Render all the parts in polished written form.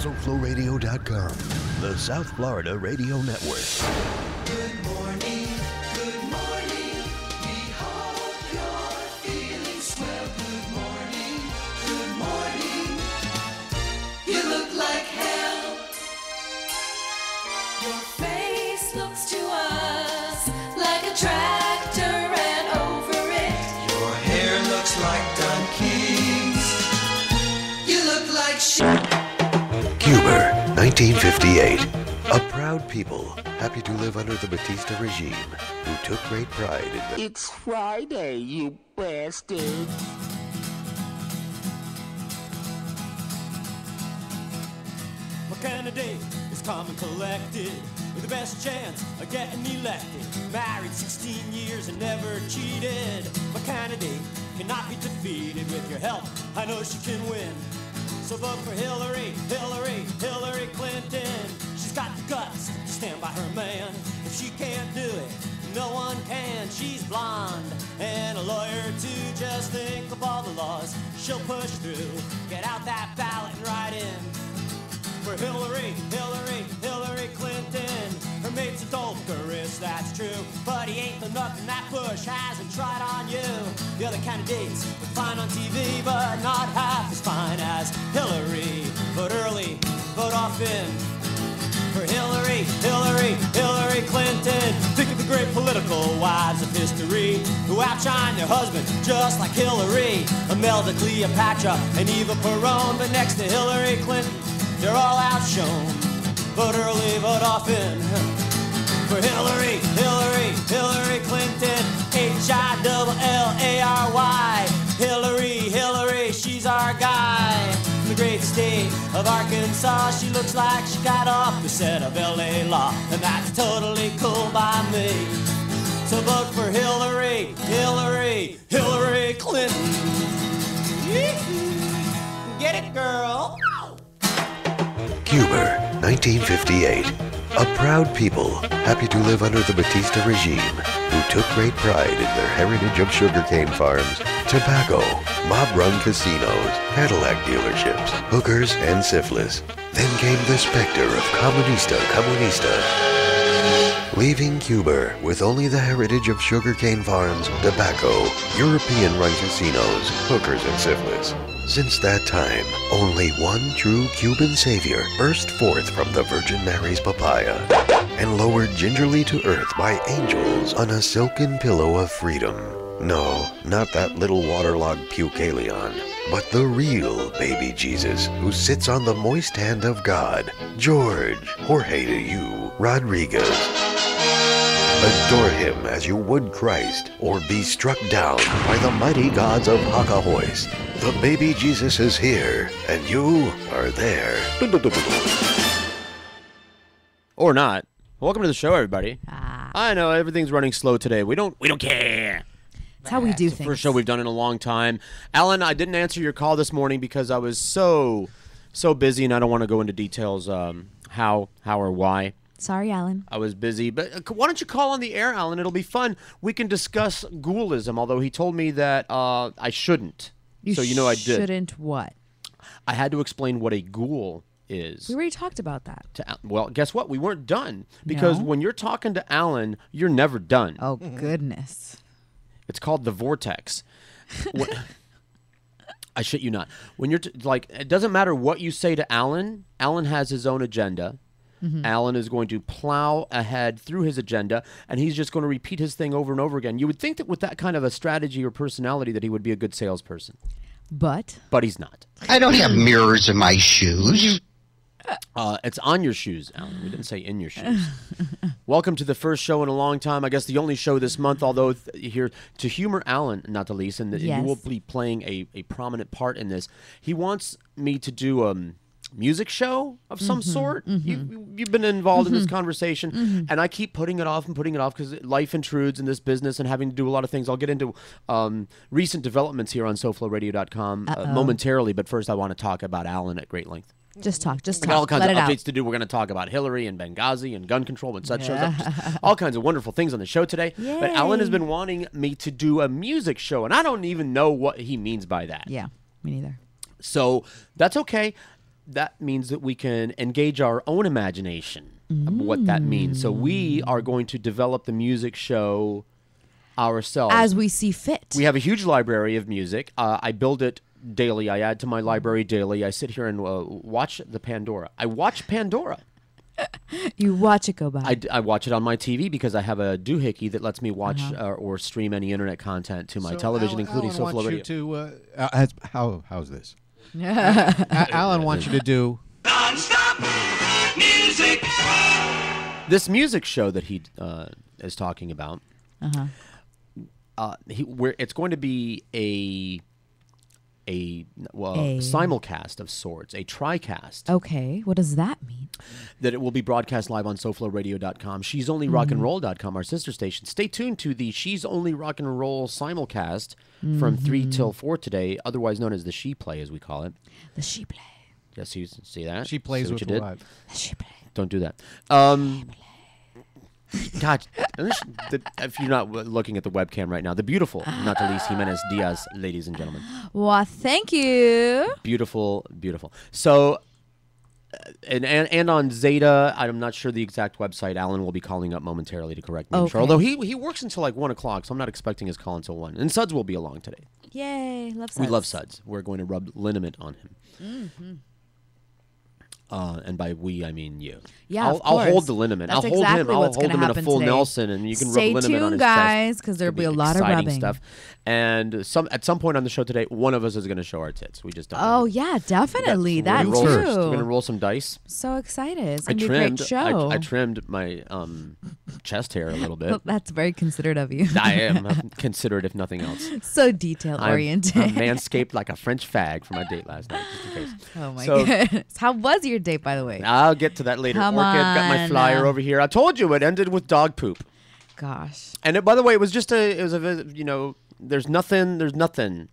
SoFloRadio.com, the South Florida Radio Network. Good morning, good morning. We hope you're feeling swell. Good morning, you look like hell. Your face looks to us like a tractor ran over it. Your hair looks like donkeys. You look like shit. Cuba, 1958. A proud people, happy to live under the Batista regime, who took great pride in the... It's Friday, you bastard. My candidate is calm and collected, with the best chance of getting elected. Married 16 years and never cheated. My candidate cannot be defeated. With your help, I know she can win. So vote for Hillary Clinton. She's got the guts to stand by her man. If she can't do it, no one can. She's blonde and a lawyer too. Just think of all the laws she'll push through. Get out that ballot and write in for Hillary Clinton. Her mate's adulterous, that's true, but he ain't the nothing that Bush hasn't tried on you. The other candidates look fine on TV, but not half as fine as Hillary. Vote early, vote often for Hillary Clinton. Think of the great political wives of history who outshine their husband just like Hillary. Imelda, Cleopatra, and Eva Peron, but next to Hillary Clinton, they're all outshone. Vote early, vote often for Hillary Clinton. Hillary. Hillary, she's our guy. From the great state of Arkansas, she looks like she got off the set of LA Law, and that's totally cool by me. So vote for Hillary Clinton. Get it, girl. Cuba, 1958. A proud people, happy to live under the Batista regime, who took great pride in their heritage of sugarcane farms, tobacco, mob-run casinos, Cadillac dealerships, hookers, and syphilis. Then came the specter of Comunista. Leaving Cuba with only the heritage of sugarcane farms, tobacco, European-run casinos, hookers, and syphilis. Since that time, only one true Cuban savior burst forth from the Virgin Mary's papaya and lowered gingerly to earth by angels on a silken pillow of freedom. No, not that little waterlogged Pukalion, but the real baby Jesus who sits on the moist hand of God. Jorge to you, Rodriguez. Adore him as you would Christ, or be struck down by the mighty gods of Hakahoist. The baby Jesus is here, and you are there. Or not. Welcome to the show, everybody. I know everything's running slow today. We don't care. That's how we do It's the things. first show we've done in a long time. Alan, I didn't answer your call this morning because I was so busy, and I don't want to go into details how or why. Sorry, Alan. I was busy, but why don't you call on the air, Alan? It'll be fun. We can discuss ghoulism, although he told me that I shouldn't. So you know I did. Shouldn't what? I had to explain what a ghoul is. We already talked about that. Well, guess what? We weren't done. Because No? when you're talking to Alan, you're never done. Oh, goodness. It's called the vortex. I shit you not. When you're it doesn't matter what you say to Alan. Alan has his own agenda. Mm-hmm. Alan is going to plow ahead through his agenda, and he's just going to repeat his thing over and over again. You would think that with that kind of a strategy or personality that he would be a good salesperson. But he's not. I don't have mirrors in my shoes. It's on your shoes, Alan. We didn't say in your shoes. Welcome to the first show in a long time. I guess the only show this month, although here to humor Alan, Nataliz, and Yes. you will be playing a prominent part in this. He wants me to do music show of some sort. You've been involved in this conversation, and I keep putting it off because life intrudes in this business and having to do a lot of things. I'll get into recent developments here on SoFloRadio.com momentarily, but first I want to talk about Alan at great length. Just talk. We got all kinds of updates to do. We're going to talk about Hillary and Benghazi and gun control and such shows up. Just all kinds of wonderful things on the show today. Yay. But Alan has been wanting me to do a music show, and I don't even know what he means by that. Yeah, me neither. So that's okay. that means that we can engage our own imagination of what that means. So we are going to develop the music show ourselves. As we see fit. We have a huge library of music. I build it daily. I add to my library daily. I sit here and watch the Pandora. I watch Pandora. You watch it go by. I watch it on my TV because I have a doohickey that lets me watch or stream any internet content to my television, including SoFlo Radio. How's this? Alan wants you to do Non-stop music. This music show that he is talking about. It's going to be a simulcast of sorts, a tricast. Okay, what does that mean? That it will be broadcast live on SoFloRadio.com, She's Only Rock'n'Roll.com, our sister station. Stay tuned to the She's Only Rock and Roll simulcast from 3 till 4 today, otherwise known as the She Play, as we call it. The She Play. Yes, you see that? She plays see what with you did? what? The She Play. Don't do that. God, if you're not looking at the webcam right now, the beautiful Nataliz Jimenez Diaz, ladies and gentlemen. Well, thank you. Beautiful, beautiful. So, and on Zeta, I'm not sure the exact website. Alan will be calling up momentarily to correct me. I'm sure. Although he works until like 1 o'clock, so I'm not expecting his call until 1. And Suds will be along today. Yay, love Suds. We love Suds. We're going to rub liniment on him. And by we, I mean you. Yeah, I'll hold the liniment. That's I'll hold exactly him. I'll what's hold gonna him in a happen full today. Nelson, and you can Stay rub liniment on tuned, his guys, chest. because there'll It'll be a lot of exciting rubbing. stuff. And at some point on the show today, one of us is going to show our tits. We just don't. Oh know. yeah, definitely. That We're too. going to roll some dice. So excited. It's I gonna be a great trimmed. show. I trimmed my chest hair a little bit. That's very considerate of you. I am considerate, if nothing else. So detail oriented. I'm manscaped like a French fag for my date last night, just in case. Oh my So- goodness. How was your date, by the way? I'll get to that later. Come Orchid, got my on. flyer over here. I told you it ended with dog poop. Gosh. And by the way, it was there's nothing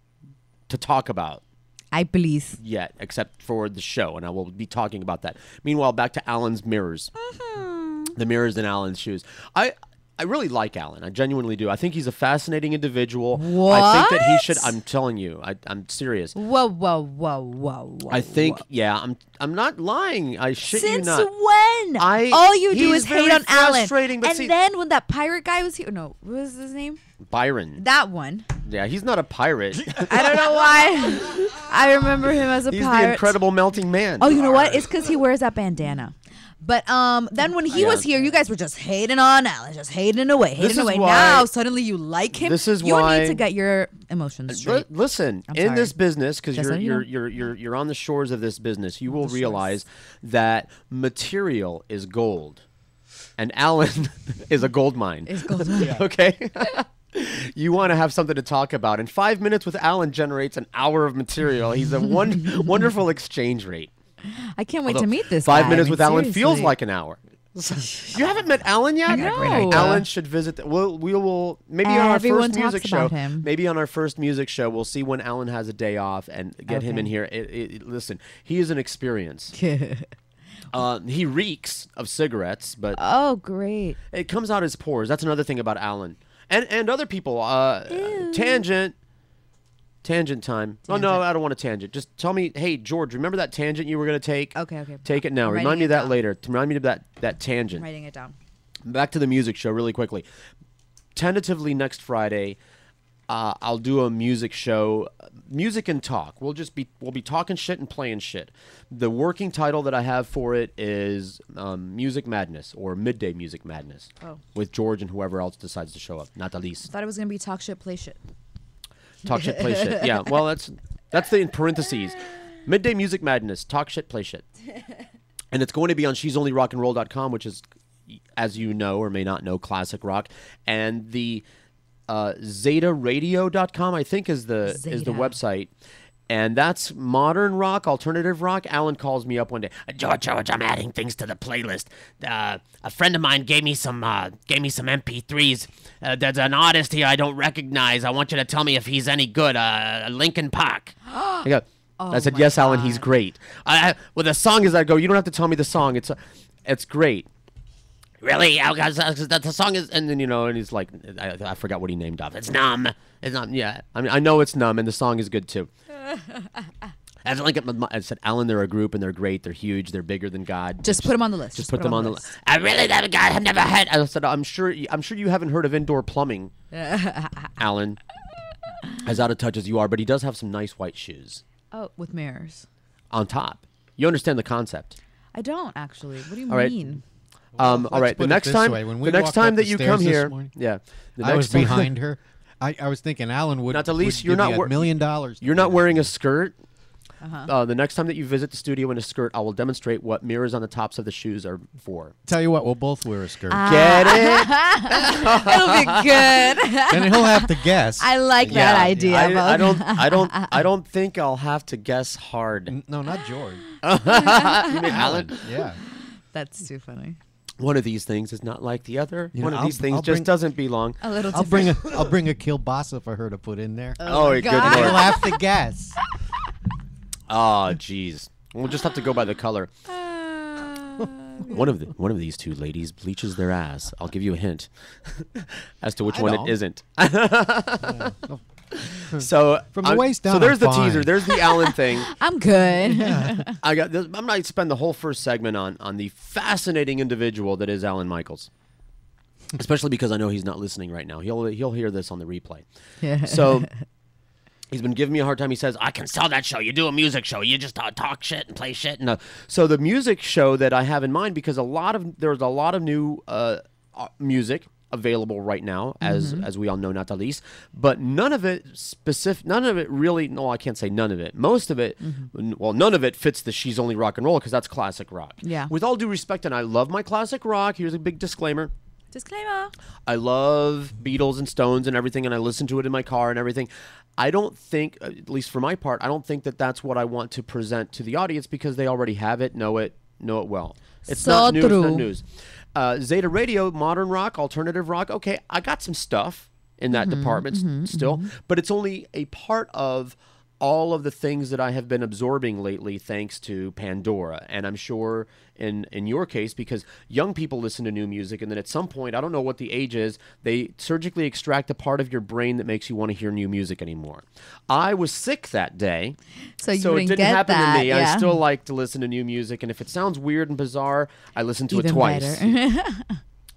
to talk about I believe. yet except for the show, and I will be talking about that. Meanwhile, back to Alan's mirrors. The mirrors in Alan's shoes. I really like Alan. I genuinely do. I think he's a fascinating individual. I think that he should. I'm telling you. I'm serious. Whoa. I think. Yeah. I'm not lying. I shit you Since not. when? I- All you do he's is hate very on Alan. frustrating, but And see- then when that pirate guy was here, no, what was his name? Byron. That one. Yeah, he's not a pirate. I don't know why. I remember him as a He's pirate. the incredible melting man. Oh, you know what? It's because he wears that bandana. But then when he was here, you guys were just hating on Alan, just hating away. This is why- Now suddenly you like him. This is you why- need to get your emotions straight. Listen, I'm in sorry. this business, because Just so you know. you're on the shores of this business, you will realize that material is gold, and Alan is a gold mine. It's gold mine. Okay. You want to have something to talk about, and 5 minutes with Alan generates an hour of material. He's a wonderful exchange rate. I can't wait to Although meet this 5 guy. minutes I mean, with Alan feels seriously. like an hour. You haven't met Alan yet? got a great idea. Alan should visit. We will maybe on our Everyone first music talks show. about him. Maybe on our first music show, we'll see when Alan has a day off and get him in Okay. here. Listen, he is an experience. He reeks of cigarettes, but Oh, great. it comes out his pores. That's another thing about Alan and other people. Tangent time. Oh no, I don't want a tangent. Just tell me, hey George, remember that tangent you were going to take? Okay. Take it now. I'm Remind writing me it of that down. later. Remind me of that I'm tangent. writing it down. Back to the music show really quickly. Tentatively next Friday, I'll do a music show, music and talk. We'll be talking shit and playing shit. The working title that I have for it is Music Madness or Midday Music Madness with George and whoever else decides to show up. Nataliz. Thought it was gonna be talk shit, play shit. Talk shit, play shit. Yeah, well, that's the in parentheses. Midday Music Madness. Talk shit, play shit. And it's going to be on she'sonlyrockandroll.com, which is, as you know or may not know, classic rock. And the ZetaRadio.com, I think, is the Zeta. website. And that's modern rock, alternative rock. Alan calls me up one day. George, I'm adding things to the playlist. A friend of mine gave me some MP3s. There's an artist here I don't recognize. I want you to tell me if he's any good. Linkin Park. I go. I said, yes, Alan, he's great. Well, the song is. I go. You don't have to tell me the song. It's great. Really? The song is, and then and he's like, I forgot what he named off. It's numb. It's not. Yeah. I mean, I know it's numb, and the song is good too. I said, Alan, they're a group and they're great. They're huge. They're bigger than God. Just put them on the list. Just put them on the list. I really never got. I've never had. I said, I'm sure you haven't heard of indoor plumbing, Alan. As out of touch as you are, but he does have some nice white shoes. Oh, with mirrors on top. You understand the concept? I don't actually. What do you mean? All right. The next time that you come here, I was behind her. I was thinking Alan would. Nataliz, you're not $1 million. You're not wearing a skirt. The next time that you visit the studio in a skirt, I will demonstrate what mirrors on the tops of the shoes are for. Tell you what, we'll both wear a skirt. Get it? It'll be good. And he'll have to guess. I like that idea. I don't think I'll have to guess hard. No, not George. You mean Alan? Yeah. That's too funny. One of these things is not like the other. You One know, of these things just doesn't belong. A little. I'll bring a kielbasa for her to put in there. Oh, good Lord. You'll have to guess. Oh, jeez. We'll just have to go by the color. One of these two ladies bleaches their ass. I'll give you a hint as to which one it isn't. So from the waist down. So there's the teaser. There's the Alan thing. I'm good. Yeah. I'm going to spend the whole first segment on the fascinating individual that is Alan Michaels. Especially because I know he's not listening right now. He'll hear this on the replay. Yeah. So he's been giving me a hard time. He says, I can sell that show. You do a music show. You just talk shit and play shit. And, so the music show that I have in mind, because there's a lot of new music available right now, as we all know, Nataliz, but none of it really, no, I can't say none of it. Most of it, well, none of it fits the She's Only Rock and Roll, because that's classic rock. Yeah. With all due respect, and I love my classic rock, here's a big disclaimer. I love Beatles and Stones and everything, and I listen to it in my car and everything. I don't think, at least for my part, I don't think that that's what I want to present to the audience, because they already have it, know it well. It's not news, not news. Zeta Radio, modern rock, alternative rock. Okay, I got some stuff in that department still, but it's only a part of all of the things that I have been absorbing lately, thanks to Pandora. And I'm sure in your case, because young people listen to new music, and then at some point, I don't know what the age is, they surgically extract a part of your brain that makes you want to hear new music anymore. I was sick that day, so it didn't happen to me. Yeah. I still like to listen to new music, and if it sounds weird and bizarre, I listen to it twice.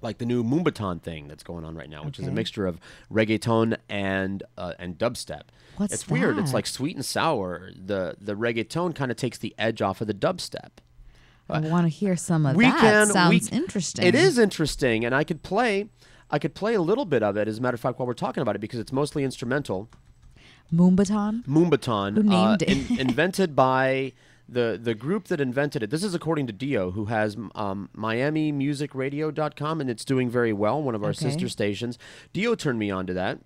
Like the new Moombahton thing that's going on right now, which is a mixture of reggaeton and dubstep. It's weird. It's like sweet and sour. The reggaeton kind of takes the edge off of the dubstep. I want to hear some of that. Sounds interesting. It is interesting, and I could play a little bit of it, as a matter of fact, while we're talking about it, because it's mostly instrumental. Moombahton? Moombahton. Who named it? Invented by the group that invented it. This is according to Dio, who has MiamiMusicRadio.com, and it's doing very well, one of our sister stations. Dio turned me on to that.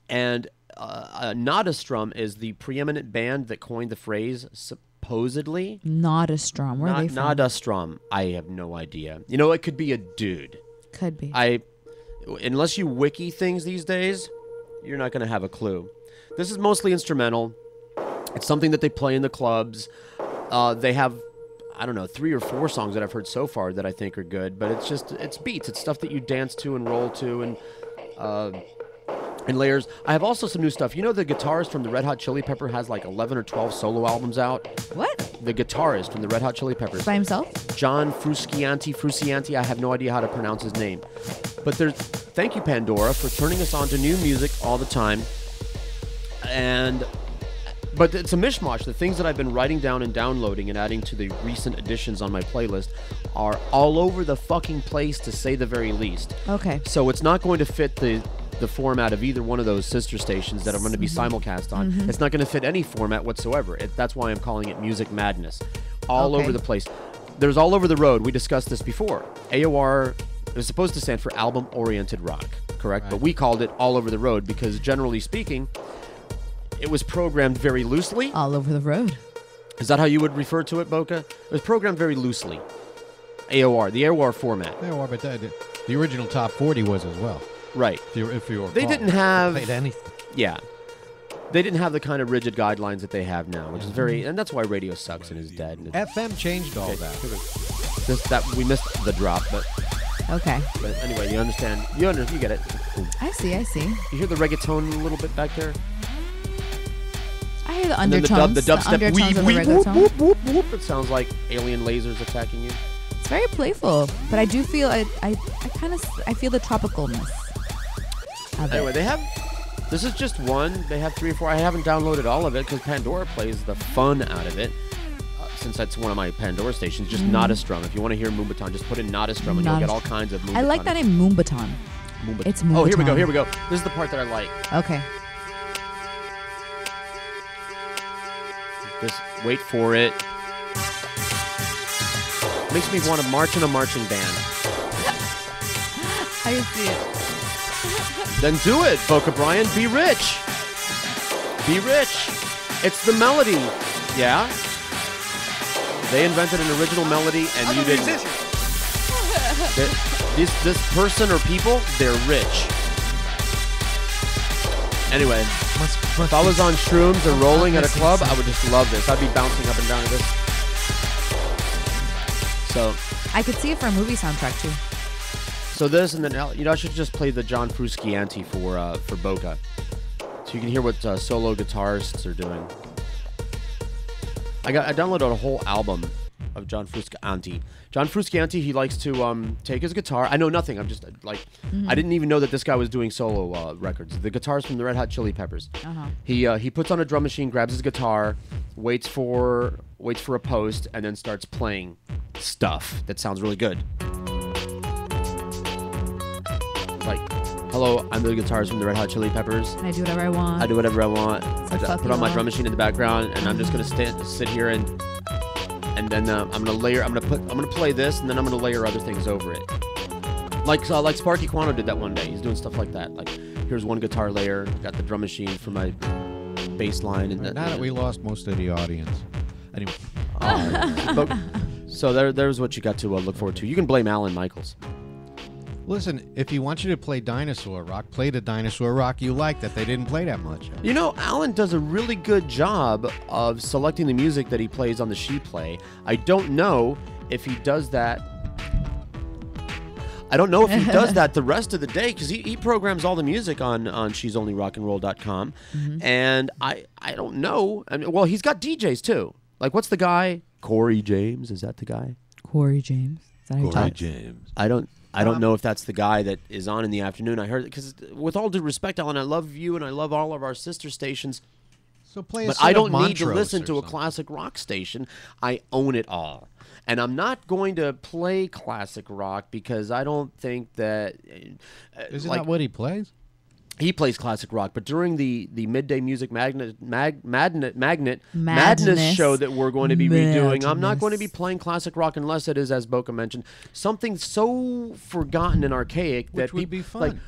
And Nadastrum is the preeminent band that coined the phrase, supposedly. Nadastrum. Where are they from? Nadastrum. I have no idea. You know, it could be a dude. Could be. Unless you wiki things these days, you're not going to have a clue. This is mostly instrumental. It's something that they play in the clubs. They have, I don't know, 3 or 4 songs that I've heard so far that I think are good, but it's beats. It's stuff that you dance to and roll to, and layers. I have also some new stuff. You know, the guitarist from the Red Hot Chili Pepper has like 11 or 12 solo albums out. What? The guitarist from the Red Hot Chili Peppers. By himself? John Frusciante. I have no idea how to pronounce his name. But thank you, Pandora, for turning us on to new music all the time. But it's a mishmash. The things that I've been writing down and downloading and adding to the recent additions on my playlist are all over the fucking place, to say the very least. Okay. So it's not going to fit the format of either one of those sister stations that I'm going to be simulcast on. It's not going to fit any format whatsoever. That's why I'm calling it Music Madness. All over the place. There's All Over the Road. We discussed this before. AOR is supposed to stand for Album Oriented Rock, correct? Right. But we called it All Over the Road because, generally speaking, it was programmed very loosely. All over the road. Is that how you would refer to it, Boca? It was programmed very loosely. AOR, the AOR format. AOR, but the original Top 40 was as well. Right. If you they didn't have... Played anything. Yeah. They didn't have the kind of rigid guidelines that they have now, which is very... And that's why radio sucks and is dead. And FM changed all that. We missed the drop, but... Okay. But anyway, you understand. You get it. I see. You hear the reggaeton a little bit back there? I hear the And then undertones. the dubstep undertones of the whoop, reggaeton. whoop, whoop, whoop. It sounds like alien lasers attacking you. It's very playful, but I do feel I feel the tropicalness of Anyway, it. they have. This is just one. They have 3 or 4. I haven't downloaded all of it because Pandora plays the fun out of it. Since that's one of my Pandora stations, just Nada Strum. If you want to hear Moombahton, just put in Nada Strum and you'll get all kinds of Moombahton. I like that name, Moombahton. It's Oh, here we go. Moombahton. Here we go. This is the part that I like. Okay. Just wait for it. Makes me want to march in a marching band. I can see it. Then do it, Boca Brian. Be rich. Be rich. It's the melody. Yeah? They invented an original melody and you didn't. This person or people, they're rich. Anyway, if I was on shrooms or rolling at a club, I would just love this. I'd be bouncing up and down to this. So I could see it for a movie soundtrack too. So this, and then I should just play the John Frusciante for Boca, so you can hear what solo guitarists are doing. I downloaded a whole album of John Frusciante. John Frusciante, he likes to take his guitar. I know nothing. I'm just like, I didn't even know that this guy was doing solo records. The guitar's from the Red Hot Chili Peppers. He puts on a drum machine, grabs his guitar, waits for a post, and then starts playing stuff that sounds really good. Like, hello, I'm the guitarist from the Red Hot Chili Peppers. And I do whatever I want. I do whatever I want. I fuck put you on my all. drum machine in the background, and I'm just gonna sit here and then I'm gonna layer. I'm gonna play this, and then I'm gonna layer other things over it. Like Sparky Quano did that one day. He's doing stuff like that. Like, here's one guitar layer, got the drum machine for my bass line, and Now that we lost most of the audience. Anyway. So there's what you got to look forward to. You can blame Alan Michaels. Listen, if he wants you to play dinosaur rock, play the dinosaur rock you like that they didn't play that much. You know, Alan does a really good job of selecting the music that he plays on the She Play. I don't know if he does that. I don't know if he does that the rest of the day, because he programs all the music on she'sonlyrockandroll.com. And I don't know. I mean, well, he's got DJs too. Like, what's the guy? Corey James? Is that the guy? Corey James. Is that how you talk? James. I don't know if that's the guy that is on in the afternoon. I heard it because, with all due respect, Alan, I love you and I love all of our sister stations. So play a But set I of don't need to Montrose listen or to a something. classic rock station. I own it all. And I'm not going to play classic rock because I don't think that... Isn't that what he plays? He plays classic rock, but during the midday music madness show that we're going to be redoing, I'm not going to be playing classic rock unless it is, as Boca mentioned, something so forgotten and archaic that Which would be fun.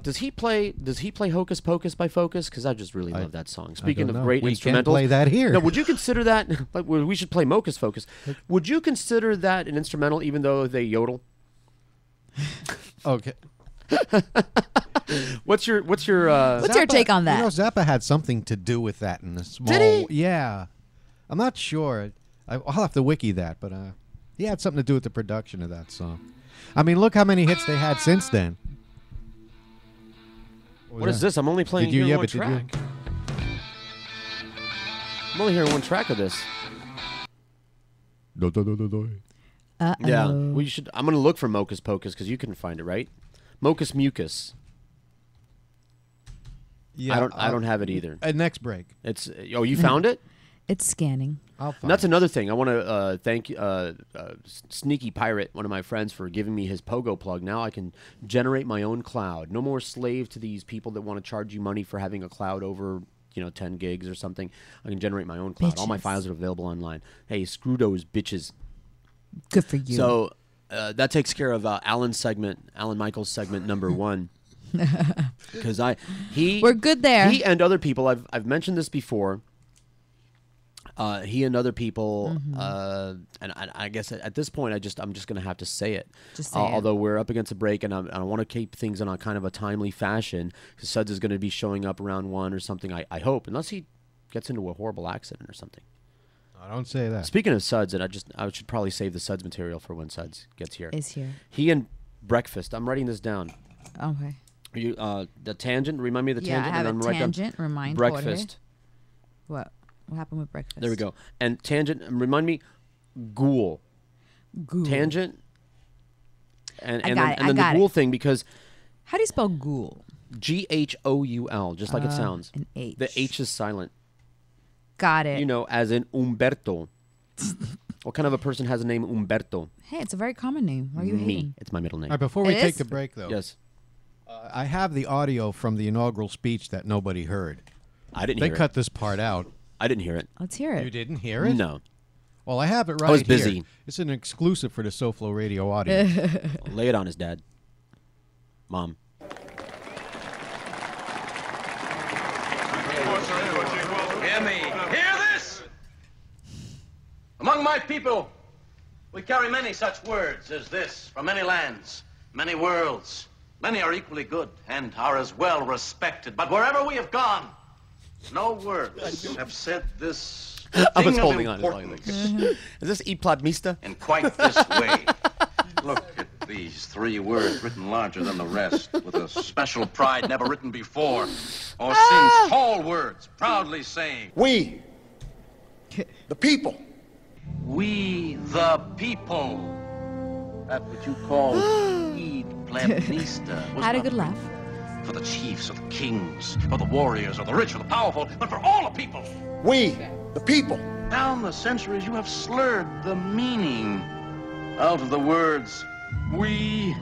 Does he play Hocus Pocus by Focus? Because I just really love that song. Speaking of know. great We instrumentals, can play that here. Now, would you consider that like we should play Hocus Pocus? Would you consider that an instrumental, even though they yodel? Okay. What's your What's your take on that? You know, Zappa had something to do with that in a small... Did he? Yeah. I'm not sure. I'll have to wiki that, but he had something to do with the production of that song. I mean, look how many hits they had since then. What is this? I'm only playing one track. I'm only hearing one track of this. Uh-oh. Yeah, we should. I'm gonna look for Hocus Pocus because you couldn't find it, right? Mocus Mucus. Yeah, I don't have it either. Next break. It's you found it? It's scanning. And that's another thing. I want to thank Sneaky Pirate, one of my friends, for giving me his Pogo plug. Now I can generate my own cloud. No more slave to these people that want to charge you money for having a cloud over 10 gigs or something. I can generate my own cloud. All my files are available online. Hey, screw those bitches. Good for you. So that takes care of Alan Michaels segment number 1. Because we're good there. He and other people. I've mentioned this before. He and other people, and I guess at this point, I'm just going to have to say it. Just say it. Although we're up against a break, and I want to keep things in a kind of a timely fashion, because Suds is going to be showing up around 1 or something. I hope, unless he gets into a horrible accident or something. I don't say that. Speaking of Suds, and I should probably save the Suds material for when Suds gets here. Is here. He and Breakfast. I'm writing this down. Okay. The tangent. Remind me of the tangent. Yeah, I have and a I'm write down tangent. Remind Breakfast. What? What happened with breakfast? There we go. And tangent, remind me, ghoul. Ghoul. Tangent. And I then got the it. ghoul thing, because How do you spell ghoul? Ghoul, just like it sounds. An H. The H is silent. Got it. You know, as in Umberto. What kind of a person has a name Umberto? Hey, it's a very common name. Why are you Me. hating? It's my middle name. All right, before we It take is? the break, though, Yes. I have the audio from the inaugural speech that nobody heard. I didn't They hear cut it. this part out. I didn't hear it. Let's hear it. You didn't hear it? No. Well, I have it right was here. busy. It's an exclusive for the SoFlo Radio audience. Lay it on his dad. Mom. Hear me. Hear this! Among my people, we carry many such words as this from many lands, many worlds. Many are equally good and are as well respected. But wherever we have gone, no words have said this I was thing holding of on. importance Is this E plot mista? in quite this way. Look at these 3 words written larger than the rest, with a special pride never written before or since. Tall words, proudly saying, We, the people. "We the people." That what you call Eid Plebnista was Had a not good laugh. for the chiefs or the kings or the warriors or the rich or the powerful, but for all the people. We, the people. Down the centuries, you have slurred the meaning out of the words "we,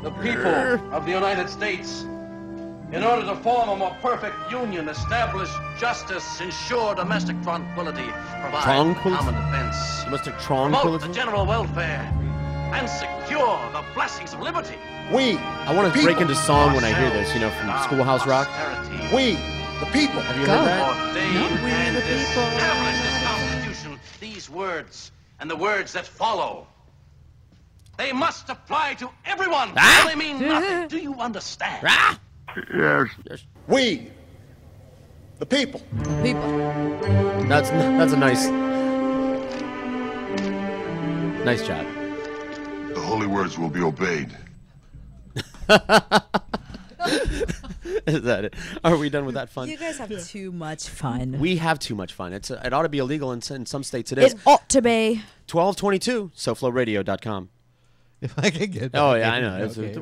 the people of the United States." In order to form a more perfect union, establish justice, ensure domestic tranquility, provide Tranquility? common defense, Domestic promote the tranquility? general welfare, and secure the blessings of liberty. We, I want to the break people. into song when I hear this, you know, from Our Schoolhouse Rock. posterity. We, the people. Have you Go. heard that? Ordain We and the people. establish this Constitution, these words, and the words that follow. They must apply to everyone, Ah! or they mean nothing. Do you understand? Ah! We, the people. People. That's a nice job. The holy words will be obeyed. Is that it? Are we done with that fun? You guys have too much fun. We have too much fun. It ought to be illegal in some states. It is. It ought to be. 1222, SoFloRadio.com. If I could get Oh, back yeah, I in- know. It's- okay.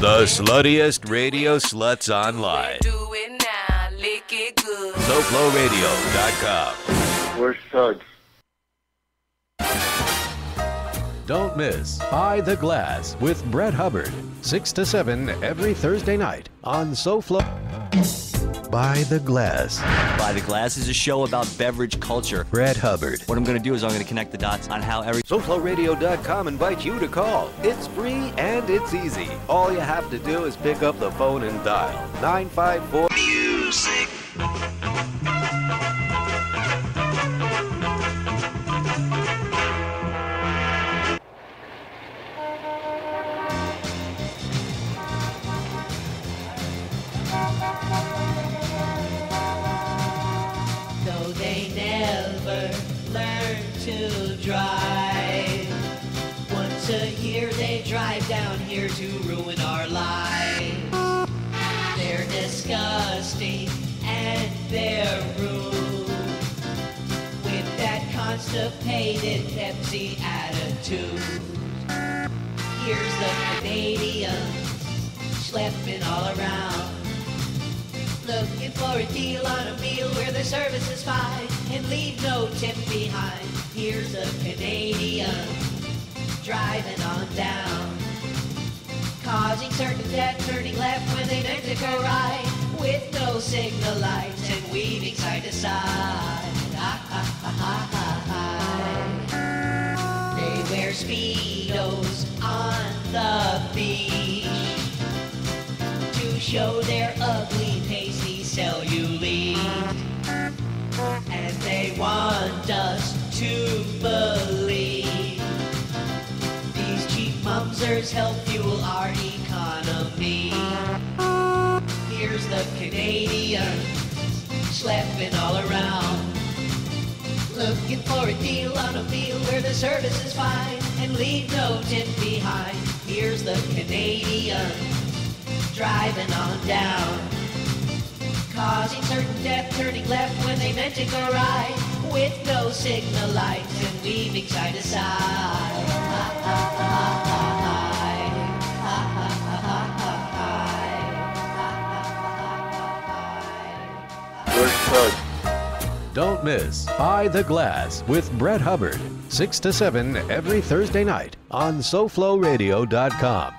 The sluttiest radio sluts online. Do it now, lick it good. SoFloRadio.com. We're Suds. Don't miss By the Glass with Brett Hubbard, 6 to 7 every Thursday night on SoFlo. By the Glass. By the Glass is a show about beverage culture. Brett Hubbard. What I'm going to do is I'm going to connect the dots on how every... SoFloRadio.com invites you to call. It's free and it's easy. All you have to do is pick up the phone and dial 954 Music. Though they never learn to drive, once a year they drive down here to ruin our lives. They're disgusting and they're rude, with that constipated Pepsi attitude. Here's the Canadians schlepping all around, looking for a deal on a meal where the service is fine and leave no tip behind. Here's a Canadian driving on down, causing certain death, turning left when they meant to go right, with no signal lights and weaving side to side. They wear Speedos on the beach to show their ugly, pasty cellulite. And they want us to believe these cheap mumsers help fuel our economy. Here's the Canadians schlepping all around, looking for a deal on a meal where the service is fine and leave no tip behind. Here's the Canadians driving on down, causing certain death, turning left when they meant to go right, with no signal lights and weaving side to side. We're Suds. Don't miss By the Glass with Brett Hubbard, 6 to 7 every Thursday night on SoFloRadio.com.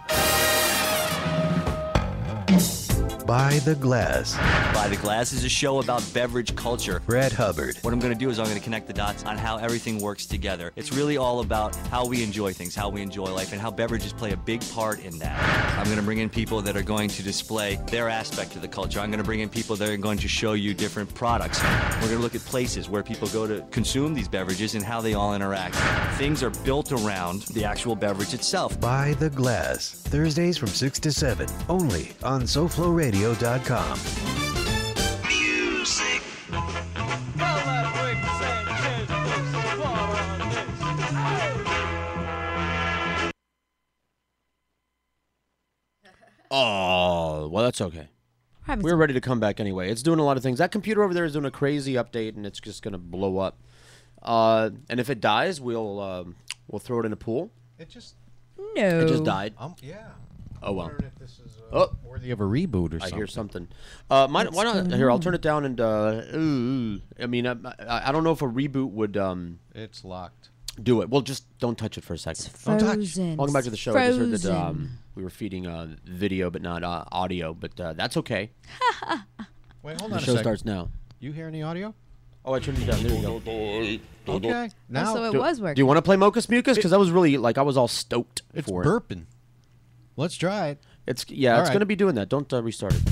By the Glass. By the Glass is a show about beverage culture. Brett Hubbard. What I'm going to do is I'm going to connect the dots on how everything works together. It's really all about how we enjoy things, how we enjoy life, and how beverages play a big part in that. I'm going to bring in people that are going to display their aspect of the culture. I'm going to bring in people that are going to show you different products. We're going to look at places where people go to consume these beverages and how they all interact. Things are built around the actual beverage itself. By the Glass. Thursdays from 6 to 7. Only on SoFloRadio.com. Music. Oh, well, that's okay. We're ready to come back anyway. It's doing a lot of things. That computer over there is doing a crazy update, and it's just going to blow up. And if it dies, we'll throw it in a pool. It just It just died. Yeah. Oh well. Wondering if this is worthy of a reboot or something. I hear something. Why not? Here, I'll turn it down and. I mean, I don't know if a reboot would. It's locked. Do it. Well, just don't touch it for a second. Don't touch. Frozen. Welcome back to the show. I just heard that Frozen. we were feeding video but not audio, but that's okay. Wait, hold on The a show second. starts now. You hear any audio? Oh, I turned it down. There you go. Okay. Now, so it was working. Do you want to play Mocha's Mucus? Because I was really I was all stoked it's for burping. Let's try it. It's All it's right. going to be doing that. Don't restart it.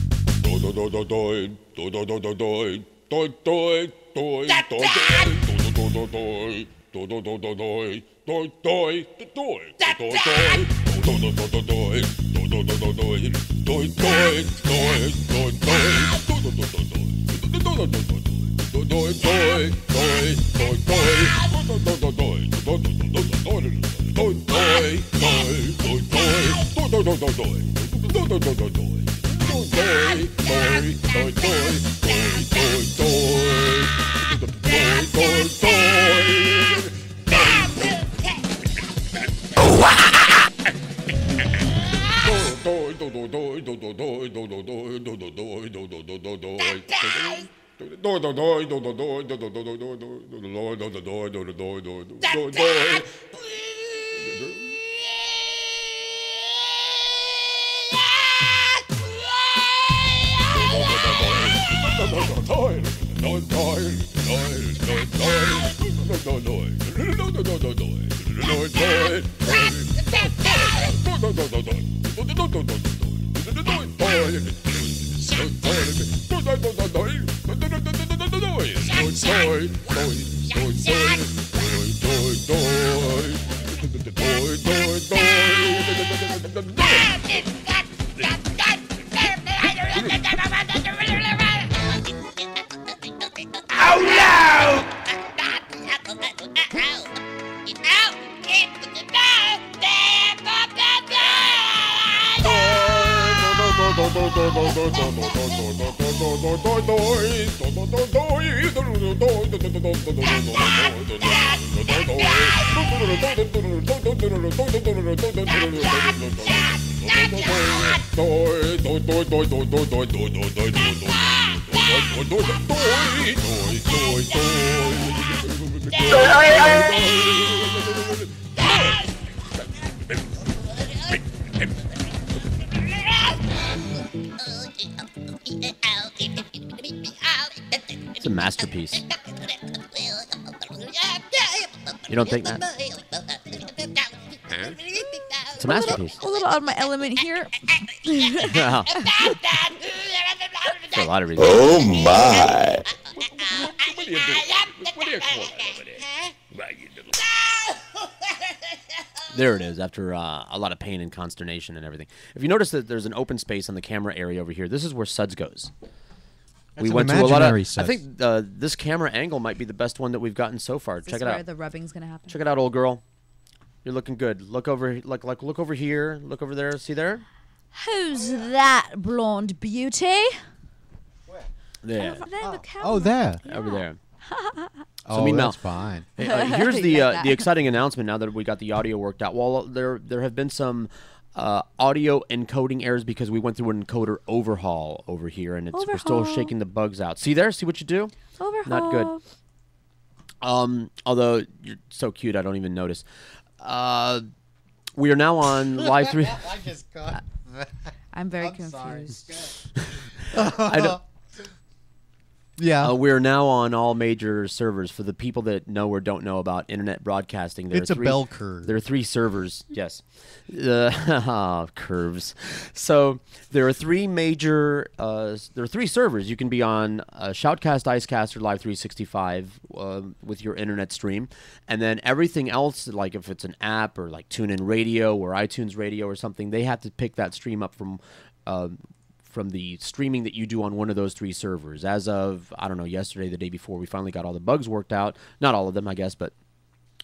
It's a masterpiece. You don't think that? It's a masterpiece. A little out of my element here. Yeah. For a lot of reasons. Oh my. There it is, after a lot of pain and consternation and everything. If you notice that there's an open space on the camera area over here, this is where Suds goes. That's an imaginary Suds. I think this camera angle might be the best one that we've gotten so far. Check it where out. the rubbing's gonna happen? Check it out, old girl. You're looking good. Look over, look over here. Look over there. See there? Who's that blonde beauty? There. Oh, there. Over there. Oh, meanwhile, that's fine. Here's the exciting announcement now that we got the audio worked out. Well, there have been some audio encoding errors because we went through an encoder overhaul over here, and we're still shaking the bugs out. See there? See what you do? Overhaul. Not good. Although you're so cute, I don't even notice. We are now on live 3. I just got that. I'm very confused. I don't. Yeah. We're now on all major servers. For the people that know or don't know about internet broadcasting, It's a bell curve. There are 3 servers. Yes. Curves. So there are 3 major. There are 3 servers. You can be on Shoutcast, Icecast, or Live 365 with your internet stream, and then everything else, like if it's an app or like TuneIn Radio or iTunes Radio or something, they have to pick that stream up from the streaming that you do on one of those 3 servers. As of, I don't know, yesterday, the day before, we finally got all the bugs worked out. Not all of them, I guess, but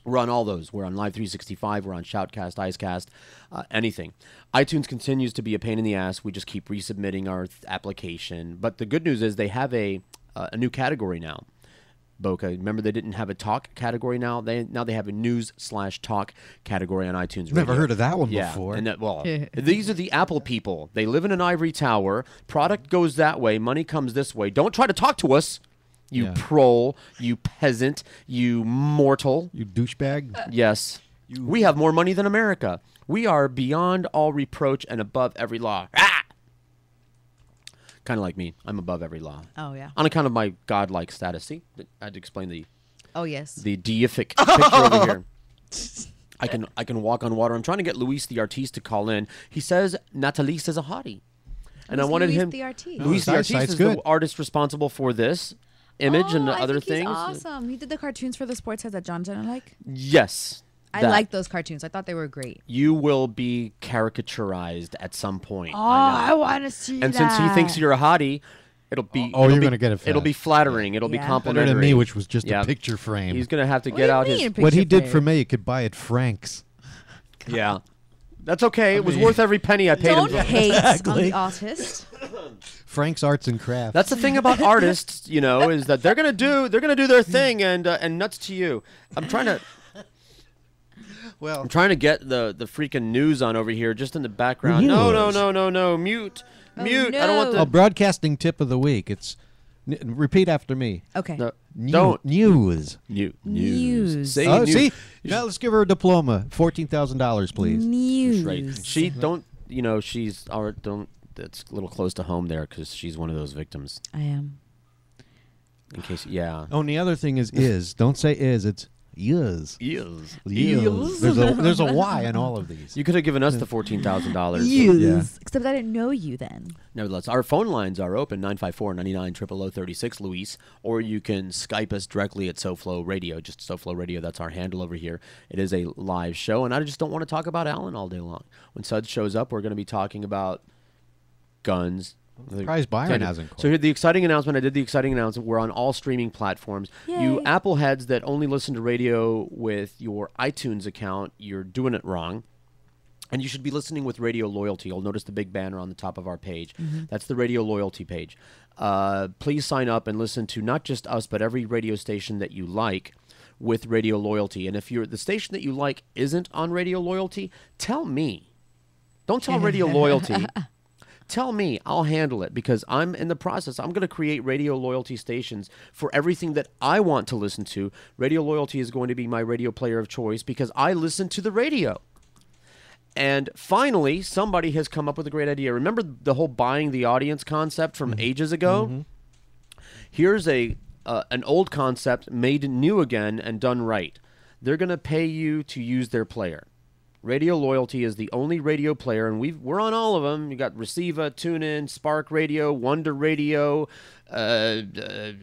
we're on all those. We're on Live 365, we're on Shoutcast, Icecast, anything. iTunes continues to be a pain in the ass. We just keep resubmitting our application. But the good news is they have a new category now. Boca. Remember, they didn't have a talk category now. Now they have a news/talk category on iTunes Radio. Never heard of that one before. And these are the Apple people. They live in an ivory tower. Product goes that way. Money comes this way. Don't try to talk to us, you prole, you peasant, you mortal. You douchebag. Yes. We have more money than America. We are beyond all reproach and above every law. Ah! Kind of like me. I'm above every law. Oh, yeah. On account of my godlike status. See? I had to explain the... Oh, yes. The deific picture over here. I can walk on water. I'm trying to get Luis the Artiste to call in. He says Nataliz is a hottie. And I wanted him... The Artiste? Luis the Artiste is the artist responsible for this image and other things. He's awesome. He did the cartoons for the sports heads that John didn't like. Yes. I like those cartoons. I thought they were great. You will be caricaturized at some point. Oh, I want to see and that. since he thinks you're a hottie, it'll be... Oh, you're going to get it fast. It'll be flattering. It'll be complimentary. Better than me, which was just a picture frame. He's going to have to get out his... What he did for me, you could buy at Frank's. Yeah. That's okay. It was worth every penny I paid him. Don't hate on the artist. Frank's Arts and Crafts. That's the thing about artists, you know, is that they're gonna do their thing and nuts to you. I'm trying to get the freaking news on over here just in the background. No. Mute. Oh, Mute. no. I don't want the broadcasting tip of the week. It's repeat after me. Okay. Don't news. News. Say oh, news. see? Now let's give her a diploma. $14,000, please. News. Right. She don't. You know, she's our don't. That's a little close to home there because she's one of those victims. I am. In case, yeah. Oh, and the other thing is. Don't say is. It's is. Is. There's a Y in all of these. You could have given us the $14,000. Yeah. Except I didn't know you then. Nevertheless, our phone lines are open, 954-99-0036, Luis, or you can Skype us directly at SoFlo Radio, just SoFlo Radio. That's our handle over here. It is a live show, and I just don't want to talk about Alan all day long. When Suds shows up, we're going to be talking about guns. I'm surprised Byron hasn't called. So here, the exciting announcement. I did the exciting announcement. We're on all streaming platforms. Yay. You Apple heads that only listen to radio with your iTunes account, you're doing it wrong. And you should be listening with Radio Loyalty. You'll notice the big banner on the top of our page. Mm-hmm. That's the Radio Loyalty page. Please sign up and listen to not just us, but every radio station that you like with Radio Loyalty. And if the station that you like isn't on Radio Loyalty, tell me. Don't tell Radio Loyalty. Tell me. I'll handle it because I'm in the process. I'm going to create Radio Loyalty stations for everything that I want to listen to. Radio Loyalty is going to be my radio player of choice because I listen to the radio. And finally, somebody has come up with a great idea. Remember the whole buying the audience concept from ages ago? Mm-hmm. Here's an old concept made new again and done right. They're going to pay you to use their player. Radio Loyalty is the only radio player, and we're on all of them. You got Receiva, TuneIn, Spark Radio, Wonder Radio,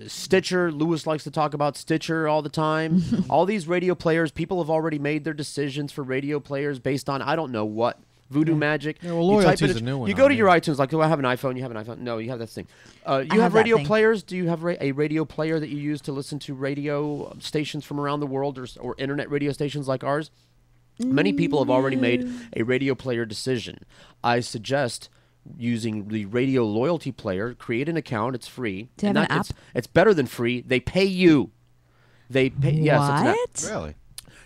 Stitcher. Lewis likes to talk about Stitcher all the time. All these radio players, people have already made their decisions for radio players based on, I don't know what, voodoo magic. Yeah, well, Loyalty's a new one. You go to your iTunes, like, do I have an iPhone? You have an iPhone? No, you have that thing. You have radio players? Do you have a radio player that you use to listen to radio stations from around the world or internet radio stations like ours? Many people have already made a radio player decision. I suggest using the radio loyalty player. Create an account. It's free. Do you have an app? It's better than free. They pay you. They pay. Yes, it's What? Really?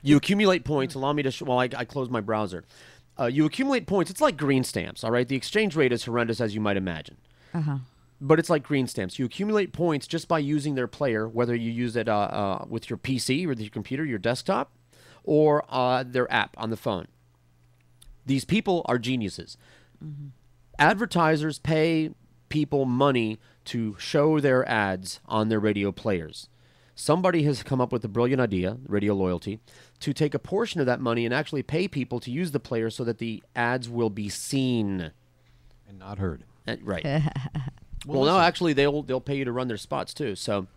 You accumulate points. Allow me to. I closed my browser. You accumulate points. It's like green stamps. All right. The exchange rate is horrendous, as you might imagine. But it's like green stamps. You accumulate points just by using their player, whether you use it with your PC, with your computer, your desktop, or their app on the phone. These people are geniuses. Advertisers pay people money to show their ads on their radio players. Somebody has come up with a brilliant idea, radio loyalty, to take a portion of that money and actually pay people to use the player so that the ads will be seen and not heard. Right. Well, no, actually, they'll pay you to run their spots too. So,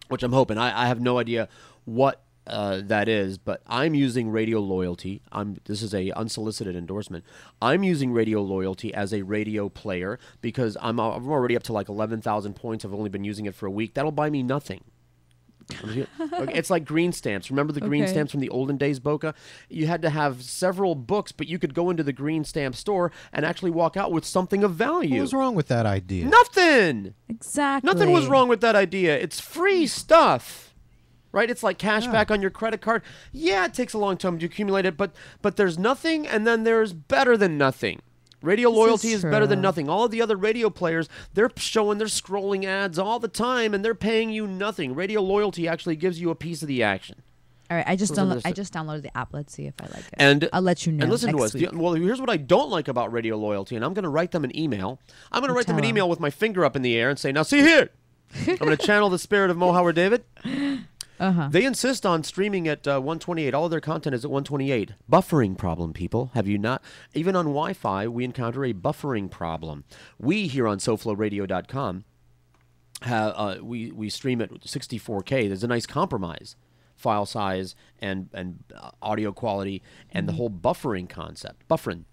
which I'm hoping. I have no idea what that is, but I'm using radio loyalty. This is a unsolicited endorsement. I'm using radio loyalty as a radio player because I'm already up to like 11,000 points. I've only been using it for a week. That'll buy me nothing. It's like green stamps. Remember the green stamps from the olden days, Boca? You had to have several books, but you could go into the green stamp store and actually walk out with something of value. What was wrong with that idea? Nothing. Exactly. Nothing was wrong with that idea. It's free stuff. Right? It's like cash back on your credit card. Yeah, it takes a long time to accumulate it, but there's nothing, and then there's better than nothing. Radio loyalty is better than nothing. All of the other radio players, they're scrolling ads all the time, and they're paying you nothing. Radio loyalty actually gives you a piece of the action. All right, I just downloaded the app. Let's see if I like it. And I'll let you know. And listen to us. Week. Well, here's what I don't like about radio loyalty, and I'm going to write them an email. I'm going to write them an email with my finger up in the air and say, now see here. I'm going to channel the spirit of Mo Howard David. They insist on streaming at 128. All of their content is at 128. Buffering problem, people. Have you not? Even on Wi-Fi, we encounter a buffering problem. We here on SoFloRadio.com, we stream at 64K. There's a nice compromise. File size and audio quality and the whole buffering concept. Buffering.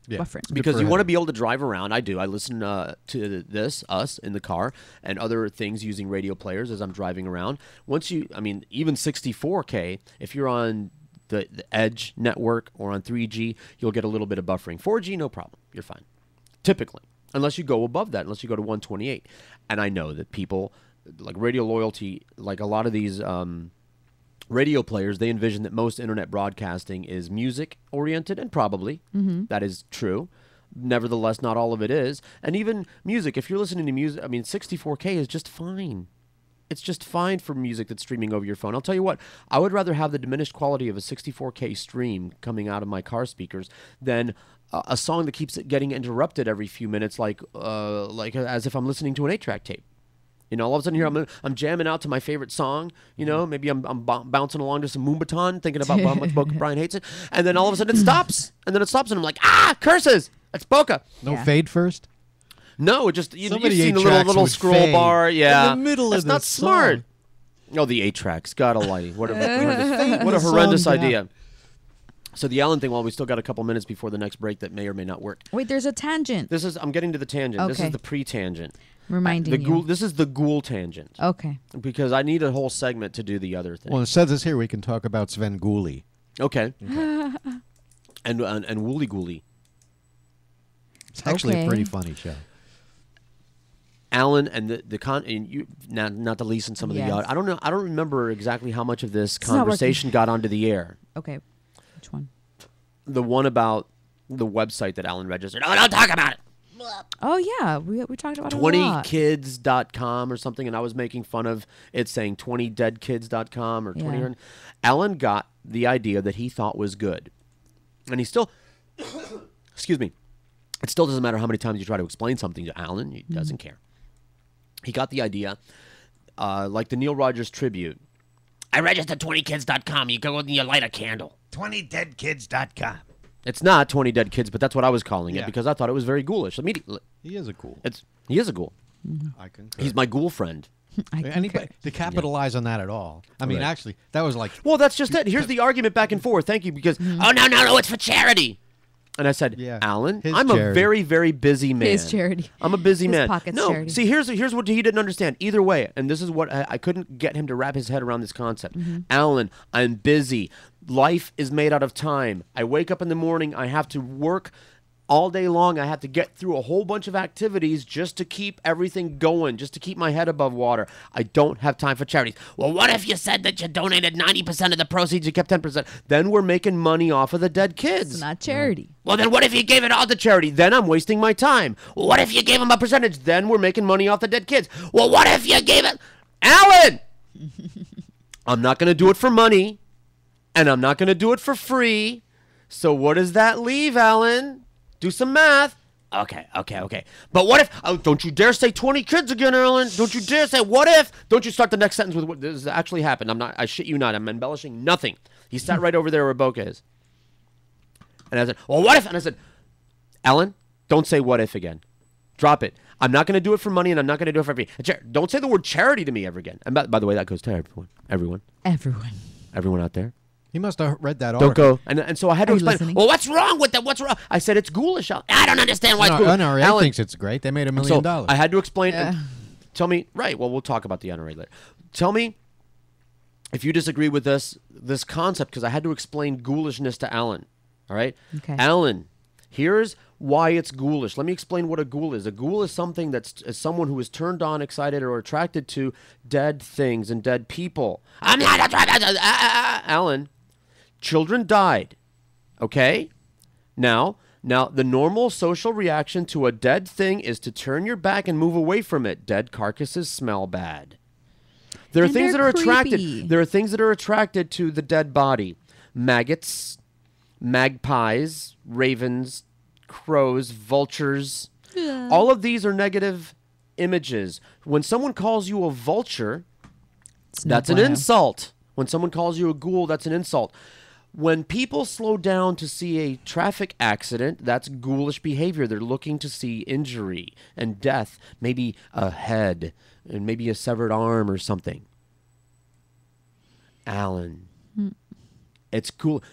Yeah. Buffering. Because you want to be able to drive around. I do. I listen to us in the car, and other things using radio players as I'm driving around. Even 64K, if you're on the Edge network or on 3G, you'll get a little bit of buffering. 4G, no problem. You're fine. Typically. Unless you go above that, unless you go to 128. And I know that people, like radio loyalty, like a lot of these radio players, they envision that most internet broadcasting is music-oriented, and probably that is true. Nevertheless, not all of it is. And even music, if you're listening to music, 64K is just fine. It's just fine for music that's streaming over your phone. I'll tell you what, I would rather have the diminished quality of a 64K stream coming out of my car speakers than a song that keeps getting interrupted every few minutes, like as if I'm listening to an 8-track tape. All of a sudden here I'm jamming out to my favorite song. Maybe I'm bouncing along to some Moombaton, thinking about how much Boca Brian hates it, and then all of a sudden it stops, and I'm like, curses! It's Boca. No fade first. No, it just you've seen the little scroll bar, yeah. In the middle That's of not smart. Song. Oh, the 8-tracks, gotta lie. What a horrendous idea. So the Allen thing, we still got a couple minutes before the next break that may or may not work. Wait, there's a tangent. I'm getting to the tangent. Okay. This is the pre-tangent. Reminding you. This is the ghoul tangent. Okay. Because I need a whole segment to do the other thing. Well, it says this here. We can talk about Sven Gulli. Okay. and Wooly Gooly. It's actually a pretty funny show. Alan and Nataliz and some of the yacht. I don't know. I don't remember exactly how much of this conversation got onto the air. Okay. Which one? The one about the website that Alan registered. Oh, don't talk about it. Oh, yeah. We talked about it a lot. 20kids.com or something, and I was making fun of it saying 20deadkids.com or 20. Yeah. Alan got the idea that he thought was good. And he still, excuse me, it still doesn't matter how many times you try to explain something to Alan. He doesn't care. He got the idea, like the Neil Rogers tribute. I registered 20kids.com. You go and you light a candle. 20deadkids.com. It's not 20 Dead Kids, but that's what I was calling it because I thought it was very ghoulish. Immediately, he is a ghoul. He is a ghoul. I concur. He's my ghoul friend. Anybody to capitalize on that at all? I mean, actually, that was like. Well, that's just it. Here's the argument back and forth. Thank you, because oh no, it's for charity. And I said, Alan, I'm a very, very busy man. His charity. I'm a busy man. No, charity. See, here's what he didn't understand. Either way, and this is what I couldn't get him to wrap his head around this concept. Alan, I'm busy. Life is made out of time. I wake up in the morning. I have to work all day long. I have to get through a whole bunch of activities just to keep everything going, just to keep my head above water. I don't have time for charities. Well, what if you said that you donated 90% of the proceeds, you kept 10%? Then we're making money off of the dead kids. It's not charity. Well, then what if you gave it all to charity? Then I'm wasting my time. Well, what if you gave them a percentage? Then we're making money off the dead kids. Well, what if you gave it... Alan! I'm not going to do it for money, and I'm not going to do it for free. So what does that leave, Alan? Do some math. Okay. But what if... Oh, don't you dare say 20 kids again, Alan. Don't you dare say, what if... Don't you start the next sentence with what this actually happened. I shit you not. I'm embellishing nothing. He sat right over there where Boca is. And I said, well, what if... And I said, Alan, don't say what if again. Drop it. I'm not going to do it for money, and I'm not going to do it for free. Don't say the word charity to me ever again. And by the way, that goes to everyone. Everyone out there. He must have read that article. Don't go. And so I had to explain, well, what's wrong with that? What's wrong? I said, it's ghoulish. I don't understand why it's ghoulish. NRA Alan thinks it's great. They made $1 million. So I had to explain. Tell me, right, well, we'll talk about the NRA later. Tell me if you disagree with this concept, because I had to explain ghoulishness to Alan. All right? Okay. Alan, here's why it's ghoulish. Let me explain what a ghoul is. A ghoul is something that's someone who is turned on, excited, or attracted to dead things and dead people. I'm not attracted. Alan, children died. Okay? Now, the normal social reaction to a dead thing is to turn your back and move away from it. Dead carcasses smell bad. There are things that are attracted. There are things that are attracted to the dead body. Maggots, magpies, ravens, crows, vultures. Yeah. All of these are negative images. When someone calls you a vulture, that's an insult. When someone calls you a ghoul, that's an insult. When people slow down to see a traffic accident, that's ghoulish behavior. They're looking to see injury and death, maybe a head and maybe a severed arm or something. Alan, it's cool.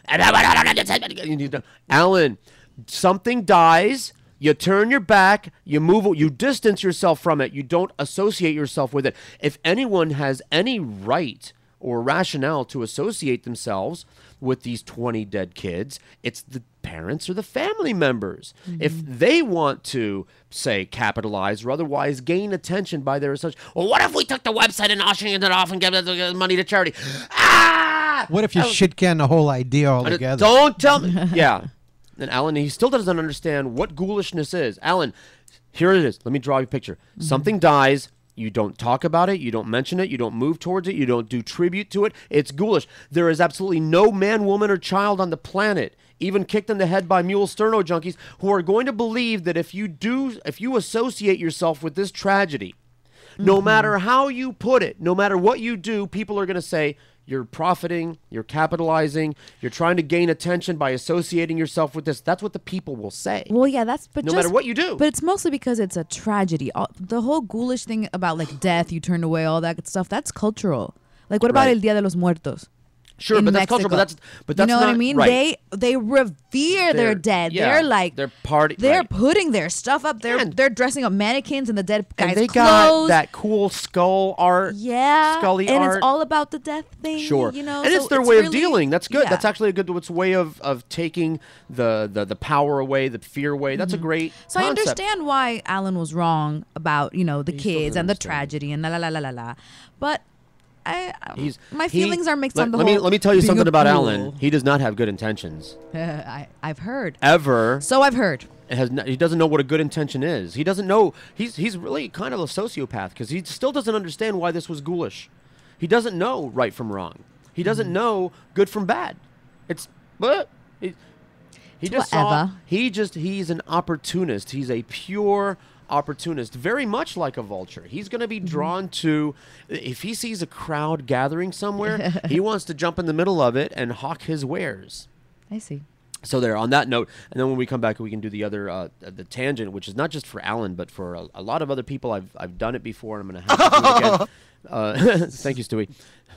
Alan, something dies, you turn your back, you distance yourself from it. You don't associate yourself with it. If anyone has any right or rationale to associate themselves with these 20 dead kids, it's the parents or the family members. Mm-hmm. If they want to, say, capitalize or otherwise gain attention by their association, well, what if we took the website and auctioned it off and gave the money to charity? What if you shit-can the whole idea altogether? Don't tell me. Yeah. And Alan, he still doesn't understand what ghoulishness is. Alan, here it is. Let me draw you a picture. Mm-hmm. Something dies. You don't talk about it. You don't mention it. You don't move towards it. You don't do tribute to it. It's ghoulish. There is absolutely no man, woman, or child on the planet, even kicked in the head by mule sterno junkies, who are going to believe that if you associate yourself with this tragedy, no matter how you put it, no matter what you do, people are going to say, you're profiting, you're capitalizing, you're trying to gain attention by associating yourself with this. That's what the people will say. Well, yeah, no matter what you do. But it's mostly because it's a tragedy. The whole ghoulish thing about like death, you turn away, all that good stuff, that's cultural. Like what about El Dia de los Muertos? Sure, but that's cultural. But that's you know not what I mean? Right. They revere their dead. Yeah, they're putting their stuff up. They're dressing up mannequins in the dead guys' and they clothes. Got that cool skull art. Yeah, scully and art. it's all about the death thing. Sure, you know, and so it's their way of really, dealing. That's good. Yeah. That's actually a good way of taking the power away, the fear away. That's a great. So concept. I understand why Alan was wrong about the kids and the tragedy and la. But my feelings are mixed on the whole. Let me tell you something about Alan. He does not have good intentions. I've heard. Ever. So I've heard. He doesn't know what a good intention is. He doesn't know. He's really kind of a sociopath because he still doesn't understand why this was ghoulish. He doesn't know right from wrong. He doesn't know good from bad. It's but he just saw. He's an opportunist. He's a pure opportunist, very much like a vulture. He's going to be drawn to, if he sees a crowd gathering somewhere, he wants to jump in the middle of it and hawk his wares. I see. So there, on that note, and then when we come back, we can do the other, the tangent, which is not just for Alan, but for a lot of other people. I've done it before, and I'm going to have to do it again. Thank you, Stewie.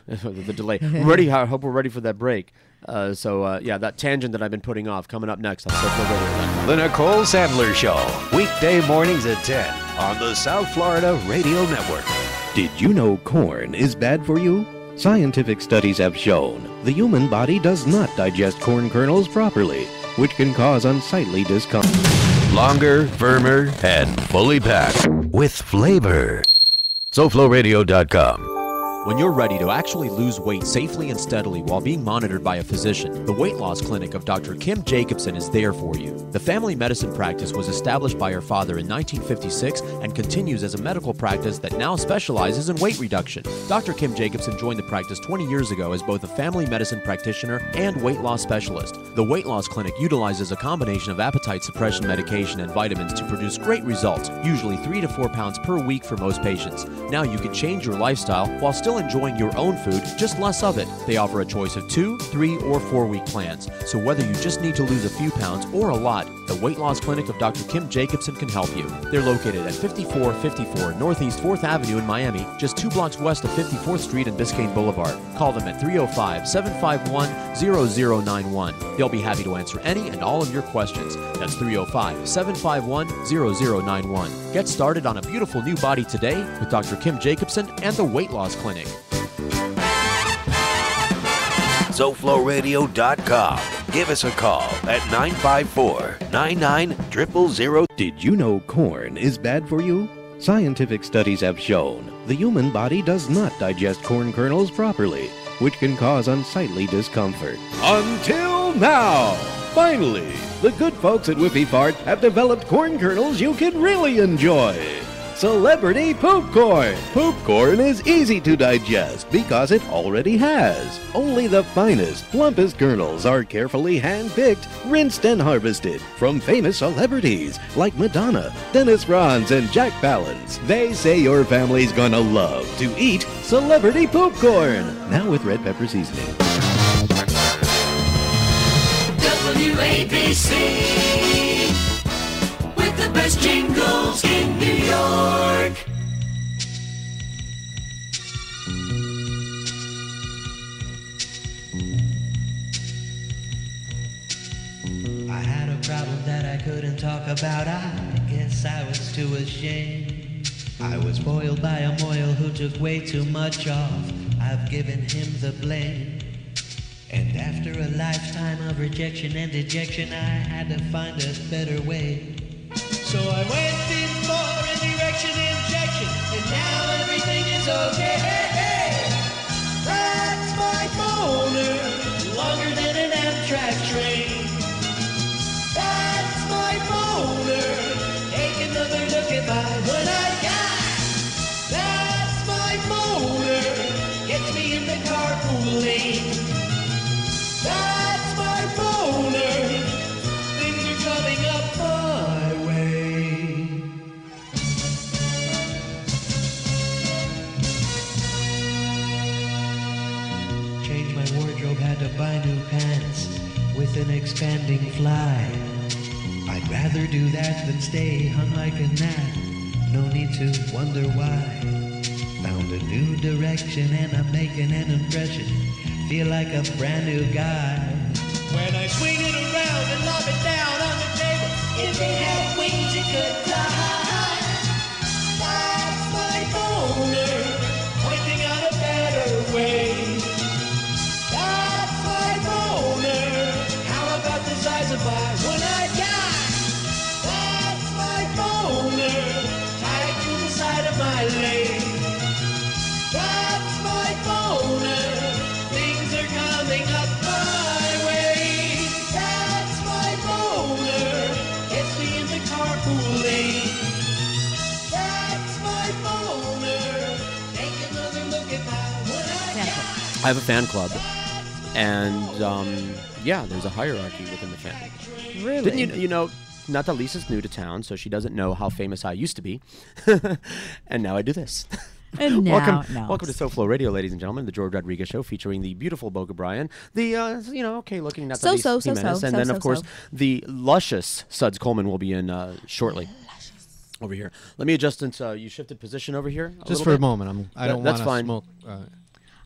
The delay. I hope we're ready for that break. Yeah, that tangent that I've been putting off coming up next on SoFlo Radio. The Nicole Sandler Show, weekday mornings at 10 on the South Florida Radio Network. Did you know corn is bad for you? Scientific studies have shown the human body does not digest corn kernels properly, which can cause unsightly discomfort. Longer, firmer, and fully packed with flavor. SoFloRadio.com. When you're ready to actually lose weight safely and steadily while being monitored by a physician, the Weight Loss Clinic of Dr. Kim Jacobson is there for you. The family medicine practice was established by her father in 1956 and continues as a medical practice that now specializes in weight reduction. Dr. Kim Jacobson joined the practice 20 years ago as both a family medicine practitioner and weight loss specialist. The Weight Loss Clinic utilizes a combination of appetite suppression medication and vitamins to produce great results, usually 3 to 4 pounds per week for most patients. Now you can change your lifestyle while still enjoying your own food, just less of it. They offer a choice of 2, 3, or 4-week plans. So whether you just need to lose a few pounds or a lot, the Weight Loss Clinic of Dr. Kim Jacobson can help you. They're located at 5454 Northeast 4th Avenue in Miami, just 2 blocks west of 54th Street and Biscayne Boulevard. Call them at 305-751-0091. They'll be happy to answer any and all of your questions. That's 305-751-0091. Get started on a beautiful new body today with Dr. Kim Jacobson and the Weight Loss Clinic. SoFloRadio.com. Give us a call at 954-99-000. Did you know corn is bad for you? Scientific studies have shown the human body does not digest corn kernels properly, which can cause unsightly discomfort. Until now! Finally, the good folks at Whippy Fart have developed corn kernels you can really enjoy. Celebrity Poop Corn. Poop corn is easy to digest because it already has. Only the finest, plumpest kernels are carefully hand-picked, rinsed, and harvested from famous celebrities like Madonna, Dennis Franz, and Jack Palance. They say your family's gonna love to eat Celebrity Poop Corn. Now with red pepper seasoning. WABC, with the best jingles in New York. I had a problem that I couldn't talk about. I guess I was too ashamed. I was spoiled by a moil who took way too much off. I've given him the blame. And after a lifetime of rejection and dejection, I had to find a better way. So I went in for an erection injection, and now everything is okay. That's my boner, longer than an Amtrak train. That's my boner, take another look at my what I got. That's my boner, gets me in the carpool lane. That's my boner, things are coming up my way. Changed my wardrobe, had to buy new pants with an expanding fly. I'd rather do that than stay hung like a gnat, no need to wonder why. Found a new direction and I'm making an impression. Feel like a brand new guy. When I swing it around and lob it down on the table, if it had wings it could fly. That's my boner, pointing out a better way. That's my boner, how about the size of my one-eyed guy? That's my boner, tied to the side of my leg. That's my boner, things are coming up my way. That's my boner, gets me in the carpool lane. That's my boner, take another look at my one-eyed guy. I have a fan club, and yeah, there's a hierarchy within the family. Really? Didn't you know? Nataliz is new to town, so she doesn't know how famous I used to be, and now I do this. And now, welcome to SoFlo Radio, ladies and gentlemen, the George Rodriguez Show, featuring the beautiful Boca Bryan, the okay-looking Nataliz Jimenez, and then of course the luscious Suds Coleman will be in shortly. Over here. Let me adjust into you shifted position over here. Just for a moment. I don't want to smoke.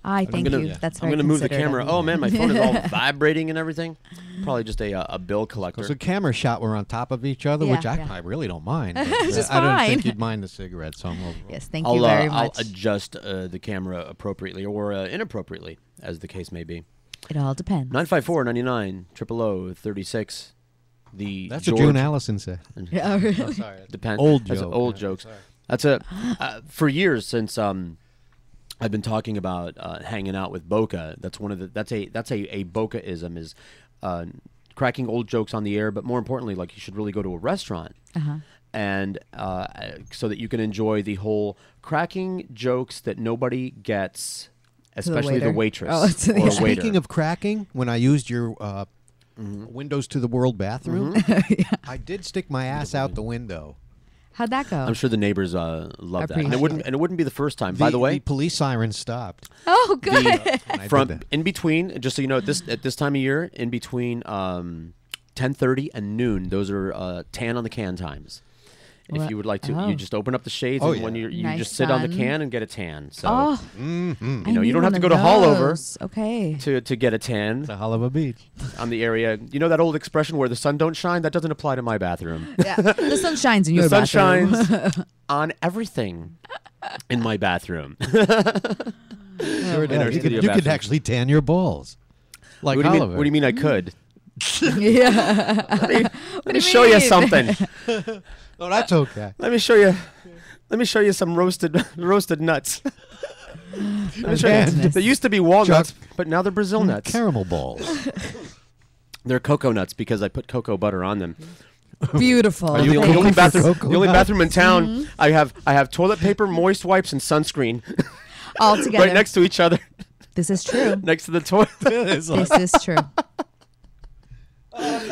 Thank you. That's very I'm going to move the considerate camera. of you. Oh man, my phone is all vibrating and everything. Probably just a bill collector. Because the camera shot we're on top of each other, Yeah, which I really don't mind. It's just I don't fine. think you'd mind the cigarette, so I'm over. Yes, thank you very much. I'll adjust the camera appropriately or inappropriately, as the case may be. It all depends. 954-99 000 36. That's what June Allison said. Yeah. Oh, sorry. Depends. Old That's joke. Old Yeah, jokes. sorry. That's for years since I've been talking about hanging out with Boca. That's a Boca-ism is cracking old jokes on the air, but more importantly, like you should really go to a restaurant. And so that you can enjoy the whole cracking jokes that nobody gets, especially the waitress or waiter. Speaking of cracking, when I used your Windows to the World bathroom, I did stick my ass out the window. How'd that go? I'm sure the neighbors loved that, and it wouldn't be the first time. By the way, the police siren stopped. Oh, good. From in between, just so you know, at this time of year, in between 10:30 and noon, those are tan on the can times. If you would like to, you just open up the shades, and when you Nice just sit on the sun. can and get a tan. So you need don't have to one go of to Hallover those. Okay. to get a tan. It's a hell of a beach on the area. You know that old expression where the sun don't shine? That doesn't apply to my bathroom. Yeah, the sun shines in your the sun bathroom. shines on everything in my bathroom. Sure does. You could actually tan your balls. Like what Oliver. do you mean I could? Yeah. Let me show you something. Oh, that's okay. Let me show you some roasted nuts. They used to be walnuts, but now they're Brazil nuts. Caramel balls. They're cocoa nuts because I put cocoa butter on them. Beautiful. The only bathroom in town. I have toilet paper, moist wipes, and sunscreen. All together. Right next to each other. This is true. Next to the toilet. This is true.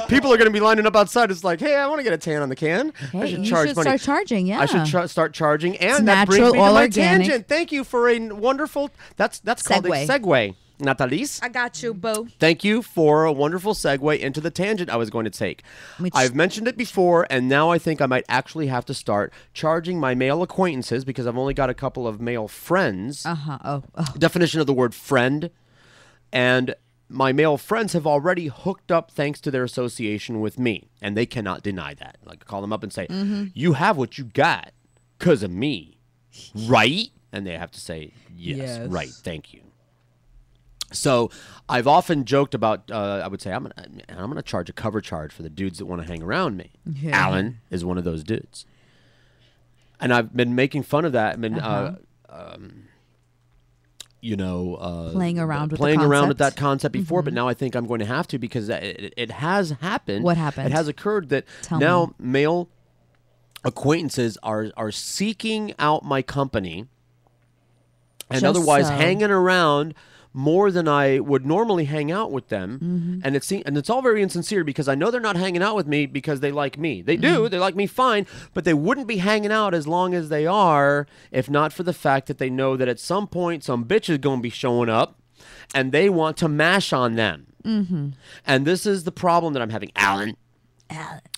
People are going to be lining up outside. It's like, hey, I want to get a tan on the can. Hey, I should you charge should money. start charging. Yeah, I should start charging, and It's that brings natural, me to all my organic. tangent. Thank you for a wonderful. That's called a segue. Nataliz. I got you, boo. Thank you for a wonderful segue into the tangent I was going to take. I've mentioned it before, and now I think I might actually have to start charging my male acquaintances because I've only got a couple of male friends. Oh. Definition of the word friend, and my male friends have already hooked up thanks to their association with me, and they cannot deny that. Like, call them up and say, you have what you got because of me, right? And they have to say, yes, right, thank you. So I've often joked about, I would say, I'm gonna charge a cover charge for the dudes that want to hang around me. Yeah. Alan is one of those dudes. And I've been making fun of that. I've been, playing around with that concept before, but now I think I'm going to have to because it has happened. What happened? It has occurred that Tell now me. male acquaintances are seeking out my company and Just otherwise so. hanging around more than I would normally hang out with them. And it's all very insincere because I know they're not hanging out with me because they like me. They do. They like me fine, but they wouldn't be hanging out as long as they are if not for the fact that they know that at some point some bitch is going to be showing up and they want to mash on them. And this is the problem that I'm having. Alan.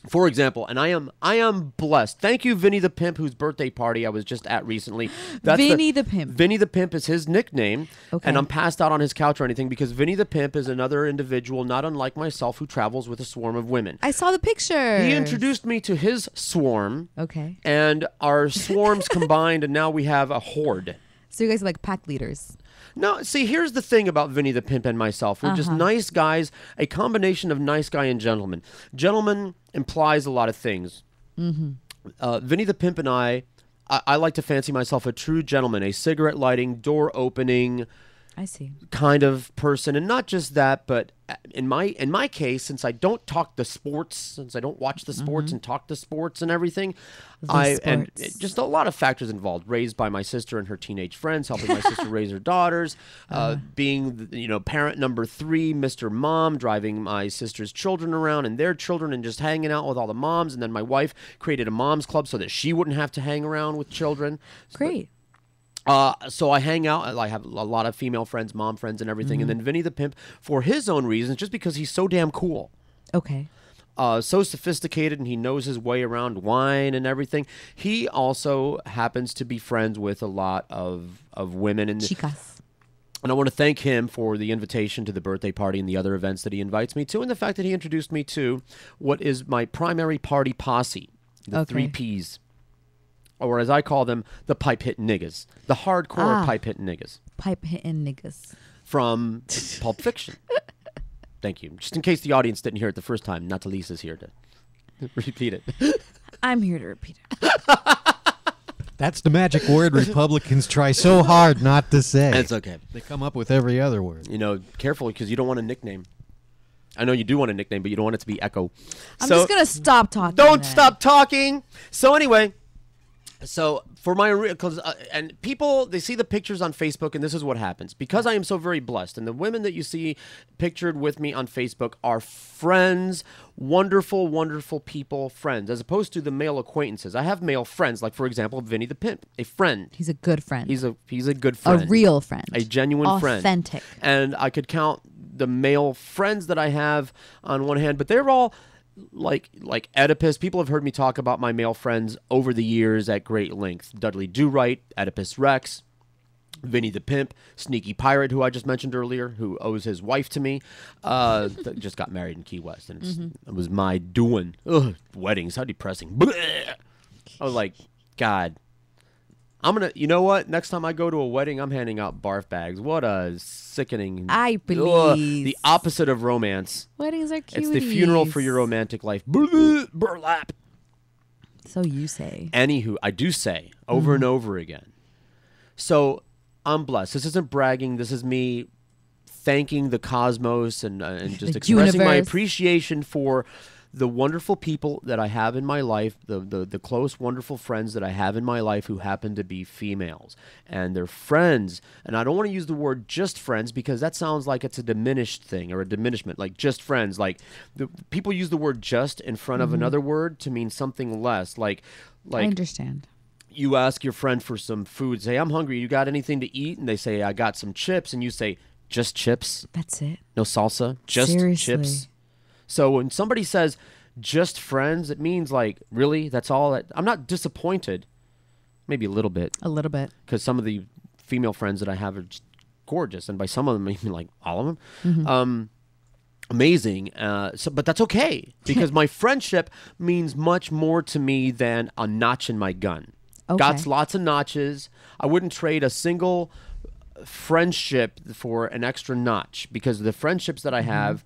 For example, and I am blessed. Thank you, Vinny the Pimp, whose birthday party I was just at recently. Vinny the Pimp. Vinny the Pimp is his nickname, and I'm passed out on his couch or anything because Vinny the Pimp is another individual, not unlike myself, who travels with a swarm of women. I saw the picture. He introduced me to his swarm. Okay. And our swarms combined, and now we have a horde. So you guys are like pack leaders. No, see, here's the thing about Vinny the Pimp and myself. We're just nice guys, a combination of nice guy and gentleman. Gentleman implies a lot of things. Vinny the Pimp and I like to fancy myself a true gentleman, a cigarette lighting, door opening, I see. kind of person. And not just that, but in my case, since I don't talk the sports, since I don't watch the sports and talk the sports and everything, and just a lot of factors involved. Raised by my sister and her teenage friends, helping my sister raise her daughters, being parent number 3, Mr. Mom, driving my sister's children around and their children and just hanging out with all the moms. And then my wife created a mom's club so that she wouldn't have to hang around with children. Great. So I hang out. I have a lot of female friends, mom friends, and everything. And then Vinny the Pimp, for his own reasons, just because he's so damn cool. Okay. So sophisticated, and he knows his way around wine and everything. He also happens to be friends with a lot of women. Chicas. And I want to thank him for the invitation to the birthday party and the other events that he invites me to, and the fact that he introduced me to what is my primary party posse, the 3 Ps. Or as I call them, the pipe-hitting niggas. The hardcore pipe-hitting niggas. Pipe-hitting niggas. From Pulp Fiction. Thank you. Just in case the audience didn't hear it the first time, Nataliz is here to Repeat it. I'm here to repeat it. That's the magic word Republicans try so hard not to say. It's okay. They come up with every other word. You know, careful because you don't want a nickname. I know you do want a nickname, but you don't want it to be Echo. I'm just going to stop talking. Don't stop talking. So anyway, so for my because and people, they see the pictures on Facebook, and this is what happens. Because I am so very blessed, and the women that you see pictured with me on Facebook are friends, wonderful, wonderful people, friends, as opposed to the male acquaintances. I have male friends, like, for example, Vinny the Pimp, a friend. He's a good friend. He's a good friend. A real friend. A genuine friend. Authentic. And I could count the male friends that I have on one hand, but they're all like Oedipus. People have heard me talk about my male friends over the years at great length. Dudley Do-Right, Oedipus Rex, Vinny the Pimp, Sneaky Pirate, who I just mentioned earlier, who owes his wife to me, just got married in Key West, and it was my doing. Ugh, weddings, how depressing. Blech. I was like, God, you know what? Next time I go to a wedding, I'm handing out barf bags. What a sickening. I believe. The opposite of romance. Weddings are cute. It's the funeral for your romantic life. Burlap. So you say. Anywho, I do say over and over again. So I'm blessed. This isn't bragging. This is me thanking the cosmos and just expressing my appreciation for the wonderful people that I have in my life, the close, wonderful friends that I have in my life who happen to be females. And they're friends. And I don't want to use the word just friends because that sounds like it's a diminished thing or a diminishment, like just friends. Like people use the word just in front of another word to mean something less. Like I understand. You ask your friend for some food, say, I'm hungry, you got anything to eat? And they say, I got some chips. And you say, just chips? That's it. No salsa? Just Seriously. chips? So when somebody says just friends, it means like, really? That's all? I'm not disappointed. Maybe a little bit. A little bit. Because some of the female friends that I have are just gorgeous. And by some of them, I mean like all of them. Amazing. But that's okay. Because my friendship means much more to me than a notch in my gun. Okay. Got lots of notches. I wouldn't trade a single friendship for an extra notch because the friendships that I have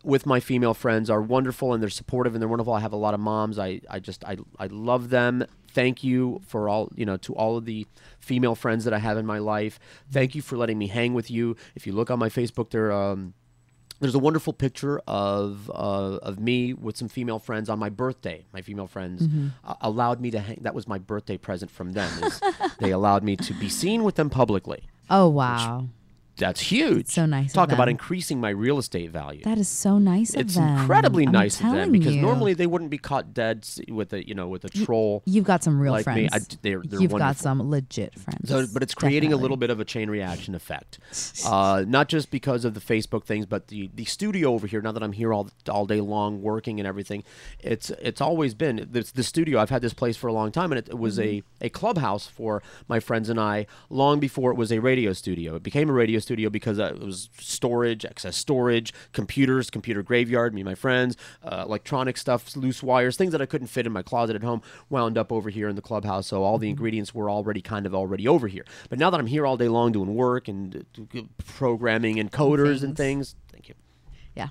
with my female friends are wonderful and they're supportive and they're wonderful. I have a lot of moms. I love them. Thank you for all, to all of the female friends that I have in my life. Thank you for letting me hang with you. If you look on my Facebook, there's a wonderful picture of me with some female friends on my birthday. My female friends allowed me to hang. That was my birthday present from them. They allowed me to be seen with them publicly. Oh, wow. That's huge. So nice. Talk about increasing my real estate value. That is so nice of them. It's incredibly nice of them telling because you. normally they wouldn't be caught dead with a troll. You've got some real like friends. Me. They're You've wonderful. got some legit friends. So, but it's creating Definitely. a little bit of a chain reaction effect, not just because of the Facebook things, but the studio over here. Now that I'm here all day long working and everything, it's always been the studio. I've had this place for a long time, and it was a clubhouse for my friends and I long before it was a radio studio. It became a radio studio because it was storage, excess storage, computers, computer graveyard, me and my friends, electronic stuff, loose wires, things that I couldn't fit in my closet at home wound up over here in the clubhouse. So all the ingredients were already over here. But now that I'm here all day long doing work and programming and coders and things, thank you. Yeah.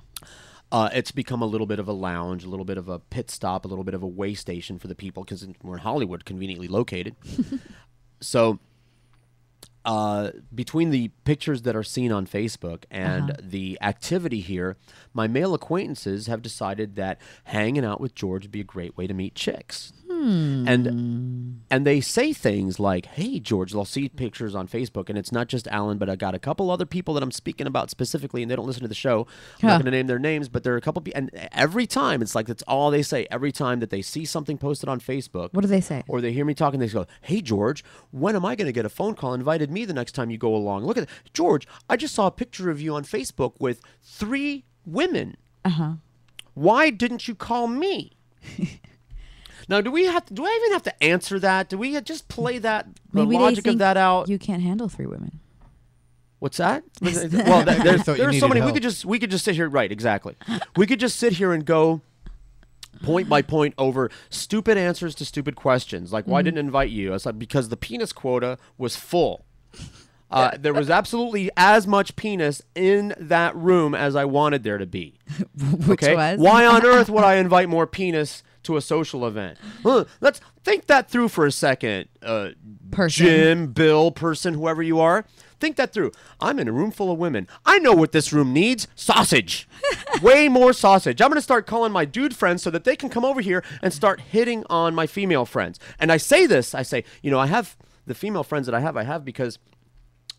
It's become a little bit of a lounge, a little bit of a pit stop, a little bit of a way station for the people because we're in Hollywood, conveniently located. So between the pictures that are seen on Facebook and the activity here, my male acquaintances have decided that hanging out with George would be a great way to meet chicks. And they say things like, hey, George, they'll see pictures on Facebook, and it's not just Alan, but I got a couple other people that I'm speaking about specifically, and they don't listen to the show. I'm not going to name their names, but there are a couple people, and every time, it's like that's all they say. Every time that they see something posted on Facebook. What do they say? Or they hear me talking, they go, hey, George, when am I going to get a phone call? Invited me the next time you go along. Look at that. George, I just saw a picture of you on Facebook with 3 women. Why didn't you call me? Now, do I even have to answer that? Do we just play that, the logic of that out? You can't handle 3 women. What's that? Well, there's so many. Help. We could just sit here. Right, exactly. We could just sit here and go point by point over stupid answers to stupid questions. Like, why didn't I invite you? I said, because the penis quota was full. There was absolutely as much penis in that room as I wanted there to be. Which was? Why on earth would I invite more penis to a social event? Let's think that through for a second. Jim, Bill, person, whoever you are. Think that through. I'm in a room full of women. I know what this room needs. Sausage. Way more sausage. I'm going to start calling my dude friends so that they can come over here and start hitting on my female friends. And I say this. I say, I have the female friends that I have because,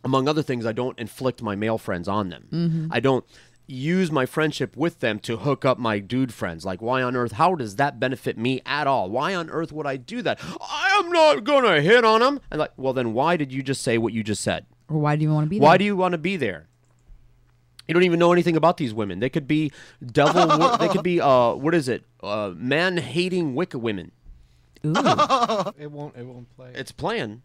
among other things, I don't inflict my male friends on them. Mm-hmm. I don't use my friendship with them to hook up my dude friends. Like, why on earth? How does that benefit me at all? Why on earth would I do that? I am not going to hit on them. And like, well, then why did you just say what you just said? Or why do you want to be there? Why do you want to be there? You don't even know anything about these women. They could be they could be man-hating Wicca women. Ooh. It won't play. It's playing.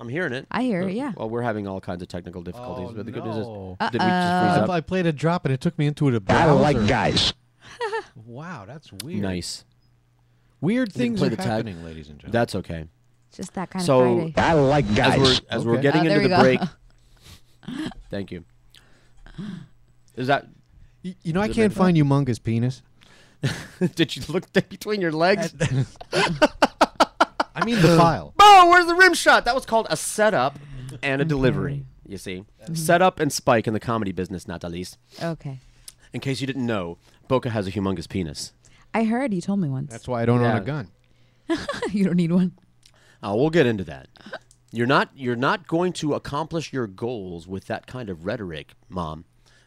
I'm hearing it. I hear it, yeah. Well, we're having all kinds of technical difficulties. But the good news is, no. did we just freeze up? I played a drop and it took me into a browser. I don't like guys. Wow, that's weird. Nice. Weird things play are the tag. happening, ladies and gentlemen. That's okay. Just that kind of So Friday. I don't like guys. As we're getting there into we the go. break. Thank you. Is that? I can't find humongous penis. Did you look between your legs? I mean the file. Oh, where's the rim shot? That was called a setup and a delivery. You see, setup and Spike in the comedy business, Nataliz. Okay. In case you didn't know, Boca has a humongous penis. I heard you told me once. That's why I don't own a gun. You don't need one. We'll get into that. You're not going to accomplish your goals with that kind of rhetoric, Mom.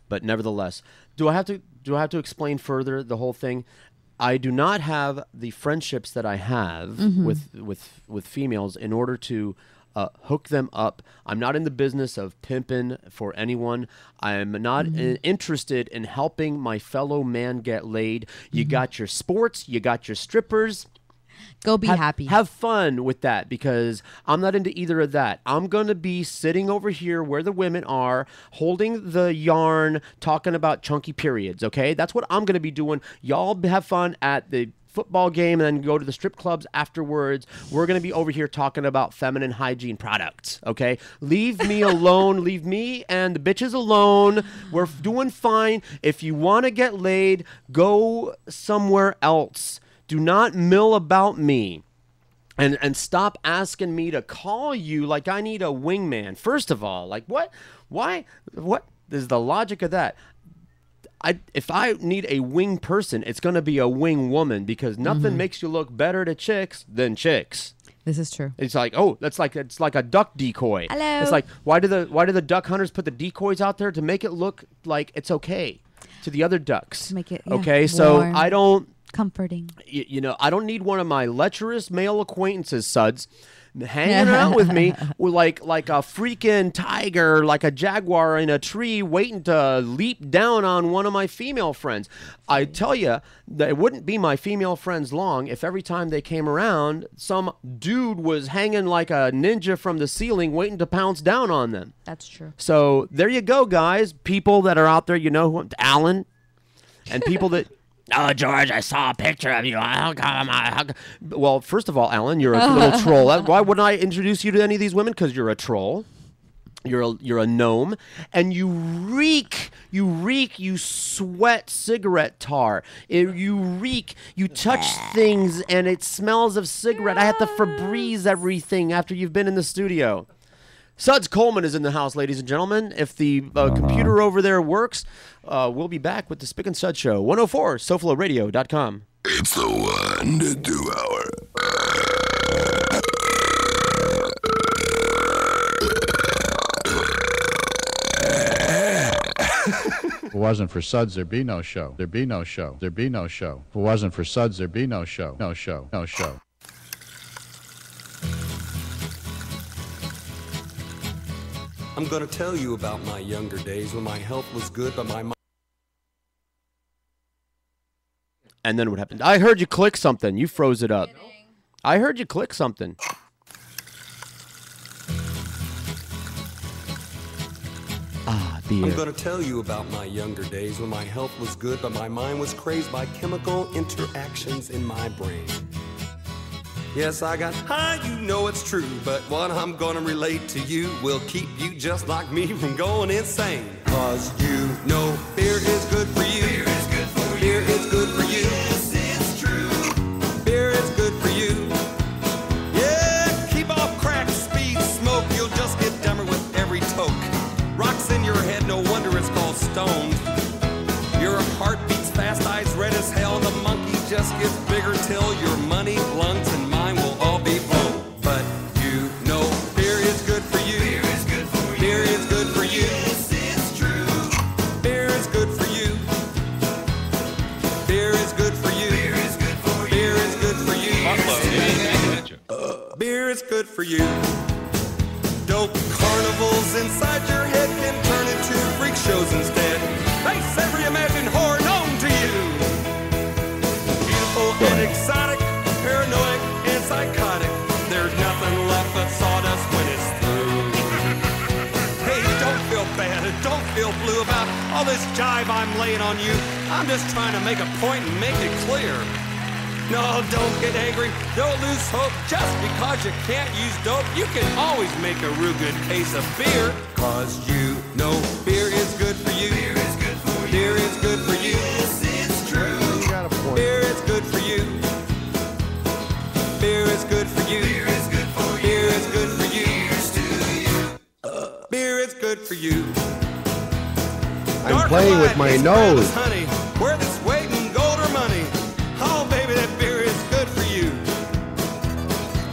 But nevertheless, do I have to explain further the whole thing? I do not have the friendships that I have with females in order to hook them up. I'm not in the business of pimping for anyone. I'm not interested in helping my fellow man get laid. You got your sports, you got your strippers. Go be happy. Have fun with that because I'm not into either of that. I'm going to be sitting over here where the women are, holding the yarn, talking about chunky periods, okay? That's what I'm going to be doing. Y'all have fun at the football game and then go to the strip clubs afterwards. We're going to be over here talking about feminine hygiene products, okay? Leave me alone. Leave me and the bitches alone. We're doing fine. If you want to get laid, go somewhere else. Do not mill about me and stop asking me to call you like I need a wingman. First of all, like what? Why? What is the logic of that? If I need a wing person, it's going to be a wing woman because nothing makes you look better to chicks than chicks. This is true. It's like, oh, it's like a duck decoy. Hello. It's like why do the duck hunters put the decoys out there to make it look like it's okay to the other ducks? To make it okay. So warm. I don't. Comforting. I don't need one of my lecherous male acquaintances, Suds, hanging out with me with like a freaking tiger, like a jaguar in a tree waiting to leap down on one of my female friends. I tell you, that it wouldn't be my female friends long if every time they came around, some dude was hanging like a ninja from the ceiling waiting to pounce down on them. That's true. So there you go, guys. People that are out there, Alan, and people that... Oh, George, I saw a picture of you. Well, first of all, Alan, you're a little troll. Why wouldn't I introduce you to any of these women? Because you're a troll. You're a gnome. And you reek. You sweat cigarette tar. You reek. You touch things, and it smells of cigarette. I have to Febreze everything after you've been in the studio. Suds Coleman is in the house, ladies and gentlemen. If the computer over there works, we'll be back with the Spic and Suds Show. 104, SoFloRadio.com. It's the 1 to 2 hour. If it wasn't for Suds, there'd be no show. There'd be no show. There'd be no show. If it wasn't for Suds, there'd be no show. No show. No show. I'm gonna tell you about my younger days when my health was good, but my mind... And then what happened? I heard you click something. You froze it up. I heard you click something. Beer. I'm gonna tell you about my younger days when my health was good, but my mind was crazed by chemical interactions in my brain. Yes, I got high, you know it's true, but what I'm gonna relate to you will keep you just like me from going insane. Cause you know beer is good for you. Beer is good for you. Beer is good for you. Yes, it's true. Beer is good for you. Yeah, keep off crack, speed, smoke. You'll just get dumber with every toke. Rocks in your head, no wonder it's called stoned. Your heart beats fast, eyes red as hell. The monkey just gets bigger till your money, lungs, and mine will all be blown. But you know beer is good for you. Beer is good for you. Beer is good for you. Yes, it's true. Beer is good for you. Beer is good for you. Beer is good for you. Beer is good for you. Beer is good for you. Dope carnivals inside your head can turn into freak shows instead. Face every imagined horror known to you. Beautiful and exotic, paranoid and psychotic. There's nothing left but sawdust when it's through. Hey, don't feel bad, don't feel blue about all this jive I'm laying on you. I'm just trying to make a point and make it clear. No, don't get angry, don't lose hope. Just because you can't use dope, you can always make a real good case of beer. Cause you know beer is good for you. Beer is good for you. Beer is good for you. Yes, it's true. Beer is good for you. Beer is good for you. Beer is good for you. Beer is good for you. Here's to you. Beer is good for you. I'm playing with my nose. Honey, where this weight in gold or money? Oh, baby, that beer is good for you.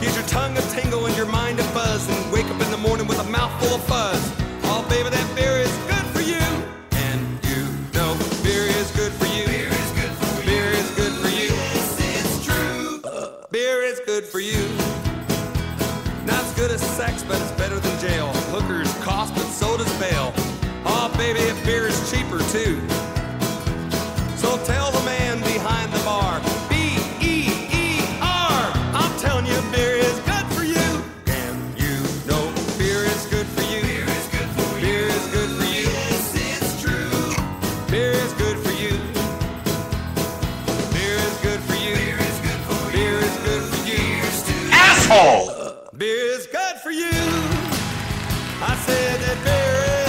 Get your tongue a tingle and your mind a buzz, and wake up in the morning with a mouthful of fuzz. Oh, baby, that beer is good for you. And you know beer is good for you. Beer is good for you. Beer is good for you. Yes, it's true. Beer is good for you. Not as good as sex, but it's better than jail. Hookers cost, but so does bail. Oh, baby, that beer is cheaper, too. So tell the man behind the bar, B-E-E-R. I'm telling you, beer is good for you. And you know beer is good for you. Beer is good for you. Beer is good for you. Yes, it's true. Beer is good for you. Beer is good for you. Beer is good for you. Beer is good for you. Here's to you. Asshole! Beer is good for you. I said that beer is.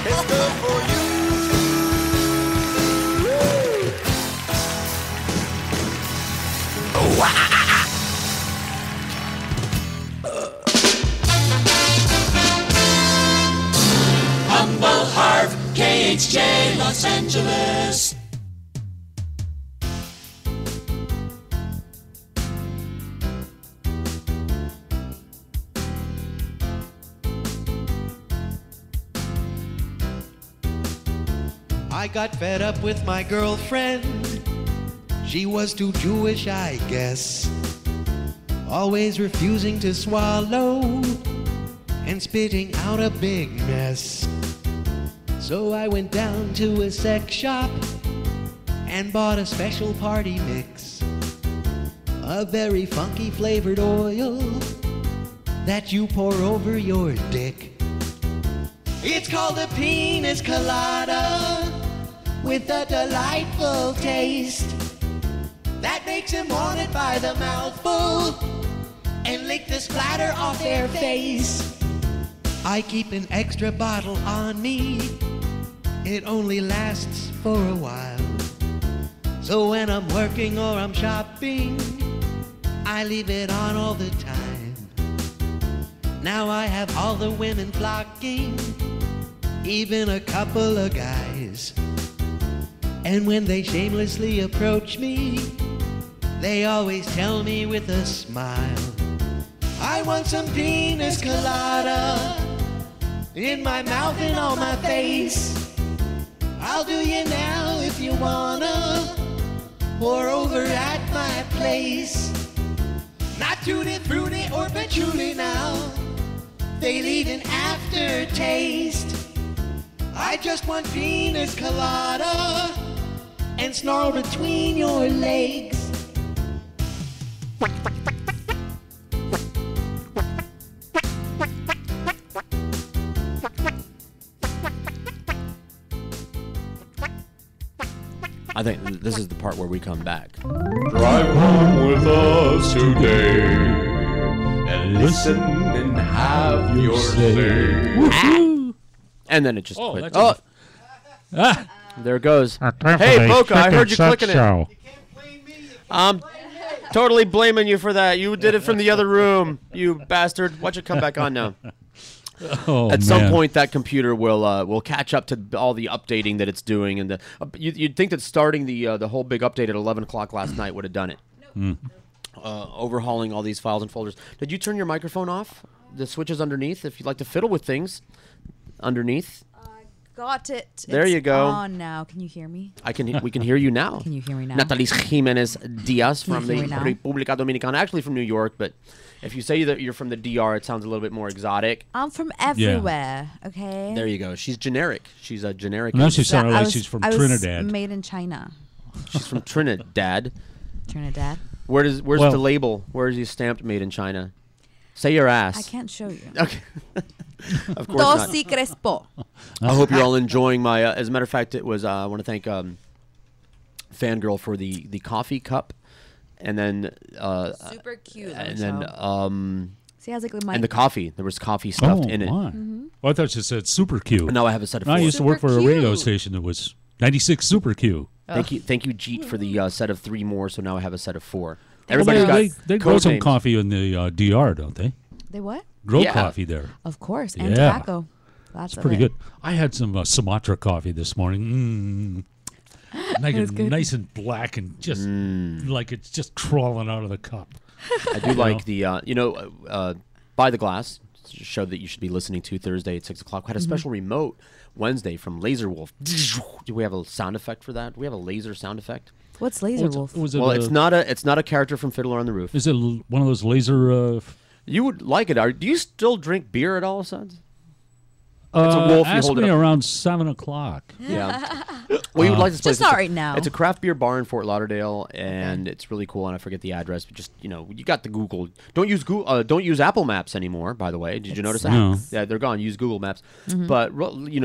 It's good for you. Humble Harv, KHJ, Los Angeles. I got fed up with my girlfriend. She was too Jewish, I guess. Always refusing to swallow and spitting out a big mess. So I went down to a sex shop and bought a special party mix. A very funky flavored oil that you pour over your dick. It's called a penis colada with a delightful taste that makes them want it by the mouthful and lick the splatter off their face. I keep an extra bottle on me. It only lasts for a while. So when I'm working or I'm shopping, I leave it on all the time. Now I have all the women flocking, even a couple of guys. And when they shamelessly approach me, they always tell me with a smile, I want some penis colada in my mouth and on my face. I'll do you now if you wanna, or over at my place. Not tutti frutti or patchouli now, they leave an aftertaste. I just want penis colada and snarl between your legs. I think this is the part where we come back. Drive home with us today and listen and have your say. And then it just quit. that's There it goes. time Hey, for the Boca, I Spic heard you Suds clicking show. it. I'm totally blaming you for that. You did it from the other room, you bastard. Watch it come back on now. At some point, that computer will catch up to all the updating that it's doing, and you'd think that starting the whole big update at 11 o'clock last night would have done it. Overhauling all these files and folders. Did you turn your microphone off? The switch is underneath. If you'd like to fiddle with things, underneath. Got it. There you go. On now. Can you hear me? We can hear you now. Can you hear me now? Nataliz Jimenez Diaz Can you from the hear me now? República Dominicana, actually from New York, but if you say that you're from the DR, it sounds a little bit more exotic. I'm from everywhere. Okay. There you go. She's generic. She's a generic. Now she sounded like she's from Trinidad. Made in China. She's from Trinidad. Trinidad. Where's Well- the label? Where is he stamped made in China? Say your ass. I can't show you. Okay. Of course not. Dosi Crespo. I hope you're all enjoying my. As a matter of fact, it was. I want to thank Fangirl for the coffee cup, and then Super cute. and then See, I was like, and the coffee. There was coffee stuffed in it. My. Well, I thought you said Super Q. Now I have a set of I four. used to work for a radio station that was 96 Super Q. Thank you, Jeet, for the set of 3 more. So now I have a set of 4. Well, Everybody's got they grow code some names. coffee in the DR, don't they? They what? Grow Yeah. coffee there. Of course, and Yeah. tobacco. Lots It's of pretty it. good. I had some Sumatra coffee this morning. Nice and black and just like it's just crawling out of the cup. I do like the By the Glass, it's a show that you should be listening to Thursday at 6 o'clock. We had a special remote Wednesday from Laser Wolf. Do we have a sound effect for that? Do we have a laser sound effect? What's Laser Wolf? Well, it's not a character from Fiddler on the Roof. Is it one of those laser? You would like it. Do you still drink beer at all, Suds? It's a wolf. You Ask hold me it up. around 7 o'clock. Yeah. Well, you would like this place. Just not right now. It's a craft beer bar in Fort Lauderdale, and it's really cool. And I forget the address, but just you got the Google. Don't use Google. Don't use Apple Maps anymore. By the way, did you notice that? No. Yeah, they're gone. Use Google Maps. Mm-hmm. But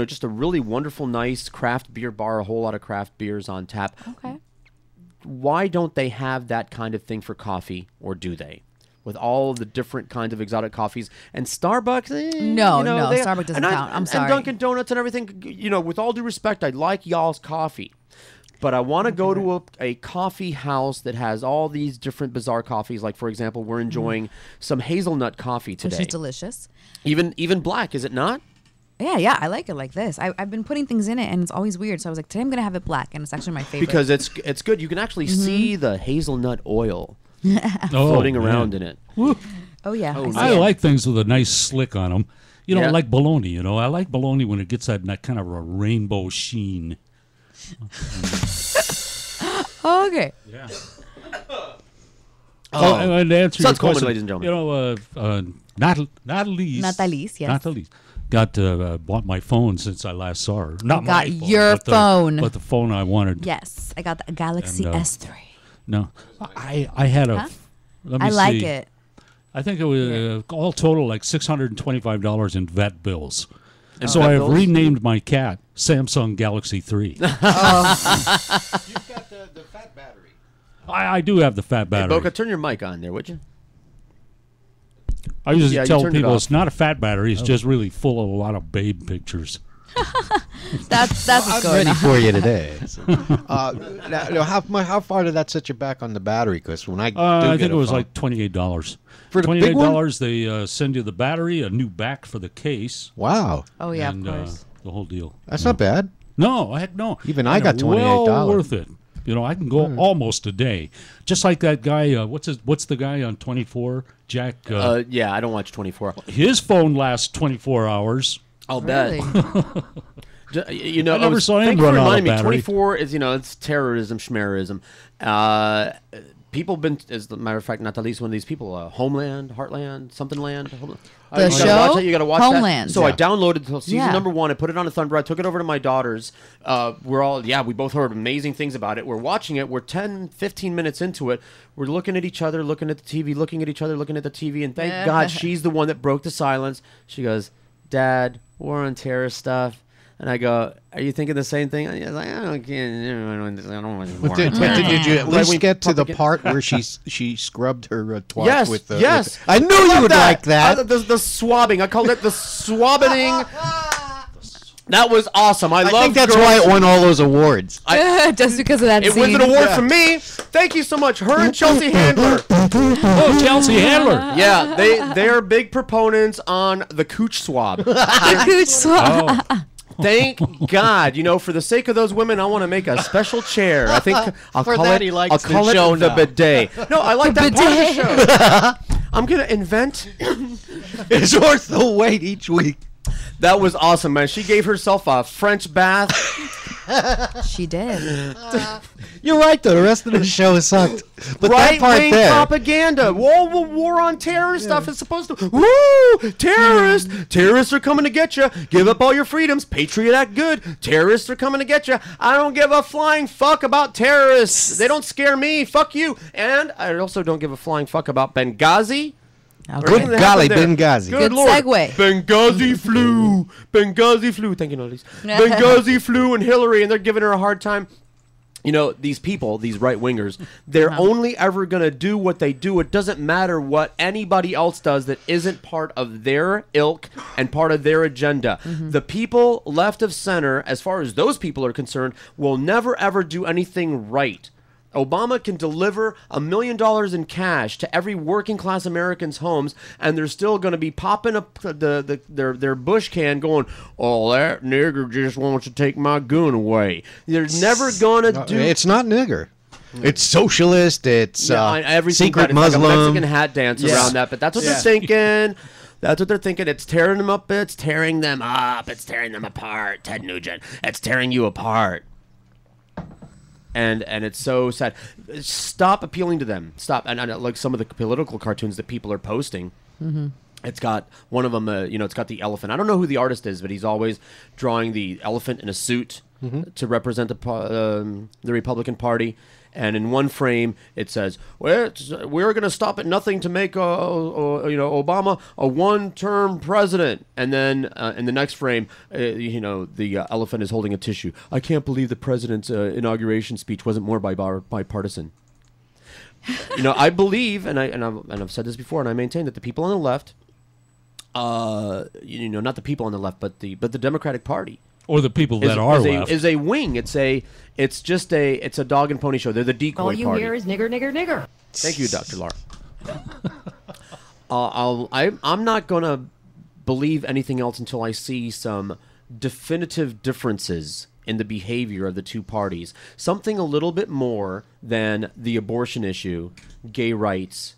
just a really wonderful, nice craft beer bar. A whole lot of craft beers on tap. Okay. Why don't they have that kind of thing for coffee, or do they? With all the different kinds of exotic coffees and Starbucks, No, Starbucks doesn't count. I'm sorry. And Dunkin' Donuts and everything. With all due respect, I like y'all's coffee, but I want to go to a coffee house that has all these different bizarre coffees. Like, for example, we're enjoying some hazelnut coffee today. Which is delicious. Even black, is it not? Yeah, I like it like this. I've been putting things in it, and it's always weird. So I was like, today I'm gonna have it black, and it's actually my favorite Because it's good. You can actually see the hazelnut oil floating around in it. Oh yeah, I like things with a nice slick on them. Yeah. Like bologna. I like bologna when it gets that kind of a rainbow sheen. Okay. Yeah. Oh. And to answer your Suds Coleman, question, ladies and gentlemen. Nataliz, yes. Nataliz got bought my phone since I last saw her. Not got my phone, your but phone. but the phone I wanted. Yes, I got the Galaxy And, S3. No, I had a. Huh? Let me I like see. it. I think it was all total like $625 in vet bills. In so vet I have bills? renamed my cat Samsung Galaxy 3. You've got the fat battery. I do have the fat Hey, battery. Boca, turn your mic on there, would you? I usually Yeah, you tell turned it people off. it's not a fat battery. It's just really full of a lot of babe pictures. That's what's I'm going ready on. for you today. Now, how far did that set you back on the battery? Because when I I think it was like $28. For the big one? $28, they send you the battery, a new back for the case. Wow. Oh yeah, and, of course. the whole deal. That's not bad. No, heck no. Even I got $28. Well worth it. I can go almost a day. Just like that guy, what's the guy on 24? Jack. Yeah, I don't watch 24. His phone lasts 24 hours. I'll bet. I never saw him thank you for run out of reminding me, battery. 24 is, it's terrorism, schmerism. People been, as a matter of fact, Nataliz, one of these people, Homeland, Heartland, something land. The you show? gotta watch that. You got to watch Homeland. that. So I Yeah. downloaded season Yeah. number 1. I put it on a thumb drive. Took it over to my daughters. We both heard amazing things about it. We're watching it. We're 10, 15 minutes into it. We're looking at each other, looking at the TV, looking at each other, looking at the TV, and thank God she's the one that broke the silence. She goes, "Dad, war on terror stuff. And I go, "Are you thinking the same thing?" He's like, "I don't But did you at least get to the part where she scrubbed her twat Yes, with the? yes. I knew you would like that. The swabbing. I called it the swabbening. That was awesome. I think that's why it won all those awards. Just because of that It scene. wins an award from me. Thank you so much. Her and Chelsea Handler. Oh, Chelsea Handler. Yeah, they are big proponents on the cooch swab. The cooch swab. Oh. Thank God. You know, for the sake of those women, I want to make a special chair. I think I'll For call that, it. he likes I'll the call it show the now. bidet. No, I like The that part of the show. I'm gonna invent. It's worth the wait each week. That was awesome, man. She gave herself a French bath. She did. You're right, though. The rest of the show sucked. But that part Right-wing there. propaganda. War on terror stuff is supposed to. Woo! Terrorists! Terrorists are coming to get you. Give up all your freedoms. Patriot Act good. Terrorists are coming to get you. I don't give a flying fuck about terrorists. They don't scare me. Fuck you. And I also don't give a flying fuck about Benghazi. Good golly, Benghazi. Good Lord. segue. Benghazi flu. Benghazi flu. Thank you, Nataliz. Benghazi flu and Hillary, and they're giving her a hard time. You know, these people, these right-wingers, they're only ever going to do what they do. It doesn't matter what anybody else does that isn't part of their ilk and part of their agenda. The people left of center, as far as those people are concerned, will never, ever do anything right. Obama can deliver $1 million in cash to every working-class American's homes, and they're still going to be popping up their bush can going, "Oh, that nigger just wants to take my goon away." They're never going to do... It's not nigger. It's socialist. It's secret Muslim. Like a Mexican hat dance around that, but that's what they're thinking. That's what they're thinking. It's tearing them up. It's tearing them up. It's tearing them apart. Ted Nugent. It's tearing you apart. And it's so sad. Stop appealing to them. Stop. And like some of the political cartoons that people are posting. It's got one of them. It's got the elephant. I don't know who the artist is, but he's always drawing the elephant in a suit to represent the Republican Party. And in one frame, it says, "We're going to stop at nothing to make Obama a one-term president." And then in the next frame, the elephant is holding a tissue. I can't believe the president's inauguration speech wasn't more bipartisan. I believe, and I've said this before, and I maintain that the people on the left, not the people on the left, but the Democratic Party. Or the people that are left. Is a wing. It's a dog and pony show. They're the decoy All you party. hear is nigger, nigger, nigger. Thank you, Dr. Laura. I'm not going to believe anything else until I see some definitive differences in the behavior of the two parties. Something a little bit more than the abortion issue, gay rights,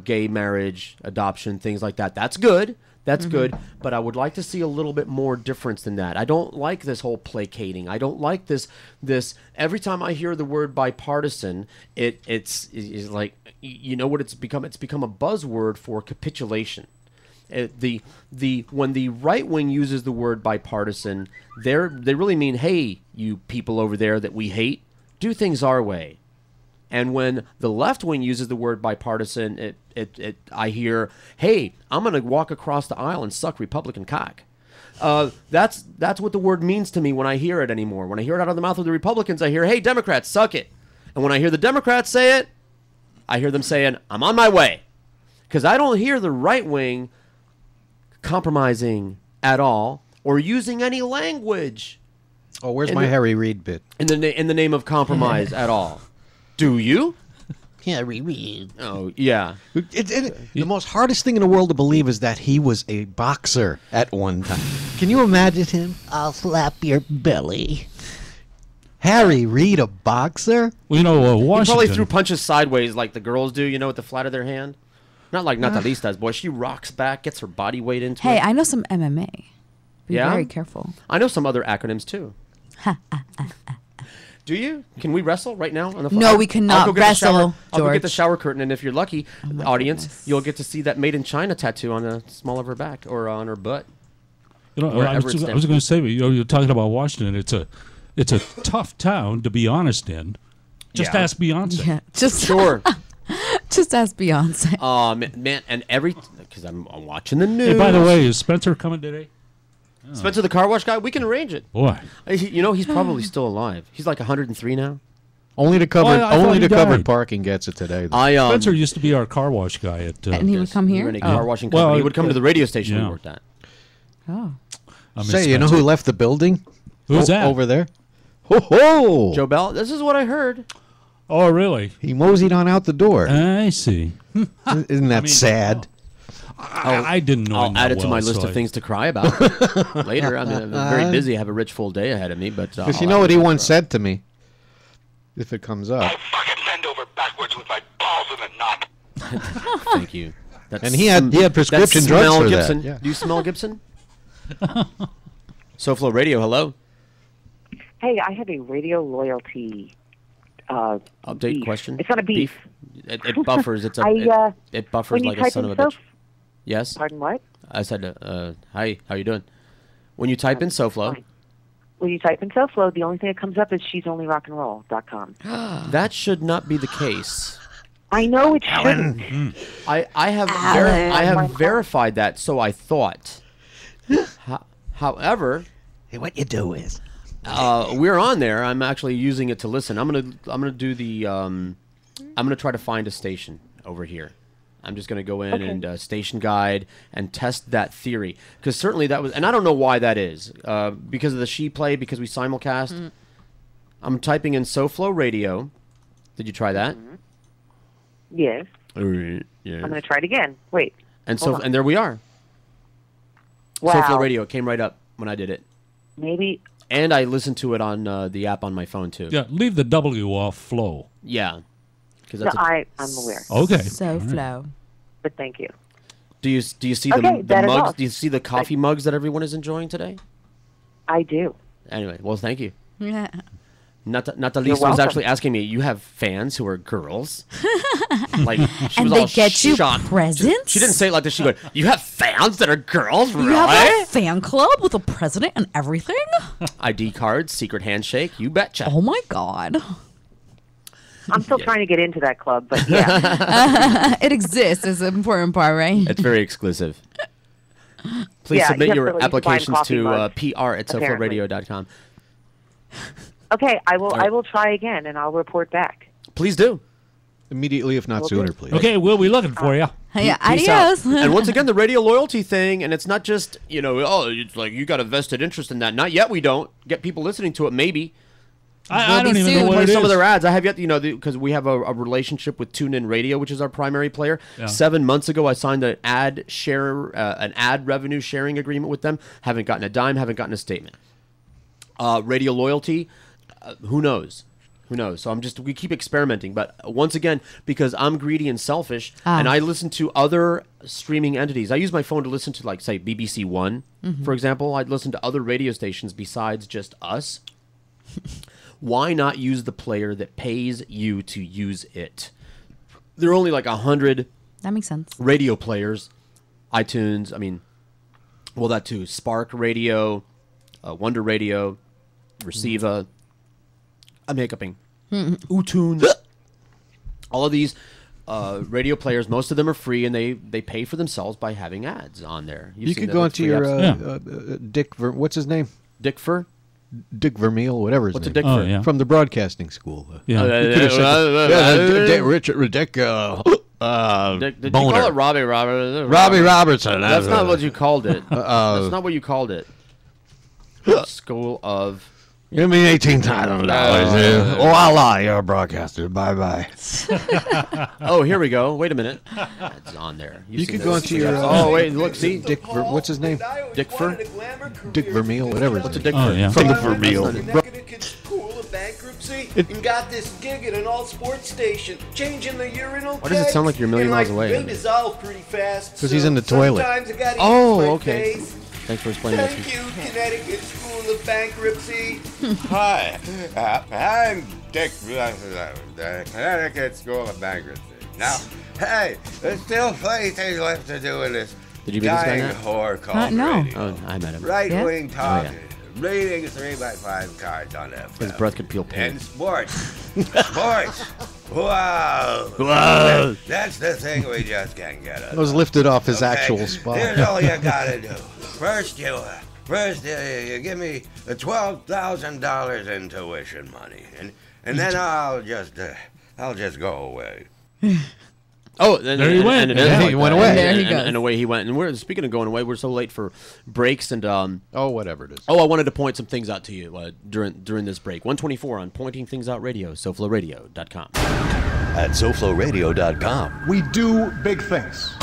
gay marriage, adoption, things like that. That's good. That's good, but I would like to see a little bit more difference than that. I don't like this whole placating. I don't like this. Every time I hear the word bipartisan, it's like, you know what it's become? It's become a buzzword for capitulation. When the right wing uses the word bipartisan, they really mean, hey, you people over there that we hate, do things our way. And when the left wing uses the word bipartisan, I hear, hey, I'm going to walk across the aisle and suck Republican cock. That's what the word means to me when I hear it anymore. When I hear it out of the mouth of the Republicans, I hear, hey, Democrats, suck it. And when I hear the Democrats say it, I hear them saying, I'm on my way. Because I don't hear the right wing compromising at all or using any language. Oh, where's my Harry Reid bit? In the name of compromise at all. Do you? Harry Reid. Oh, yeah. The most hardest thing in the world to believe is that he was a boxer at one time. Can you imagine him? I'll slap your belly. Harry Reid, a boxer? Well, He Washington. probably threw punches sideways like the girls do, with the flat of their hand. Not like Nataliz does, boy. She rocks back, gets her body weight into it. Hey, I know some MMA. Be very careful. I know some other acronyms, too. Do you? Can we wrestle right now on the phone? No, we cannot wrestle, I'll go get the George. shower curtain, and if you're lucky, audience, you'll get to see that Made in China tattoo on the small of her back or on her butt. I was going to say, you're talking about Washington. It's a tough town to be honest in. Just ask Beyonce. Yeah, just sure. Just ask Beyonce. Man, and because I'm watching the news. Hey, by the way, is Spencer coming today? Spencer the car wash guy, we can arrange it. Boy. You know, he's probably still alive. He's like 103 now. Only the covered, I thought he covered died. parking gets it today. Though. Spencer used to be our car wash guy at. And he would come here? He ran a car washing company. He would come to the radio station we worked at. Oh. Say, you know who left the building? Who's that? Over there? Ho ho! Joe Bell. This is what I heard. Oh, really? He moseyed on out the door. I see. Isn't that sad? I didn't know. I'll add it to my list of things to cry about later. I mean, I'm very busy. I have a rich, full day ahead of me. But Because you know what he once said to me? If it comes up. Fucking bend over backwards with my balls in a knot. Thank you. That's And he had prescription that's drugs smell for Gibson. that. Yeah. Do you smell Gibson? SoFlo Radio, hello. Hey, I have a radio loyalty Update beef. question. It's not a beef. It buffers. It's a. it buffers when you like a type son in of a bitch. Sof- Yes. Pardon what? I said, hi. How you doing? When you type in SoFlo, Fine. When you type in SoFlo, the only thing that comes up is she'sonlyrockandroll.com. that should not be the case. I know it shouldn't. I have Alan. verified that, so I thought. However, Hey, what you do is we're on there. I'm actually using it to listen. I'm gonna do the I'm gonna try to find a station over here. I'm just gonna go in and station guide and test that theory, because certainly that was, and I don't know why that is, because of the she play, because we simulcast. I'm typing in SoFlo Radio. Did you try that? Yes. Yeah. I'm going to try it again. Wait. And hold on. and there we are. Wow. SoFlo Radio, it came right up when I did it. Maybe. And I listened to it on the app on my phone too. Yeah, leave the W off flow. Yeah. Because No, I'm aware. Okay. SoFlo. But thank you. Do you see Okay, the that is mugs? all. Do you see the coffee mugs that everyone is enjoying today? I do. Anyway, well, thank you. Yeah. Nataliz You're was welcome. actually asking me, you have fans who are girls? Like, she And was they all get you shocked. presents? She didn't say it like this. She goes, you have fans that are girls? You Really? have a fan club with a president and everything? ID cards, secret handshake, you betcha. Oh my God. I'm still trying to get into that club, but yeah. It exists is the important part, right? It's very exclusive. Please Yeah, submit you have your to at least applications find coffee to mugs, pr@sofloradio.com. Okay, I will. All right. I will try again, and I'll report back. Please do. Immediately, if not Will sooner, do. please. Okay, we'll be looking for you. Yeah, Peace out. adios. And once again, the radio loyalty thing, and it's not just, it's like you got a vested interest in that. Not yet, we don't. Get people listening to it, maybe. I don't even know what Play it some of is. their ads. I have yet, because we have a relationship with TuneIn Radio, which is our primary player. Yeah. 7 months ago, I signed an ad revenue sharing agreement with them. Haven't gotten a dime. Haven't gotten a statement. Radio loyalty, who knows? Who knows? So we keep experimenting. But once again, because I'm greedy and selfish, and I listen to other streaming entities. I use my phone to listen to, like, say, BBC One, for example. I'd listen to other radio stations besides just us. Why not use the player that pays you to use it? There are only like 100 That makes sense. radio players. iTunes, that too. Spark Radio, Wonder Radio, Receiva. I'm hiccuping. Utunes. All of these radio players, most of them are free, and they pay for themselves by having ads on there. You could go into your Dick. What's his name? Dick Fur? Dick Vermeil, whatever his What's a name. Dick Fur? yeah. From the broadcasting school. Yeah. Richard Dick. Did you Boner. call it Robbie Robert? Robbie Robertson. That's not what you called it. That's not what you called it. School of... Give me $18,000. Voila, you're a broadcaster. Bye-bye. Oh, here we go. Wait a minute. It's on there. You could go into your... Oh, wait, look, see? Dick... What's his name? Dick Fur? Dick Vermeil, whatever his What's a name. Dick Fur? yeah. From the Vermeil. Cool of bankruptcy and got this gig at an all-sports station, changing the urinal. Why does it sound like you're a million miles away? They dissolve pretty fast. 'Cause he's in the toilet. Sometimes I gotta Oh, use my okay. face. Thanks for explaining that to me. Thank you, Connecticut School of Bankruptcy. Hi, I'm Dick, the Connecticut School of Bankruptcy. Now, hey, there's still plenty things left to do in this Did you meet this guy dying now? whore called no. radio. Oh, I met him. Right-wing Yeah? talking, Oh, reading 3x5 cards on FM. His breath could peel paint. And sports. Sports. Wow. Wow. That's the thing we just can't get That enough. was lifted off his Okay, actual spot. Here's all you gotta do. First, you First, you give me the $12,000 in tuition money, and then I'll just go away. Oh, there he went. And it is Yeah, like he went that. away. There he And goes. away he went. And we're speaking of going away. We're so late for breaks and Oh, whatever it is. Oh, I wanted to point some things out to you during this break. 124 on Pointing Things Out Radio, SoFloRadio.com. At SoFloRadio.com. We do big things.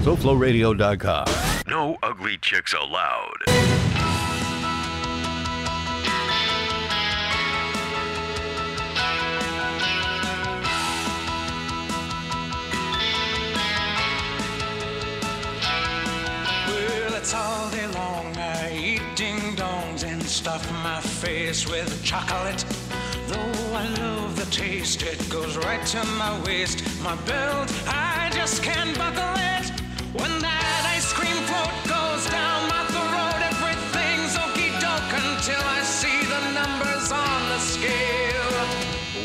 SoFloRadio.com. No ugly chicks allowed. Well, it's all day long. I eat ding-dongs and stuff my face with chocolate. Though I love the taste, it goes right to my waist. My belt, I just can't buckle it. When that ice cream float goes down my throat, everything's okey-doke until I see the numbers on the scale.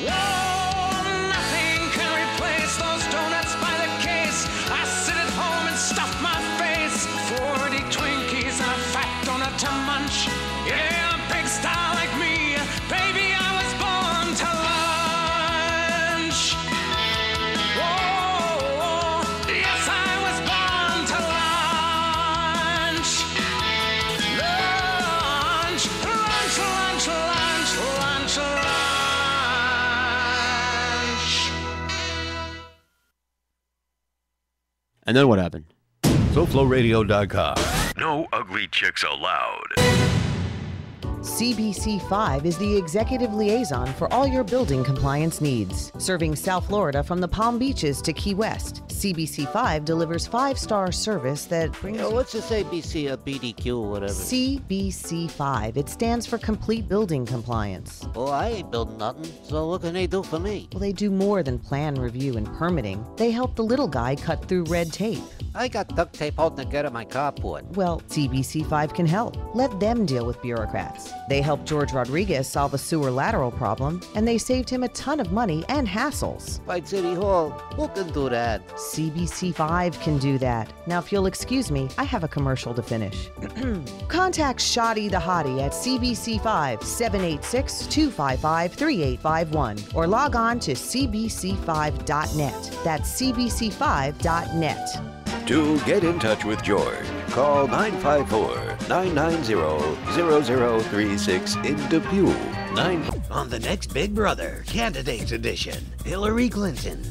Whoa, nothing can replace those donuts by the case. I sit at home and stuff my face. 40 Twinkies and a fat donut to munch. Yeah, a big star like me, baby, I was born to lunch. Whoa, yes, I was born to lunch. Lunch, lunch, lunch, lunch, lunch, lunch. And then what happened? SoFloRadio.com. No ugly chicks allowed. CBC5 is the executive liaison for all your building compliance needs. Serving South Florida from the Palm Beaches to Key West, CBC5 delivers 5-star service that brings what's this ABC, BDQ, or whatever? CBC5. It stands for Complete Building Compliance. Well, I ain't building nothing, so what can they do for me? Well, they do more than plan review and permitting. They help the little guy cut through red tape. I got duct tape holding together my carport. Well, CBC5 can help. Let them deal with bureaucrats. They helped George Rodriguez solve a sewer lateral problem, and they saved him a ton of money and hassles. By City Hall, who can do that? CBC5 can do that. Now, if you'll excuse me, I have a commercial to finish. Contact Shoddy the Hottie at CBC5 786-255-3851 or log on to cbc5.net. That's cbc5.net. To get in touch with George, call 954-990-0036 in Dubuque. On the next Big Brother Candidates Edition, Hillary Clinton.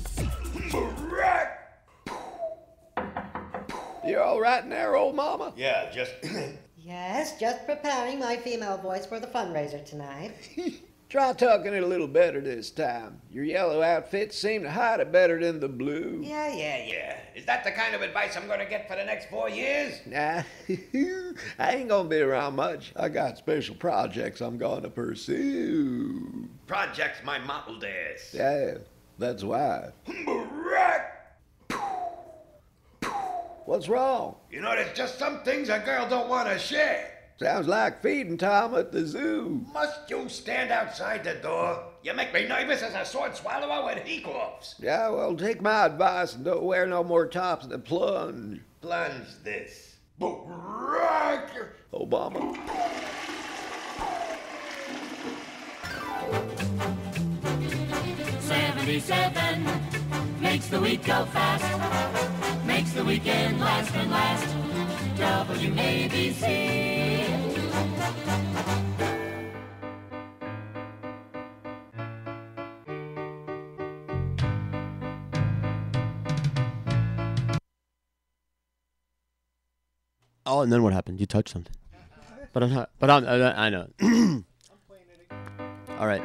You all right in there, old mama? Yeah, just... Yes, just preparing my female voice for the fundraiser tonight. Try talking it a little better this time. Your yellow outfits seem to hide it better than the blue. Yeah. Is that the kind of advice I'm gonna get for the next 4 years? Nah, I ain't gonna be around much. I got special projects I'm gonna pursue. Projects my model days. Yeah, that's why. What's wrong? You know, there's just some things a girl don't want to share. Sounds like feeding time at the zoo. Must you stand outside the door? You make me nervous as a sword swallower when he coughs. Yeah, well, take my advice and don't wear no more tops than plunge. Plunge this. Obama. '77 makes the week go fast, makes the weekend last and last. WABC. Oh, and then what happened? You touched something. But I'm not. But I know. All right.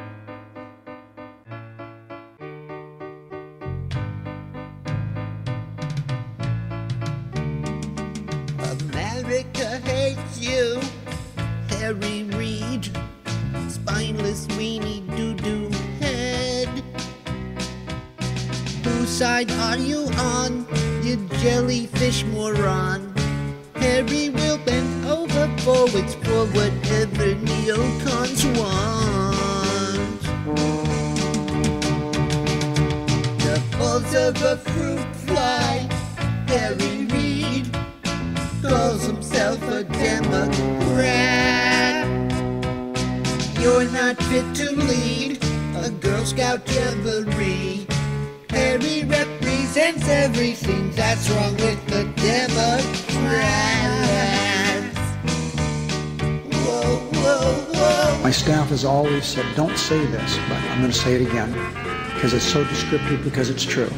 America hates you, Harry Reid, spineless weenie doo-doo head. Whose side are you on, you jellyfish moron? Harry will bend over forwards for whatever neocons want. balls of a fruit fly. Harry Reid calls himself a Democrat. You're not fit to lead a Girl Scout jamboree. Harry represents everything that's wrong with the Democrats. Whoa, whoa, whoa. My staff has always said, don't say this, but I'm going to say it again because it's so descriptive, because it's true.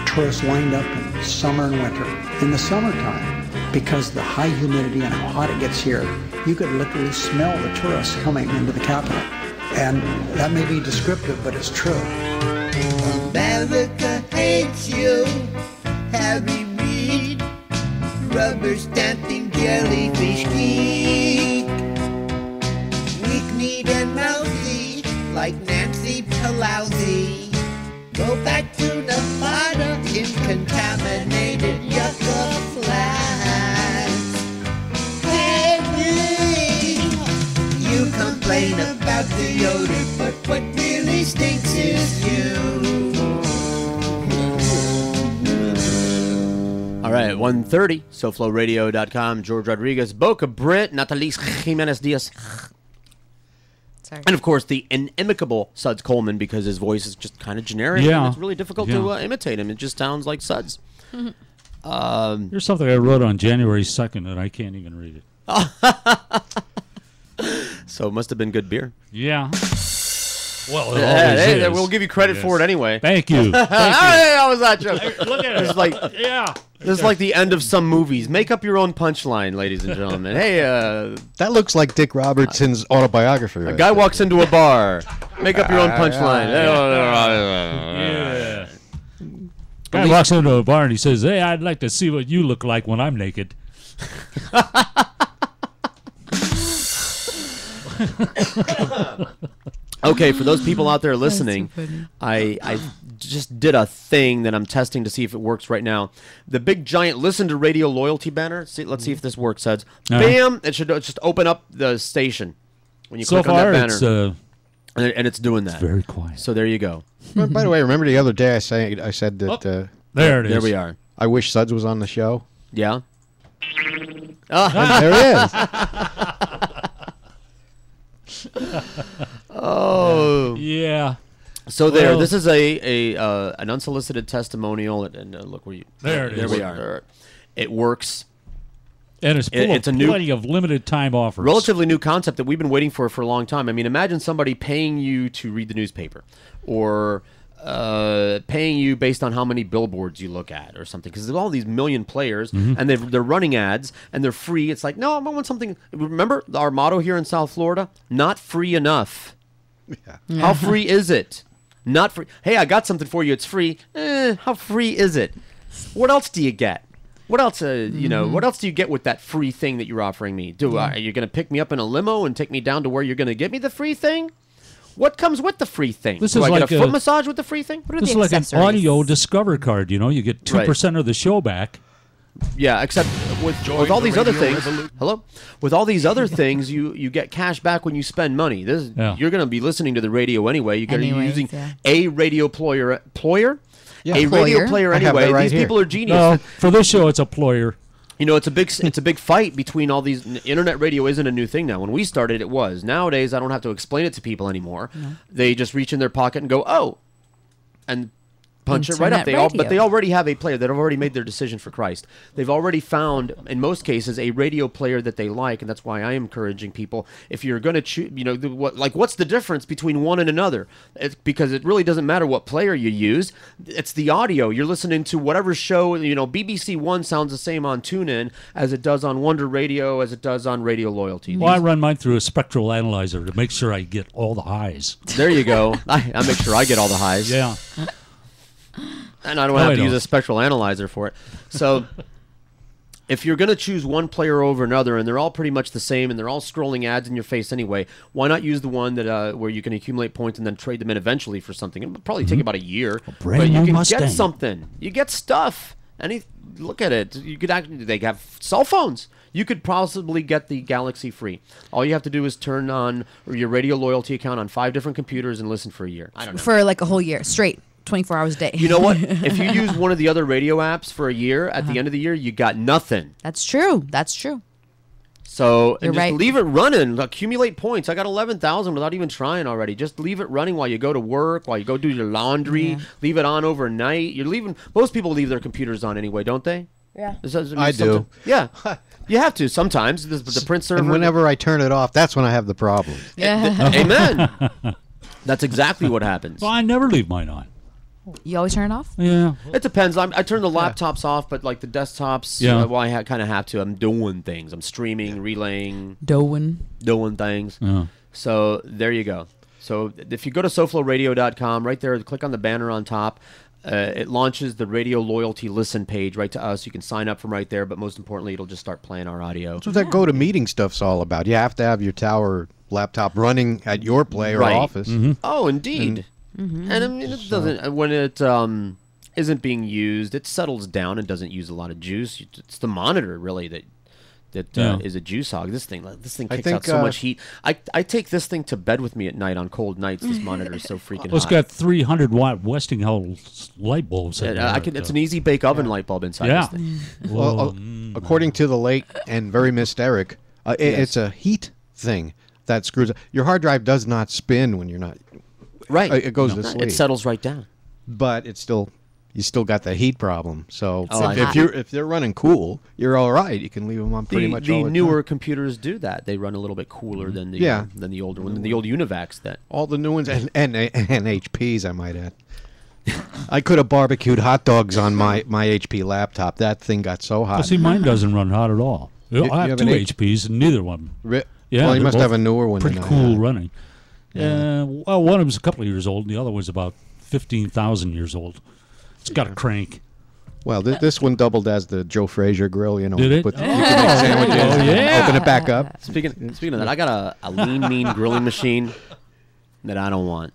Tourists lined up in summer and winter. In the summertime, because the high humidity and how hot it gets here, you could literally smell the tourists coming into the capital. And that may be descriptive, but it's true. America hates you, Harry Reid, rubber stamping jellyfish geek. Weak-kneed and mouthy, like Nancy Pelosi. Go back to Nevada in contaminated yucca flats. Harry, you complain about the odor, but what really stinks is you. All right, 1:30, SoFloRadio.com, George Rodriguez, Boca, Brit, Nataliz, Jimenez, Diaz. Sorry. And, of course, the inimicable Suds Coleman, because his voice is just kind of generic. Yeah. And it's really difficult to imitate him. It just sounds like Suds. Here's something I wrote on January 2nd, and I can't even read it. So it must have been good beer. Yeah. Well, it always is. We'll give you credit for it anyway. Thank you. Thank you. Hey, how was that joke? Look at it. It's like, yeah. This is like the end of some movies. Make up your own punchline, ladies and gentlemen. Hey, that looks like Dick Robertson's autobiography. A guy walks into a bar. Make up your own punchline. Yeah. Guy walks into a bar and he says, "Hey, I'd like to see what you look like when I'm naked." Okay, for those people out there listening, I just did a thing that I'm testing to see if it works right now. The big giant listen to radio loyalty banner. Let's see if this works, Suds. Bam! It should just open up the station when you click on that banner. And it's doing that. It's very quiet. So there you go. By the way, remember the other day I said that... there it is. There we are. I wish Suds was on the show. Yeah. There he is. Oh. Yeah. So there, this is an unsolicited testimonial, and look where you. There it is. There we are. It works. And it's full of plenty of limited time offers. Relatively new concept that we've been waiting for a long time. I mean, imagine somebody paying you to read the newspaper, or paying you based on how many billboards you look at or something, because there's all these million players and they're running ads and they're free. It's like, no, I want something. Remember our motto here in South Florida? Not free enough. Yeah. How free is it? Not free. Hey, I got something for you. It's free. How free is it? What else do you get? What else, what else do you get with that free thing that you're offering me? Are you going to pick me up in a limo and take me down to where you're going to give me the free thing? What comes with the free thing? This Do is I like get a foot massage with the free thing? What are This the is like accessories? an audio Discover card. You get 2% of the show back. Yeah, except with all these other things. Hello, with all these other things, you get cash back when you spend money. You're going to be listening to the radio anyway. You're using a radio player. Yeah, a radio player anyway. These people are genius. No, for this show, it's a ployer. It's a big fight between all these. Internet radio isn't a new thing now. When we started, it was. Nowadays, I don't have to explain it to people anymore. No. They just reach in their pocket and go, "Oh," and punch it right up. But they already have a player. They've already made their decision for Christ. They've already found, in most cases, a radio player that they like, and that's why I am encouraging people. If you're going to choose, what's the difference between one and another? It's because it really doesn't matter what player you use. It's the audio. You're listening to whatever show. BBC One sounds the same on TuneIn as it does on Wonder Radio, as it does on Radio Loyalty. Well, I run mine through a spectral analyzer to make sure I get all the highs. There you go. I make sure I get all the highs. Yeah. And I don't have to use a spectral analyzer for it. So if you're going to choose one player over another, and they're all pretty much the same, and they're all scrolling ads in your face anyway, why not use the one that where you can accumulate points and then trade them in eventually for something? It'll probably take about a year, but you can get something. You get stuff. Look at it. You could they have cell phones. You could possibly get the Galaxy free. All you have to do is turn on your radio loyalty account on 5 different computers and listen for a year. I don't know. For like a whole year straight. 24 hours a day. You know what? If you use one of the other radio apps for a year, at the end of the year, you got nothing. That's true. That's true. So You're just right. leave it running. Accumulate points. I got 11,000 without even trying already. Just leave it running while you go to work, while you go do your laundry. Yeah. Leave it on overnight. You're leaving. Most people leave their computers on anyway, don't they? Yeah. I do. Yeah. You have to sometimes. The print server. And whenever I turn it off, that's when I have the problem. Yeah. Amen. That's exactly what happens. Well, I never leave mine on. You always turn it off? Yeah. It depends. I turn the laptops off, but like the desktops, Yeah. well, I kind of have to. I'm doing things. I'm streaming, relaying. Doing things. Yeah. So there you go. So if you go to SoFloRadio.com, right there, click on the banner on top. It launches the radio loyalty listen page right to us. You can sign up from right there, but most importantly, it'll just start playing our audio. That's what that go-to-meeting stuff's all about. You have to have your tower laptop running at your play or Right. office. Oh, indeed. And I mean, it doesn't when it isn't being used, it settles down and doesn't use a lot of juice. It's the monitor really that Yeah. is a juice hog. This thing I kicks out think, so much heat. I take this thing to bed with me at night on cold nights. This monitor is so freaking Well, it's hot. got 300-watt Westinghouse light bulbs in there. It's an easy bake oven light bulb inside Yeah. this thing. Well, according to the late and very missed Eric, it's a heat thing that screws up. Your hard drive does not spin when you're not. Right. It goes to sleep. It settles right down. But it's still, you still got the heat problem. So Oh, if they're running cool, you're all right. You can leave them on pretty much all the the newer time. computers do that. They run a little bit cooler than the Yeah. than the older one, the old Univacs that. All the new ones and HPs, I might add. I could have barbecued hot dogs on my HP laptop. That thing got so hot. Well, see, mine doesn't run hot at all. You I have have two an HPs, and neither one. Yeah, well, you they're must both have a newer one Pretty than I cool have. running. Yeah. Well, one of them's a couple of years old, and the other one's about 15,000 years old. It's got a crank. Well, this one doubled as the Joe Frazier grill, you know. Did it? But you can make sandwiches and yeah. open it back up. Speaking of that, I got a lean mean grilling machine that I don't want.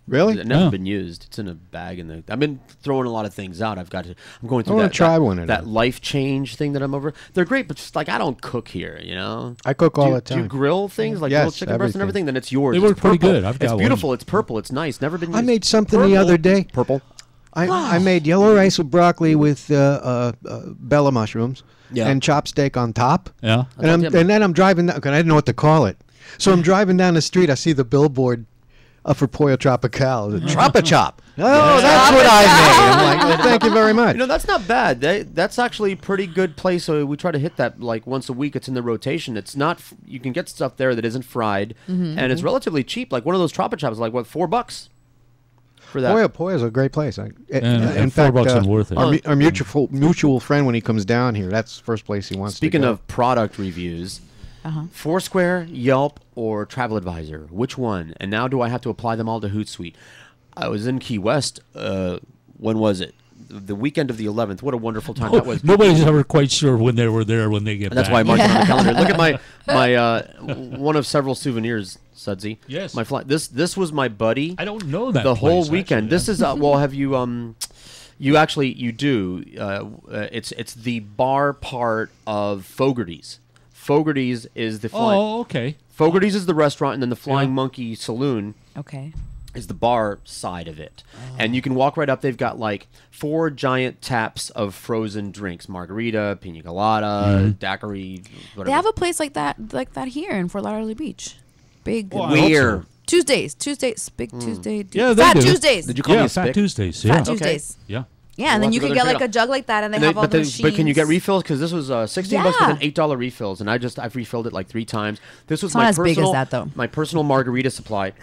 Really? It's never Oh. been used. It's in a bag I've been throwing a lot of things out. I'm going through I wanna that, try one of that them. life change thing that I'm over. They're great, but just like I don't cook here, you know. I cook all Do you- the time. Do you grill things like Yes, grilled chicken breast and everything. everything? Then it's yours. They It's work pretty purple. good. I've got It's one. beautiful. It's purple. It's nice. Never been used. I made something the other day. Purple. I made yellow rice with broccoli with bella mushrooms and chopsteak on top. Yeah. And then I'm driving down, 'cause I didn't know what to call it. So I'm driving down the street. I see the billboard for Pollo Tropical. Tropachop. Oh, that's what I made. I'm like, well, thank you very much. You know, that's not bad. That's actually a pretty good place. So we try to hit that like once a week. It's in the rotation. It's not. You can get stuff there that isn't fried, and it's relatively cheap. Like one of those Tropichops is like what, $4 for that. Pollo's a great place. And in fact, $4 isn't worth it. Our mutual friend, when he comes down here, that's the first place he wants Speaking to go. of product reviews, Foursquare, Yelp, or TravelAdvisor, which one? And now do I have to apply them all to Hootsuite? I was in Key West. When was it? The weekend of the 11th. What a wonderful time that was. Nobody's ever quite sure when they were there when they get That's back. why I marked it on the calendar. Look at my one of several souvenirs, Sudsy. Yes. My flight. This was my buddy. I don't know that the whole place, weekend. actually. This is well. Have you you do? It's the bar part of Fogarty's. Fogarty's is the Oh, okay. Fogarty's is the restaurant, and then the Flying Monkey Saloon. Okay. Is the bar side of it. And you can walk right up. They've got like 4 giant taps of frozen drinks: margarita, pina colada, daiquiri, whatever. They have a place like that here in Fort Lauderdale Beach. Big. Oh, I hope Where? so. Tuesdays, Big Tuesday. Yeah, they Fat do. Tuesdays. Did you call me a Fat spick? Tuesdays. Yeah. Fat Tuesdays. Yeah. Yeah, and We'll then have you to go can there get and like check a jug like that, and they And have all the machines. but can you get refills? Because this was $16 Yeah. with an $8 refills, and I've refilled it like 3 times. This was It's not my as big as personal that, though. my personal margarita supply.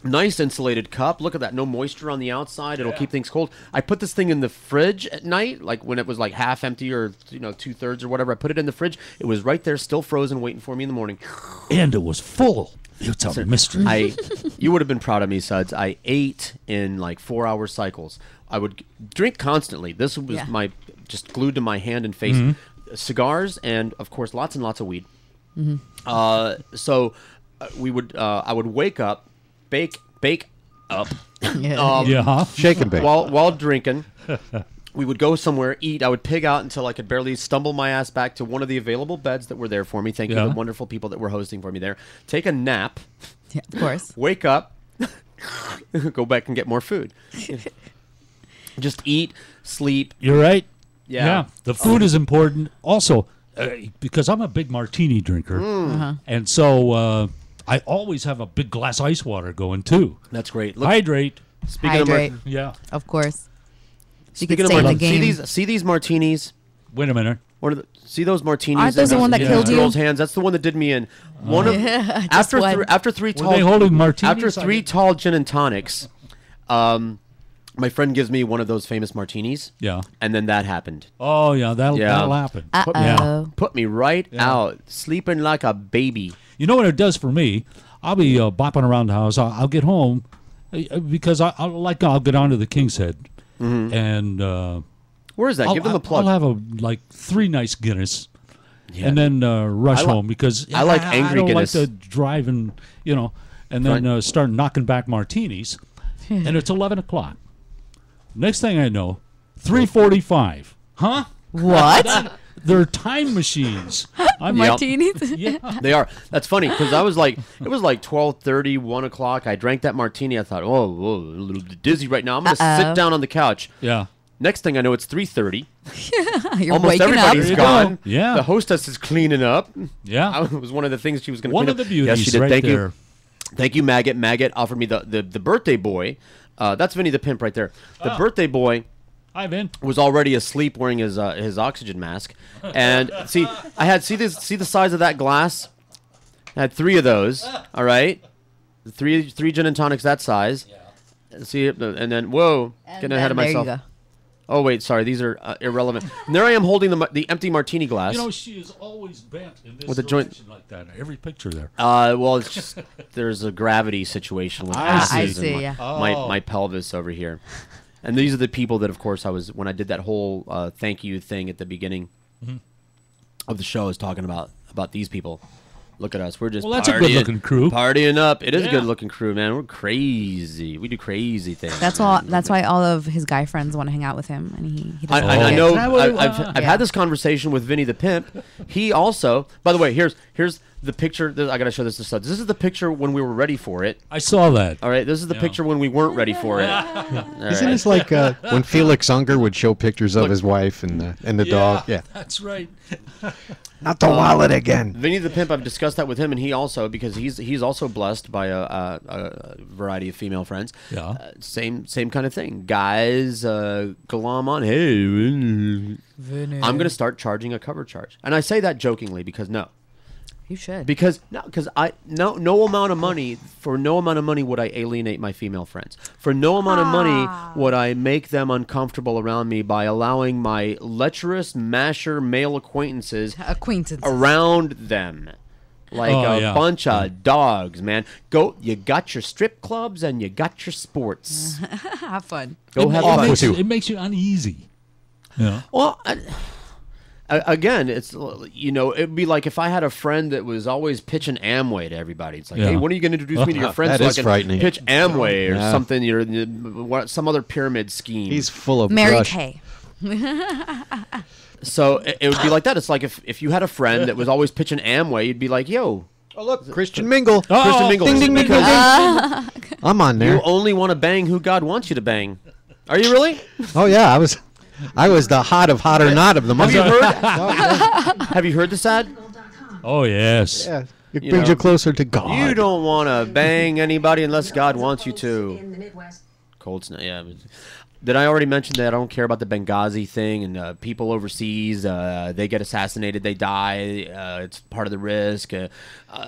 Nice insulated cup. Look at that. No moisture on the outside. It'll keep things cold. I put this thing in the fridge at night, like when it was like half empty or 2/3 or whatever. I put it in the fridge. It was right there, still frozen, waiting for me in the morning. And it was full. It's a mystery. You would have been proud of me, Suds. I ate in like 4-hour cycles. I would drink constantly. This was my just glued to my hand and face. Cigars and of course lots and lots of weed. So we would I would wake up, bake up, Shake and bake. while drinking. We would go somewhere, eat. I would pig out until I could barely stumble my ass back to one of the available beds that were there for me. Thank you to the wonderful people that were hosting for me there. Take a nap. Yeah, of course. Wake up. go back and get more food. Just eat, sleep. You're right. Yeah. The food is important. Also, because I'm a big martini drinker, and so I always have a big glass of ice water going too. That's great. Hydrate. Speaking of yeah, of course. Speaking of martinis, see these martinis. Wait a minute. See those martinis? Aren't those the one that killed you? Girls' hands. That's the one that did me in. One of after three Were they holding martinis? After three tall gin and tonics, my friend gives me one of those famous martinis. Yeah. And then that happened. Oh yeah, that'll happen. Put me right out, sleeping like a baby. You know what it does for me? I'll be bopping around the house. I'll get home because I'll get onto the King's Head, and where is that? Give them a plug. I'll have 3 nice Guinness, and then rush home because I like angry I don't Guinness. like to drive and and then start knocking back martinis, and it's 11 o'clock. Next thing I know, 3:45. Huh? What? They're time machines. Martinis? Yeah. They are. That's funny because it was like 12:30, 1 o'clock. I drank that martini. I thought, whoa, a little dizzy right now. I'm going to sit down on the couch. Yeah. Next thing I know, it's 3:30. You're Almost waking everybody's up. gone. Yeah. The hostess is cleaning up. Yeah. It was one of the things she was going to One clean of the up. beauties Yes, she did. right Thank there. you. Thank you, Maggot. Maggot offered me the birthday boy. That's Vinny the Pimp right there. The birthday boy Hi, Vin. was already asleep wearing his oxygen mask. And see the size of that glass? I had 3 of those. All right. Three gin and tonics that size. Yeah. See, and then whoa, getting ahead of myself. There you go. Oh wait, sorry, these are irrelevant. And there I am holding the empty martini glass. She is always bent in this with a joint like that. Every picture there. Well, it's just there's a gravity situation with I see, yeah. my pelvis over here. And these are the people that, of course, when I did that whole thank you thing at the beginning of the show, I was talking about these people. Look at us. We're just that's a good-looking crew. Partying up. It is a good-looking crew, man. We're crazy. We do crazy things. That's why all of his guy friends want to hang out with him, and he doesn't like I it. know. I've had this conversation with Vinny the Pimp. He also, by the way, here's the picture. I gotta show this to Suds. This is the picture when we were ready for it. I saw that. All right, this is the picture when we weren't ready for it. Isn't this like when Felix Unger would show pictures of his wife and the dog? Yeah, that's right. Not the wallet again. Vinny the Pimp, I've discussed that with him, and he also, because he's also blessed by a variety of female friends. Yeah. Same kind of thing. Guys, glom on. Hey, Vinny. I'm gonna start charging a cover charge, and I say that jokingly because no. You should. Because no amount of money would I alienate my female friends. For no amount of money would I make them uncomfortable around me by allowing my lecherous masher male acquaintances around them. Like a bunch of dogs, man. You got your strip clubs and you got your sports. Have fun. Go have fun. It makes you uneasy. Yeah. Well, again, it's it'd be like if I had a friend that was always pitching Amway to everybody. It's like, hey, when are you going to introduce me to your friends That so is I can frightening. pitch Amway or something? Some other pyramid scheme. He's full of Mary brush. Kay. So it would be like that. It's like if you had a friend that was always pitching Amway, you'd be like, yo. Oh, look, Christian Mingle. Christian Mingle. Ding, ding, ding, ding, ding. I'm on there. You only want to bang who God wants you to bang. Are you really? Oh, yeah, I was the hot of hot or not of the month. Have you heard? Have you heard this ad? Oh yes. Yeah, it brings you closer to God. You don't want to bang anybody unless God wants you to. Cold snap. Yeah. Did I already mention that I don't care about the Benghazi thing and people overseas? They get assassinated, they die. It's part of the risk.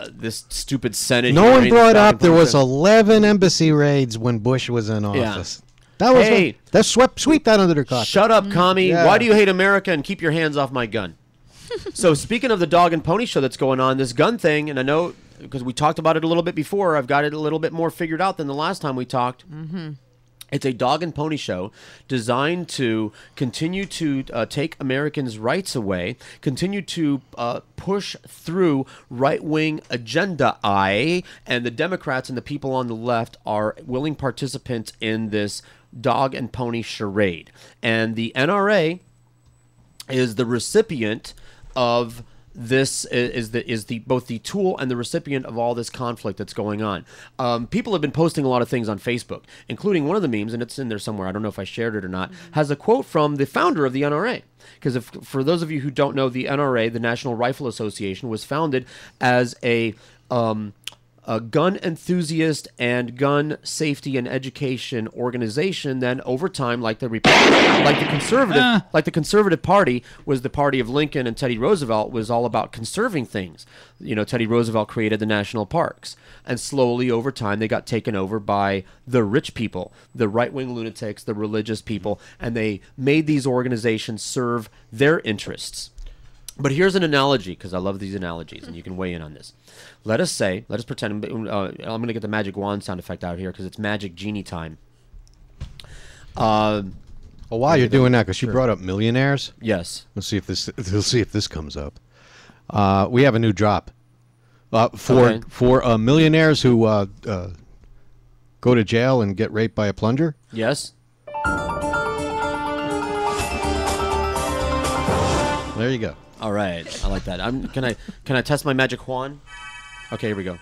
This stupid Senate. No one hearing brought back up and there was forth. 11 embassy raids when Bush was in office. That was sweep that under the carpet. Shut up, commie. Yeah. Why do you hate America and keep your hands off my gun? So speaking of the dog and pony show that's going on, this gun thing, and I know because we talked about it a little bit before, I've got it a little bit more figured out than the last time we talked. Mm-hmm. It's a dog and pony show designed to continue to take Americans' rights away, continue to push through right-wing agenda and the Democrats and the people on the left are willing participants in this dog and pony charade. And the NRA is the recipient of this is the both the tool and the recipient of all this conflict that's going on. People have been posting a lot of things on Facebook, including one of the memes, and it's in there somewhere, I don't know if I shared it or not, has a quote from the founder of the NRA. Because for those of you who don't know, the NRA, the National Rifle Association, was founded as a gun enthusiast and gun safety and education organization. Then over time, like the conservative party was the party of Lincoln and Teddy Roosevelt, was all about conserving things. You know, Teddy Roosevelt created the national parks, and slowly over time they got taken over by the rich people, the right-wing lunatics, the religious people, and they made these organizations serve their interests. But here's an analogy, because I love these analogies, and you can weigh in on this. Let us pretend, I'm going to get the magic wand sound effect out here, because it's magic genie time. Well, while you're doing that, because you brought up millionaires. Yes. We'll see if this comes up. We have a new drop for millionaires who go to jail and get raped by a plunger. Yes. There you go. All right, I like that. Can I test my magic wand? Okay, here we go.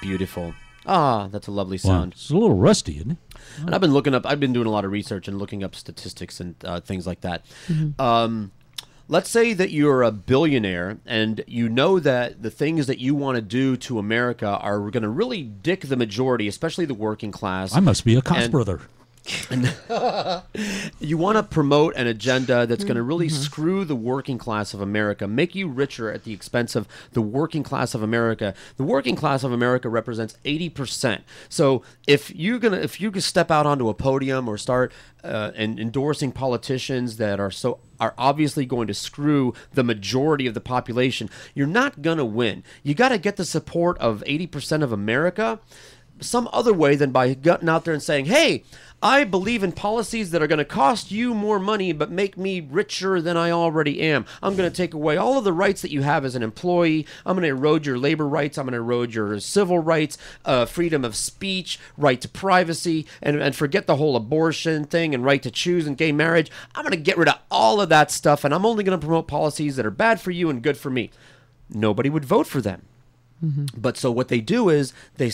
Beautiful. Ah, that's a lovely sound. Wow. It's a little rusty, isn't it? And I've been doing a lot of research and looking up statistics and things like that. Let's say that you're a billionaire and you know that the things that you want to do to America are going to really dick the majority, especially the working class. I must be a Koch brother. And you want to promote an agenda that's going to really screw the working class of America, make you richer at the expense of the working class of America. The working class of America represents 80%. So if you can step out onto a podium or start and endorsing politicians that are obviously going to screw the majority of the population, you're not going to win. You got to get the support of 80% of America some other way than by getting out there and saying, hey, I believe in policies that are going to cost you more money but make me richer than I already am. I'm going to take away all of the rights that you have as an employee. I'm going to erode your labor rights. I'm going to erode your civil rights, freedom of speech, right to privacy, and forget the whole abortion thing and right to choose and gay marriage. I'm going to get rid of all of that stuff, and I'm only going to promote policies that are bad for you and good for me. Nobody would vote for them. But so what they do is they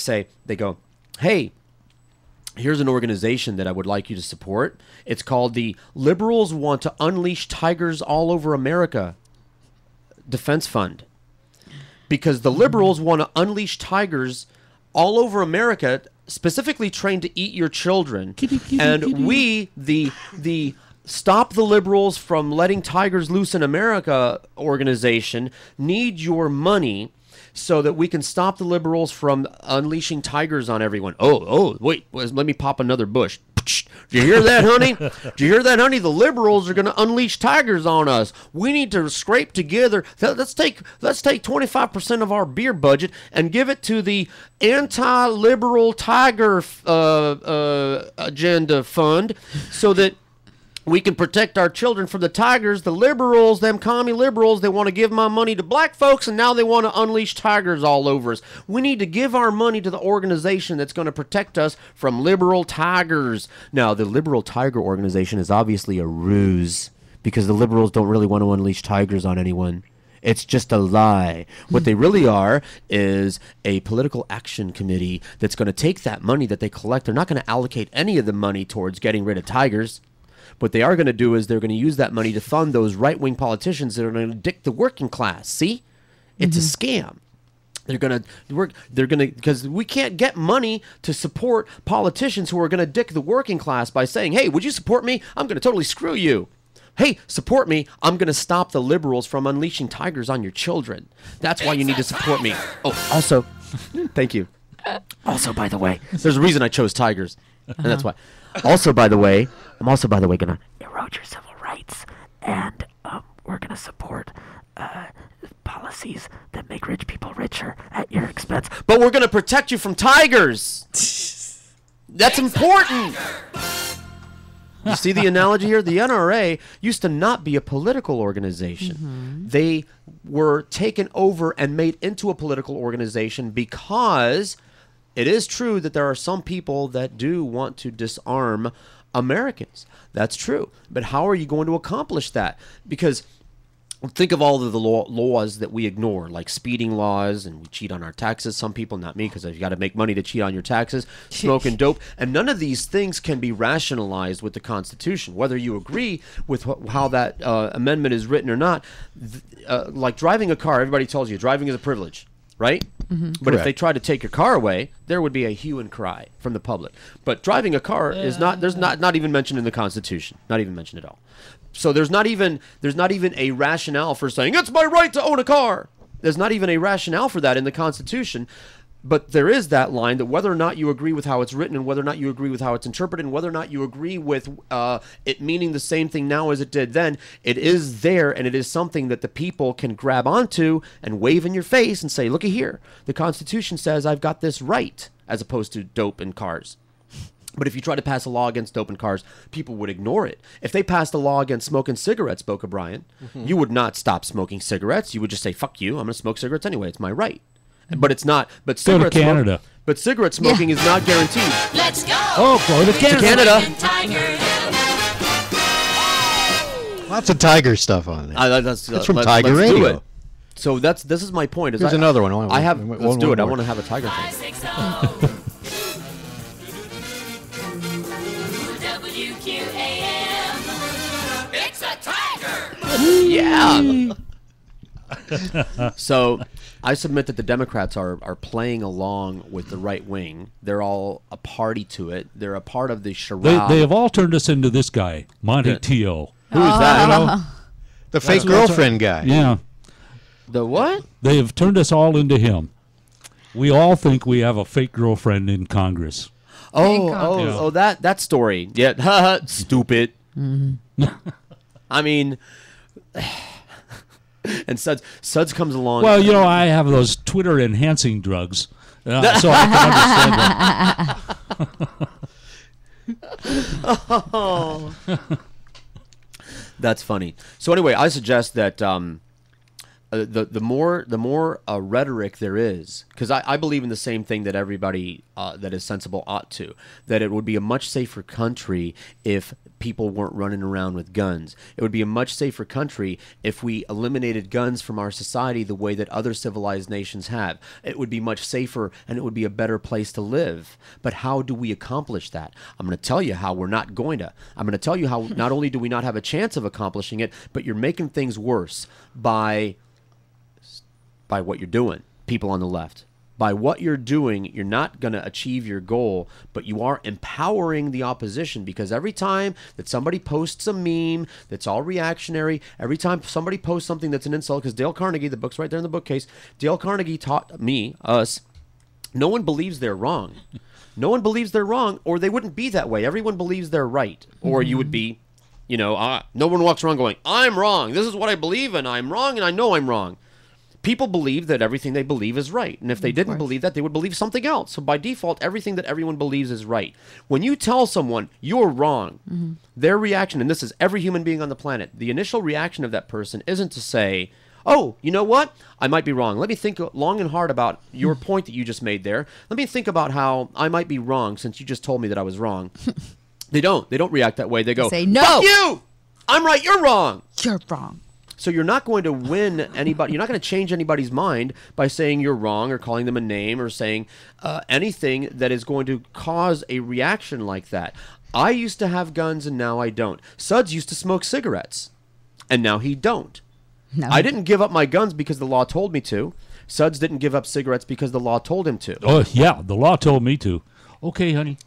go, hey, here's an organization that I would like you to support. It's called the Liberals Want to Unleash Tigers All Over America Defense Fund. Because the liberals want to unleash tigers all over America, specifically trained to eat your children. And we, the Stop the Liberals from Letting Tigers Loose in America organization, need your money so that we can stop the liberals from unleashing tigers on everyone. Oh, wait, let me pop another bush. Did you hear that, honey? Did you hear that, honey? The liberals are going to unleash tigers on us. We need to scrape together. Let's take 25% of our beer budget and give it to the anti-liberal tiger agenda fund so that we can protect our children from the tigers. The liberals, them commie liberals, they want to give my money to black folks, and now they want to unleash tigers all over us. We need to give our money to the organization that's going to protect us from liberal tigers. Now, the liberal tiger organization is obviously a ruse because the liberals don't really want to unleash tigers on anyone. It's just a lie. What they really are is a political action committee that's going to take that money that they collect. They're not going to allocate any of the money towards getting rid of tigers. What they are going to do is they're going to use that money to fund those right-wing politicians that are going to dick the working class. See? It's a scam. They're going to, because we can't get money to support politicians who are going to dick the working class by saying, hey, would you support me? I'm going to totally screw you. Hey, support me. I'm going to stop the liberals from unleashing tigers on your children. That's why you need to support me. Oh, also, thank you. Also, by the way, there's a reason I chose tigers, and that's why. Also, by the way, I'm also, by the way, going to erode your civil rights, and we're going to support policies that make rich people richer at your expense. But we're going to protect you from tigers. That's important. You see the analogy here? The NRA used to not be a political organization. They were taken over and made into a political organization because it is true that there are some people that do want to disarm Americans. That's true. But how are you going to accomplish that? Because think of all of the laws that we ignore, like speeding laws, and we cheat on our taxes. Some people, not me, because you've got to make money to cheat on your taxes, smoking dope. And none of these things can be rationalized with the Constitution. Whether you agree with how that amendment is written or not, like driving a car, everybody tells you driving is a privilege, right? But if they try to take your car away, there would be a hue and cry from the public. But driving a car is not even mentioned in the Constitution, not even mentioned at all. So there's not even a rationale for saying it's my right to own a car. There's not even a rationale for that in the Constitution. But there is that line that whether or not you agree with how it's written, and whether or not you agree with how it's interpreted, and whether or not you agree with it meaning the same thing now as it did then, it is there, and it is something that the people can grab onto and wave in your face and say, looky here, the Constitution says I've got this right, as opposed to dope and cars. But if you try to pass a law against dope and cars, people would ignore it. If they passed a law against smoking cigarettes, Boca Brian, you would not stop smoking cigarettes. You would just say, fuck you, I'm going to smoke cigarettes anyway. It's my right. But it's not. But Go to Canada. But cigarette smoking is not guaranteed. Let's go. Oh, go to Canada. Lots of Tiger stuff on there. That's from Tiger let's Radio. Do it. So this is my point. Here's another one. Let's do it. I want to have a Tiger thing. WQAM. It's a tiger. Yeah. So I submit that the Democrats are playing along with the right wing. They're all a party to it. They're a part of the charade. They have all turned us into this guy, Monty Teo. Who is that? You know? The fake girlfriend guy. Yeah. The what? They have turned us all into him. We all think we have a fake girlfriend in Congress. Oh, that story. Yeah, stupid. I mean, and Suds comes along. Well, you know, I have those Twitter enhancing drugs, so I can understand that. That's funny. So anyway, I suggest that the more rhetoric there is, because I believe in the same thing that everybody that is sensible ought to, that it would be a much safer country if people weren't running around with guns. It would be a much safer country if we eliminated guns from our society the way that other civilized nations have. It would be much safer, and it would be a better place to live. But how do we accomplish that? I'm going to tell you how we're not going to. I'm going to tell you how not only do we not have a chance of accomplishing it, but you're making things worse by what you're doing, people on the left. By what you're doing, you're not going to achieve your goal, but you are empowering the opposition, because every time that somebody posts a meme that's all reactionary, every time somebody posts something that's an insult, because Dale Carnegie, the book's right there in the bookcase, Dale Carnegie taught us, no one believes they're wrong. No one believes they're wrong, or they wouldn't be that way. Everyone believes they're right, or you would be, no one walks around going, I'm wrong. This is what I believe, and I'm wrong, and I know I'm wrong. People believe that everything they believe is right. And if they didn't believe that, they would believe something else. So by default, everything that everyone believes is right. When you tell someone you're wrong, their reaction, and this is every human being on the planet, the initial reaction of that person isn't to say, oh, you know what? I might be wrong. Let me think long and hard about your point that you just made there. Let me think about how I might be wrong since you just told me that I was wrong. They don't react that way. They go, say, no, fuck you! I'm right, you're wrong! You're wrong. So you're not going to win anybody. You're not going to change anybody's mind by saying you're wrong or calling them a name or saying anything that is going to cause a reaction like that. I used to have guns and now I don't. Suds used to smoke cigarettes and now he don't. No. I didn't give up my guns because the law told me to. Suds didn't give up cigarettes because the law told him to. Oh, yeah, the law told me to. Okay, honey.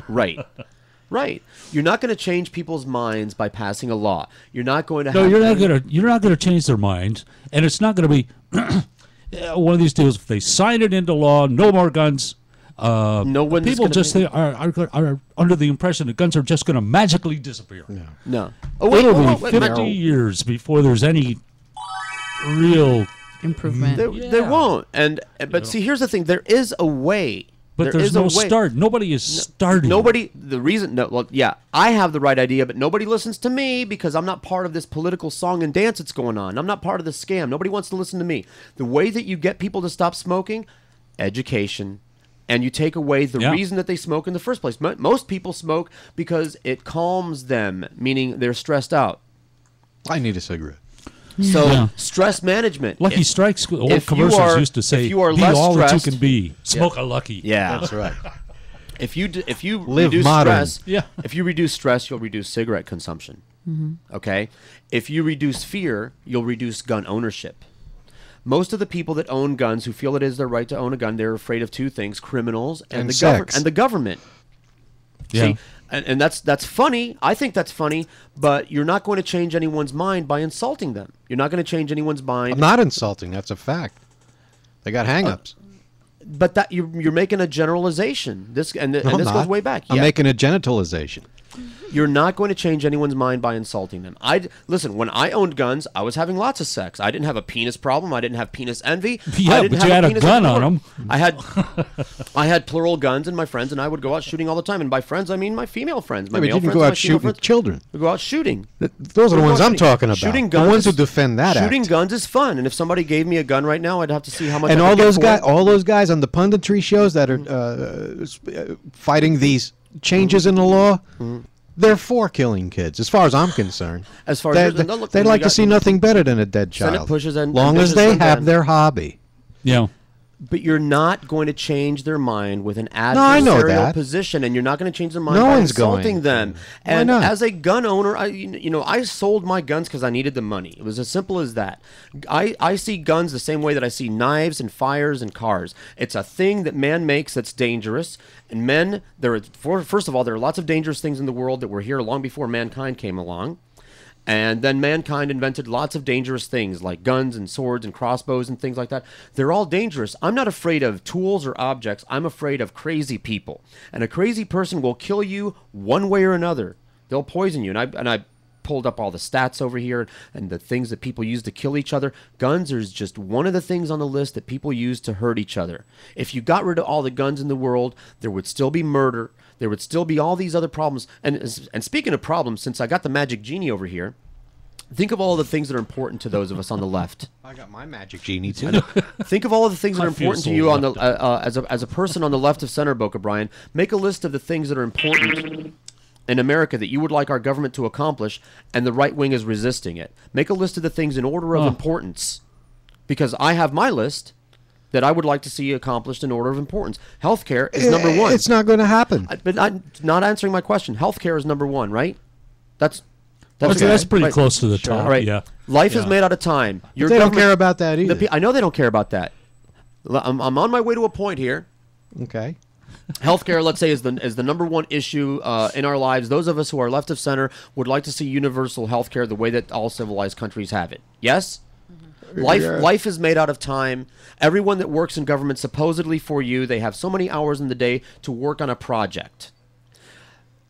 Right. Right. You're not going to change people's minds by passing a law. You're not going to No, you're not going to change their minds, and it's not going to be one of these deals. If they sign it into law, no more guns. No one's people just are under the impression that guns are just going to magically disappear. No. It'll be 50 years before there's any real improvement. There won't. But see, here's the thing. There is a way. But there's no start. Nobody is starting. I have the right idea, but nobody listens to me because I'm not part of this political song and dance that's going on. I'm not part of the scam. Nobody wants to listen to me. The way that you get people to stop smoking, education, and you take away the reason that they smoke in the first place. Most people smoke because it calms them, meaning they're stressed out. I need a cigarette. So stress management. Lucky Strikes. Old if you commercials are- used to say, if you are "Be less all that you stressed- can be. Smoke Yeah. a Lucky." Yeah, That's right. If you Live reduce modern. stress, Yeah. if you reduce stress, you'll reduce cigarette consumption. Okay, if you reduce fear, you'll reduce gun ownership. Most of the people that own guns, who feel it is their right to own a gun, they're afraid of two things: criminals And the sex. and the government. Yeah. See, and that's funny. I think that's funny, but you're not going to change anyone's mind by insulting them. You're not going to change anyone's mind. I'm not insulting. That's a fact. They got hang-ups. But that you're making a generalization. This I'm this goes not. way back. I'm Yeah. making a genitalization. You're not going to change anyone's mind by insulting them. Listen, when I owned guns, I was having lots of sex. I didn't have a penis problem. I didn't have penis envy. Yeah, I didn't but have you had a penis gun anymore. on 'em. I had plural guns, and my friends and I would go out shooting all the time. And by friends, I mean my female friends. My Yeah, but male you can friends, go my out female shooting friends. children. We go out shooting. Those are the We ones go out I'm shooting. talking about. Shooting The guns ones who is- defend that Shooting act. guns is fun, and if somebody gave me a gun right now, I'd have to see how much. And I all could get those for guys, it. all those guys on the punditry shows that are fighting these changes in the law, they're for killing kids. As far as I'm concerned, As far they, as no, look, they'd we like to got- see nothing better than a dead child. Senate pushes and long as pushes they them have down. their hobby. Yeah. But you're not going to change their mind with an I know adversarial that. position, and you're not going to change their mind No by one's insulting going them. to. Why And not? as a gun owner, I sold my guns because I needed the money. It was as simple as that. I see guns the same way that I see knives and fires and cars. It's a thing that man makes that's dangerous. And men, first of all, there are lots of dangerous things in the world that were here long before mankind came along. And then mankind invented lots of dangerous things like guns and swords and crossbows and things like that. They're all dangerous. I'm not afraid of tools or objects. I'm afraid of crazy people. And a crazy person will kill you one way or another. They'll poison you. And I pulled up all the stats over here and the things that people use to kill each other. Guns is just one of the things on the list that people use to hurt each other. If you got rid of all the guns in the world, there would still be murder. There would still be all these other problems. And speaking of problems, since I got the magic genie over here, think of all the things that are important to those of us on the left. I got my magic genie too. Think of all of the things that I are feel important to so you on the left. as a person on the left of center, Boca Brian. Make a list of the things that are important in America that you would like our government to accomplish, and the right wing is resisting it. Make a list of the things in order of importance, because I have my list that I would like to see accomplished in order of importance. Healthcare is number one. It's not going to happen. But I'm not answering my question. Healthcare is number one, right? That's pretty right. close to the top. Right. Yeah. Life is Yeah. made out of time. They don't care about that either. I know they don't care about that. I'm on my way to a point here. Okay. Healthcare, let's say, is the number one issue in our lives. Those of us who are left of center would like to see universal healthcare the way that all civilized countries have it. Yes? Life is made out of time. Everyone that works in government, supposedly for you, they have so many hours in the day to work on a project.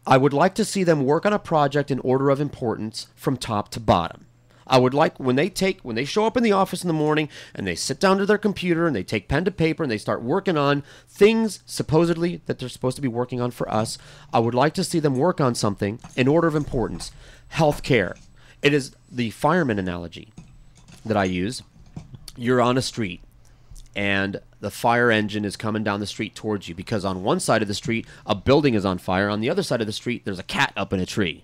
I would like to see them work on a project in order of importance from top to bottom. I would like when they show up in the office in the morning and they sit down to their computer and they take pen to paper and they start working on things supposedly that they're supposed to be working on for us. I would like to see them work on something in order of importance. Healthcare. It is the fireman analogy that I use. You're on a street and the fire engine is coming down the street towards you because on one side of the street a building is on fire. On the other side of the street there's a cat up in a tree.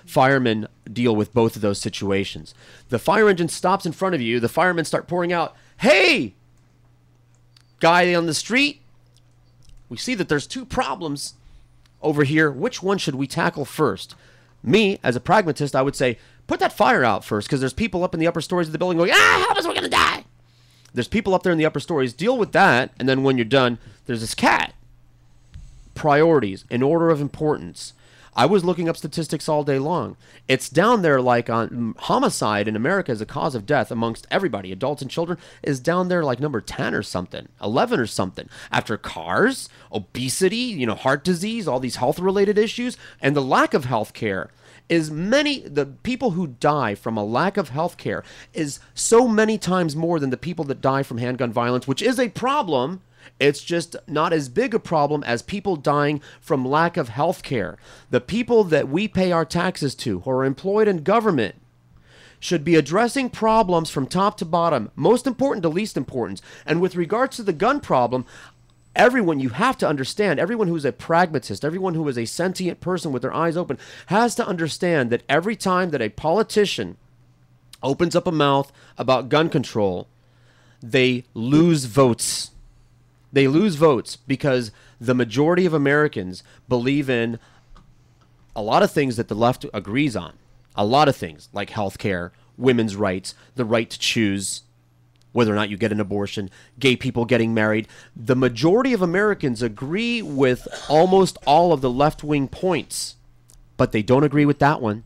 Firemen deal with both of those situations. The fire engine stops in front of you. The firemen start pouring out, "Hey, guy on the street, we see that there's two problems over here. Which one should we tackle first?" Me, as a pragmatist, I would say, put that fire out first because there's people up in the upper stories of the building going, help us, we're going to die. There's people up there in the upper stories. Deal with that, and then when you're done, there's this cat. Priorities in order of importance. I was looking up statistics all day long. It's down there like on homicide in America as a cause of death amongst everybody, adults and children, is down there like number 10 or something, 11 or something. After cars, obesity, heart disease, all these health-related issues, and the lack of health care is the people who die from a lack of health care is so many times more than the people that die from handgun violence, which is a problem. It's just not as big a problem as people dying from lack of health care. The people that we pay our taxes to, who are employed in government, should be addressing problems from top to bottom, most important to least importance. And with regards to the gun problem, everyone, you have to understand, everyone who's a pragmatist, everyone who is a sentient person with their eyes open, has to understand that every time that a politician opens up a mouth about gun control, they lose votes. They lose votes because the majority of Americans believe in a lot of things that the left agrees on. A lot of things like healthcare, women's rights, the right to choose whether or not you get an abortion, gay people getting married. The majority of Americans agree with almost all of the left-wing points, but they don't agree with that one.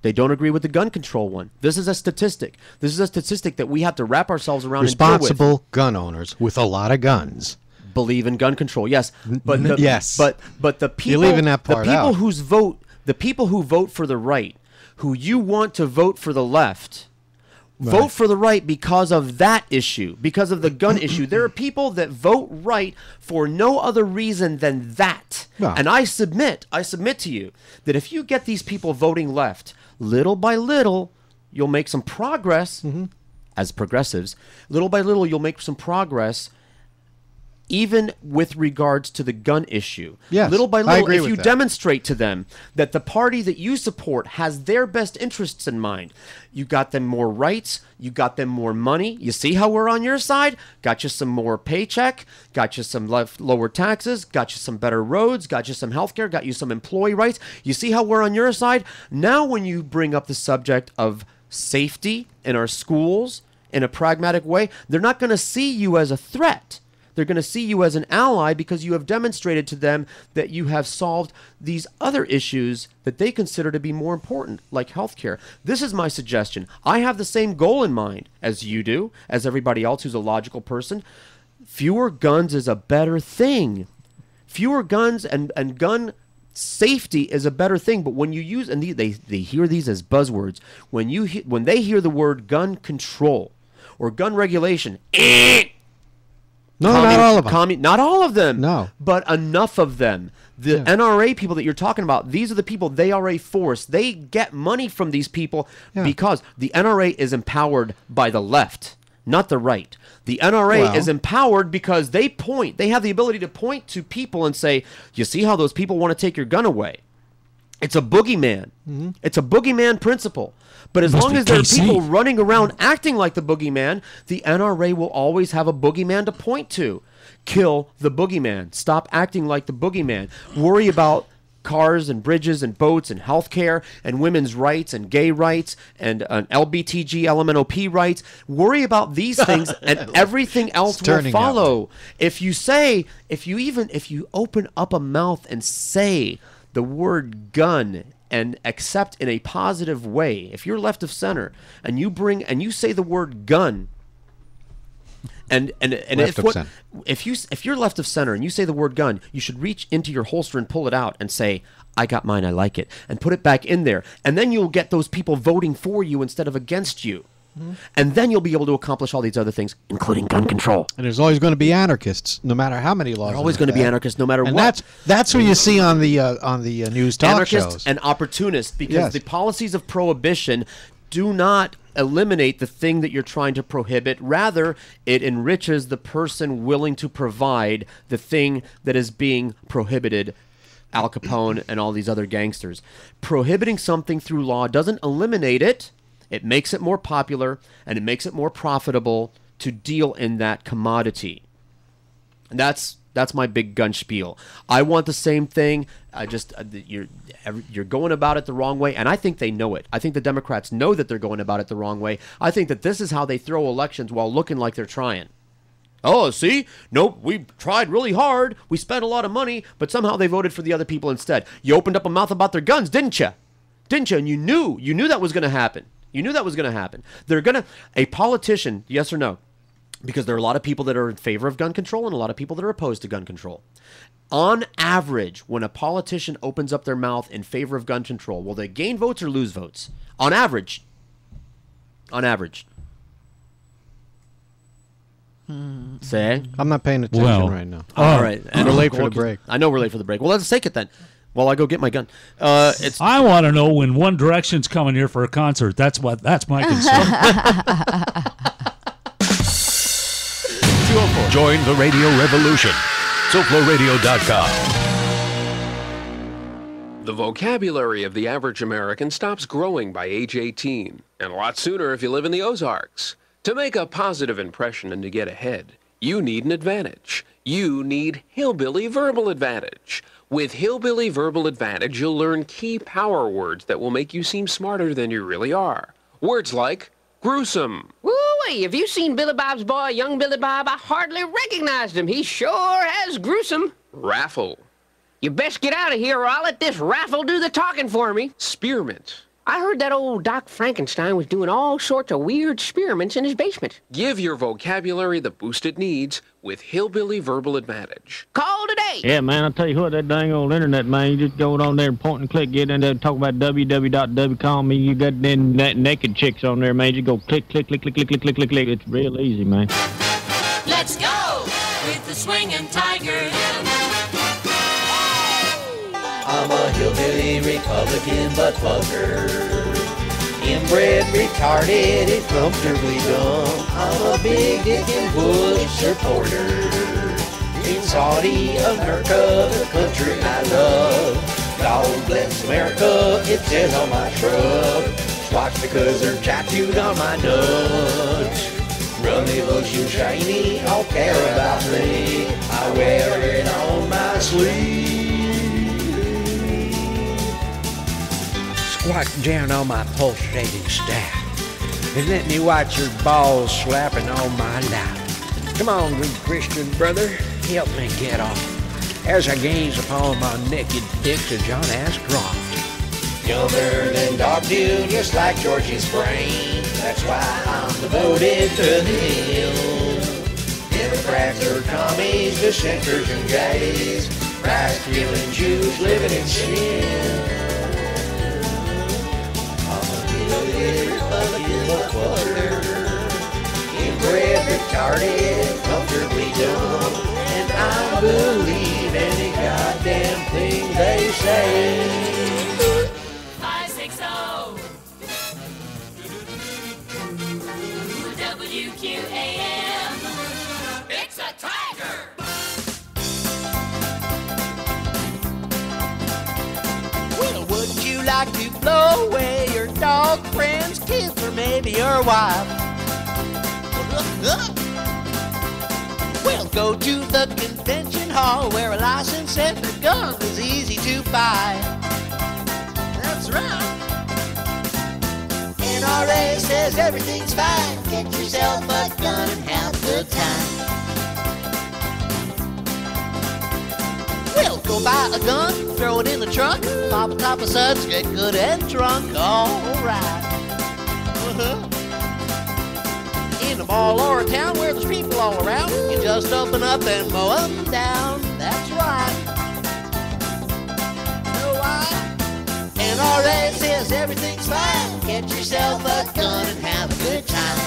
They don't agree with the gun control one. This is a statistic. This is a statistic that we have to wrap ourselves around and deal with. Responsible gun owners with a lot of guns believe in gun control. Yes, but the, yes, but the people, you're leaving that part the people out. The people who vote for the right, who you want to vote for the left, vote for the right because of that issue, because of the gun issue. There are people that vote right for no other reason than that. Well. And I submit to you that if you get these people voting left, little by little, you'll make some progress as progressives. Little by little, you'll make some progress even with regards to the gun issue. Yes, little by I little, agree if with you that. demonstrate to them that the party that you support has their best interests in mind, you got them more rights, you got them more money. You see how we're on your side? Got you some more paycheck, got you some lower taxes, got you some better roads, got you some healthcare, got you some employee rights. You see how we're on your side? Now when you bring up the subject of safety in our schools in a pragmatic way, they're not going to see you as a threat. They're going to see you as an ally because you have demonstrated to them that you have solved these other issues that they consider to be more important, like healthcare. This is my suggestion. I have the same goal in mind as you do, as everybody else who's a logical person. Fewer guns is a better thing. Fewer guns and gun safety is a better thing. But when you use, and they hear these as buzzwords, when they hear the word gun control or gun regulation, No, not all of them. Not all of them. No. But enough of them. The NRA people that you're talking about, these are the people, they are a force. They get money from these people because the NRA is empowered by the left, not the right. The NRA is empowered because they have the ability to point to people and say, you see how those people want to take your gun away? It's a boogeyman. It's a boogeyman principle. But as long as there are people running around acting like the boogeyman, the NRA will always have a boogeyman to point to. Kill the boogeyman. Stop acting like the boogeyman. Worry about cars and bridges and boats and healthcare and women's rights and gay rights and LBTG, LMNOP rights. Worry about these things and everything else will follow. If you open up a mouth and say the word gun and accept in a positive way, if you're left of center and you say the word gun, if you're left of center and you say the word gun, you should reach into your holster and pull it out and say, I got mine, I like it, and put it back in there. And then you'll get those people voting for you instead of against you. And then you'll be able to accomplish all these other things, including gun control. And there's always going to be anarchists, no matter how many laws. There's always going to be anarchists, no matter what. That's who you see on the news talk anarchists shows. And opportunists, because the policies of prohibition do not eliminate the thing that you're trying to prohibit. Rather, it enriches the person willing to provide the thing that is being prohibited. Al Capone and all these other gangsters. Prohibiting something through law doesn't eliminate it. It makes it more popular, and it makes it more profitable to deal in that commodity. And that's my big gun spiel. I want the same thing. You're going about it the wrong way, and I think they know it. I think the Democrats know that they're going about it the wrong way. I think that this is how they throw elections while looking like they're trying. Oh, see? Nope, we tried really hard. We spent a lot of money, but somehow they voted for the other people instead. You opened up a mouth about their guns, didn't you? Didn't you? And you knew that was going to happen. You knew that was going to happen. A politician, yes or no? Because there are a lot of people that are in favor of gun control and a lot of people that are opposed to gun control. On average, when a politician opens up their mouth in favor of gun control, will they gain votes or lose votes? On average. On average. Say? I'm not paying attention right now. All right. And we're late for the break. I know we're late for the break. Well, let's take it then. While I go get my gun. I want to know when One Direction's coming here for a concert. That's my concern. 204. Join the radio revolution. SoFloRadio.com. The vocabulary of the average American stops growing by age 18, and a lot sooner if you live in the Ozarks. To make a positive impression and to get ahead, you need an advantage. You need Hillbilly Verbal Advantage. With Hillbilly Verbal Advantage, you'll learn key power words that will make you seem smarter than you really are. Words like gruesome. Woo-wee, have you seen Billy Bob's boy, young Billy Bob? I hardly recognized him. He sure has gruesome. Raffle. You best get out of here or I'll let this raffle do the talking for me. Spearmint. I heard that old Doc Frankenstein was doing all sorts of weird experiments in his basement. Give your vocabulary the boost it needs with Hillbilly Verbal Advantage. Call today. Yeah, man, I'll tell you what, that dang old internet, man, you just go on there and point and click, get in there and talk about www.com. You got them naked chicks on there, man. You go click, click, click, click, click, click, click, click, click. It's real easy, man. Let's go with the swinging tiger. I'm a hillbilly Republican butt fucker. Inbred, retarded, and comfortably dumb. I'm a big dick and Bush supporter. In Saudi America, the country I love. God bless America, it says on my shrub. Swastikas are tattooed on my nuts. Rummy Bush and shiny, all care about me. I wear it on my sleeve. Squat down on my pulsating staff and let me watch your balls slapping on my lap. Come on, good Christian brother, help me get off as I gaze upon my naked pics of John Ashcroft. Younger than dog-do, just like George's brain. That's why I'm devoted to the hill. Democrats or commies, dissenters and gays, rice-stealing Jews living in sin. Republican butt-fucker, inbred, retarded, comfortably dumb, and I believe any goddamn thing they say. 560 WQAM. It's a tiger. Well, wouldn't you like to blow away your dog friends, kids, or maybe your wife? Well, go to the convention hall where a license and a gun is easy to buy. That's right. NRA says everything's fine. Get yourself a gun and have a good time. Well, go buy a gun, throw it in the trunk, pop a top of suds, get good and drunk, alright. In a mall or a town where there's people all around, you just open up and mow them down, that's right. Know why? NRA says everything's fine, get yourself a gun and have a good time.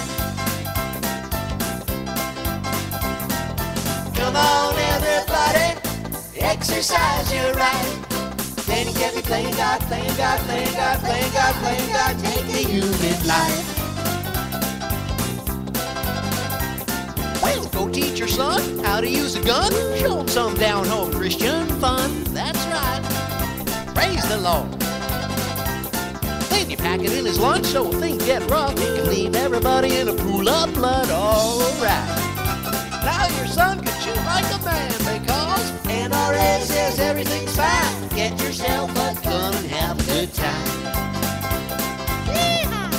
Come on everybody, exercise your right. Then you can be playing God, playing God, playing God, playing God, playing God, take the human life. Well, go teach your son how to use a gun. Show him some down-home Christian fun. That's right. Praise the Lord. Then you pack it in his lunch so if things get rough, he can leave everybody in a pool of blood. All right. Now your son can shoot like a man because NRA says everything's fine. Get yourself a gun and have a good time. Yeehaw!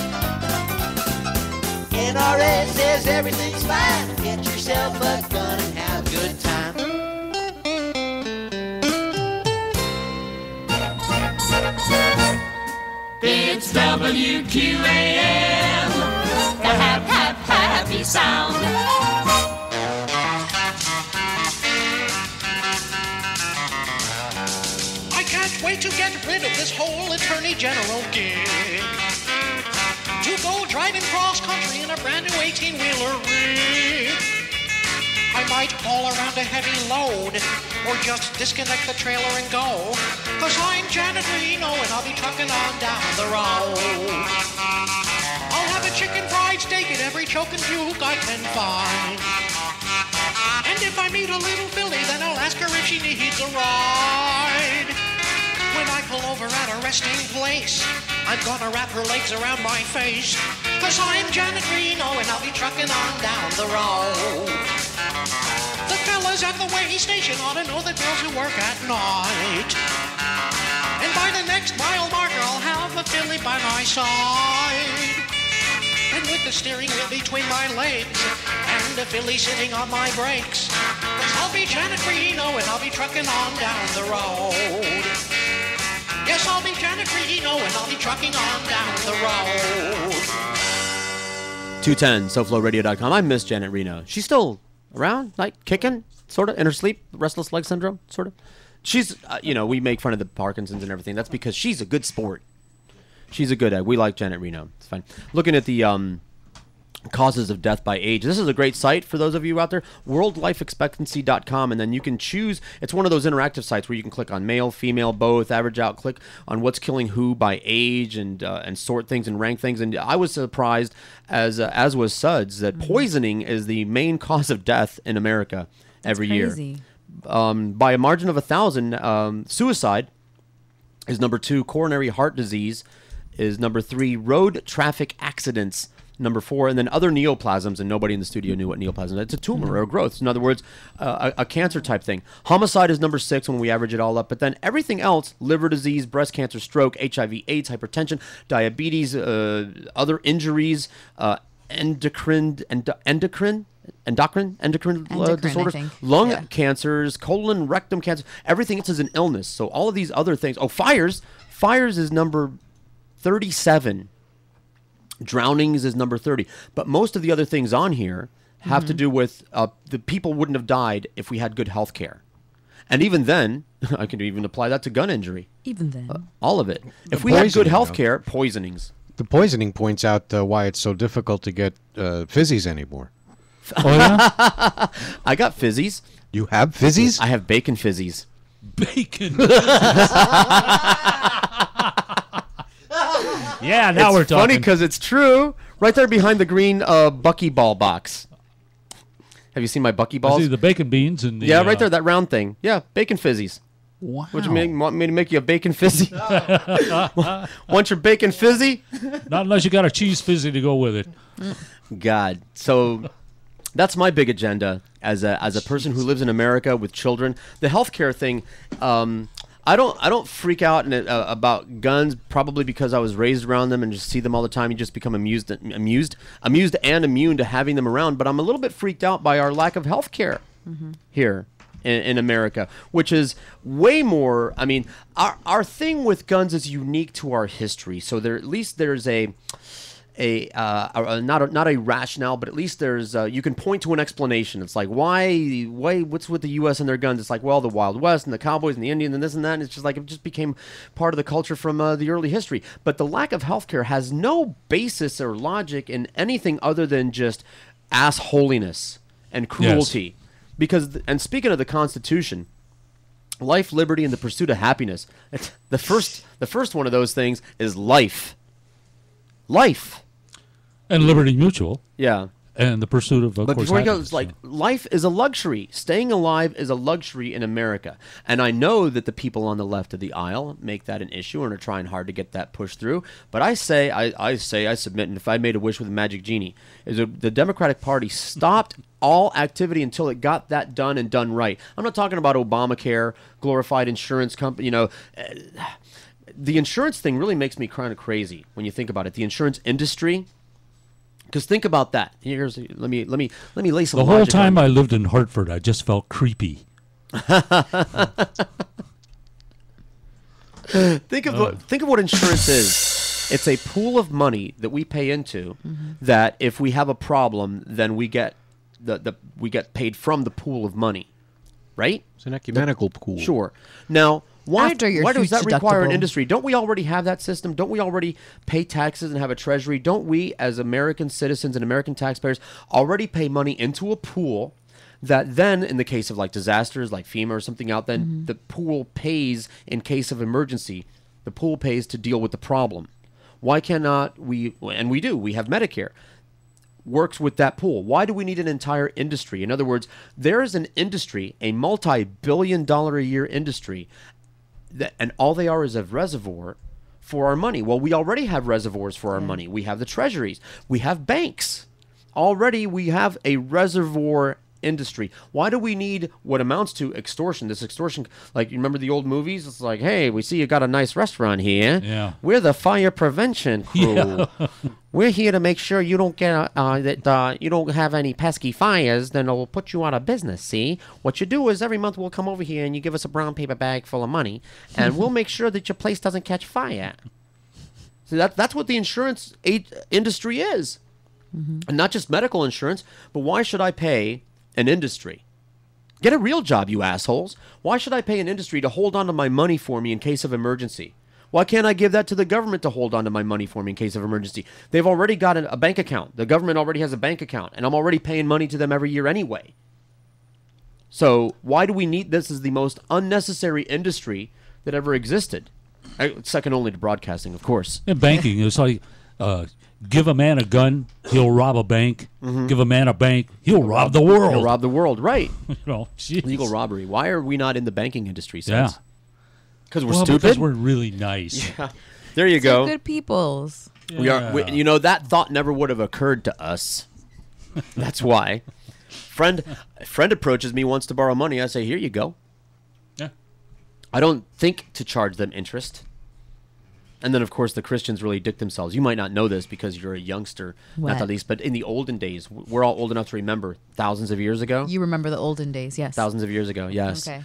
NRA says everything's fine. Get yourself a gun and have a good time. It's WQAM, the happy sound. I can't wait to get rid of this whole Attorney General gig. To go driving cross country in a brand new 18-wheeler rig. I might haul around a heavy load or just disconnect the trailer and go. 'Cause I'm Janet Reno and I'll be trucking on down the road. I'll have a chicken fried steak at every choking puke I can find. And if I meet a little filly, then I'll ask her if she needs a ride. when I pull over at a resting place, I'm gonna wrap her legs around my face. 'Cause I'm Janet Reno and I'll be trucking on down the road. The fellas at the weigh station ought to know the girls who work at night. And by the next mile marker, I'll have a filly by my side. And with the steering wheel between my legs, and a filly sitting on my brakes. 'Cause I'll be Janet Reno and I'll be trucking on down the road. Yes, I'll be Janet Reno and I'll be trucking on down the road. 210, SoFloRadio.com. I miss Janet Reno. She's still around, like kicking, sort of, in her sleep, restless leg syndrome, sort of. She's, we make fun of the Parkinson's and everything. That's because she's a good sport. She's a good egg. We like Janet Reno. It's fine. Looking at the causes of death by age. This is a great site for those of you out there, worldlifeexpectancy.com, and then you can choose. It's one of those interactive sites where you can click on male, female, both, average out, click on what's killing who by age, and sort things and rank things. And I was surprised, as was Suds, that poisoning is the main cause of death in America every year. By a margin of 1,000. Suicide is number 2. Coronary heart disease is number 3. Road traffic accidents, number 4, and then other neoplasms, and nobody in the studio knew what neoplasm is. It's a tumor or a growth. In other words, a cancer type thing. Homicide is number 6 when we average it all up, but then everything else, liver disease, breast cancer, stroke, HIV, AIDS, hypertension, diabetes, other injuries, endocrine disorders, lung cancers, colon, rectum cancer, everything else is an illness. So all of these other things. Oh, fires is number 37. Drownings is number 30. But most of the other things on here have to do with the people wouldn't have died if we had good health care. And even then, I can even apply that to gun injury. Even then. All of it. If we had good health care, poisonings. The poisoning points out why it's so difficult to get fizzies anymore. Oh, yeah? I got fizzies. You have fizzies? I have bacon fizzies. Bacon Yeah, now we're talking. It's funny because it's true. Right there behind the green buckyball box. Have you seen my buckyballs? I see the bacon beans and the, yeah, right there, that round thing. Yeah, bacon fizzies. Wow. Would you want me to make you a bacon fizzy? Want your bacon fizzy? Not unless you got a cheese fizzy to go with it. God. So that's my big agenda as a person who lives in America with children. The healthcare thing, I don't freak out about guns, probably because I was raised around them and just see them all the time. You just become amused and immune to having them around. But I'm a little bit freaked out by our lack of health care here in America, which is way more. I mean, our thing with guns is unique to our history. So at least there's not a rationale, but at least there's you can point to an explanation. It's like why what's with the U.S. and their guns? It's like, well, the Wild West and the cowboys and the Indians and this and that. And it's just like it just became part of the culture from the early history. But the lack of healthcare has no basis or logic in anything other than just assholiness and cruelty. Yes. Because and speaking of the Constitution, life, liberty, and the pursuit of happiness. It's the first one of those things is life. Life. And Liberty Mutual. Yeah. And the pursuit of But course, before you go, happiness, it's like life is a luxury. Staying alive is a luxury in America. And I know that the people on the left of the aisle make that an issue and are trying hard to get that pushed through. But I submit, and if I made a wish with a magic genie, is the Democratic Party stopped all activity until it got that done and done right. I'm not talking about Obamacare, glorified insurance company, the insurance thing really makes me kind of crazy when you think about it. The insurance industry, because think about that. Let me lay some. The whole time I lived in Hartford, I just felt creepy. Think of what insurance is. It's a pool of money that we pay into. That if we have a problem, then we get we get paid from the pool of money, right? It's an ecumenical pool. Sure. Now, why does that require an deductible. industry? Don't we already have that system? Don't we already pay taxes and have a treasury? Don't we, as American citizens and American taxpayers, already pay money into a pool that then, in the case of like disasters, like FEMA or something out, then the pool pays in case of emergency. The pool pays to deal with the problem. Why cannot we, and we do, we have Medicare, works with that pool. Why do we need an entire industry? In other words, there is an industry, a multi-billion-dollar-a-year industry, and all they are is a reservoir for our money. Well, we already have reservoirs for our money. We have the treasuries. We have banks. Already we have a reservoir industry. Why do we need what amounts to extortion? This extortion, like, you remember the old movies? It's like, hey, we see you got a nice restaurant here. Yeah. We're the fire prevention crew. Yeah. We're here to make sure you don't get you don't have any pesky fires. Then it'll put you out of business. See, what you do is every month we'll come over here and you give us a brown paper bag full of money, and we'll make sure that your place doesn't catch fire. So that's what the insurance industry is, and not just medical insurance. But why should I pay an industry? Get a real job, you assholes. Why should I pay an industry to hold on to my money for me in case of emergency? Why can't I give that to the government to hold on to my money for me in case of emergency? They've already got a bank account. The government already has a bank account, and I'm already paying money to them every year anyway. So why do we need this? Is the most unnecessary industry that ever existed. Second only to broadcasting, of course. In banking, it's like, give a man a gun, he'll rob a bank. Give a man a bank, he'll rob the world. He'll rob the world, right. You know, geez. Legal robbery. Why are we not in the banking industry? Yeah. Because we're stupid? Because we're really nice. Yeah. There you go. Good peoples. Yeah. You know, that thought never would have occurred to us. That's why. Friend approaches me, wants to borrow money. I say, here you go. Yeah. I don't think to charge them interest. And then, of course, the Christians really dick themselves. You might not know this because you're a youngster, Nataliz, but in the olden days, we're all old enough to remember thousands of years ago. You remember the olden days, yes. Thousands of years ago, yes. Okay.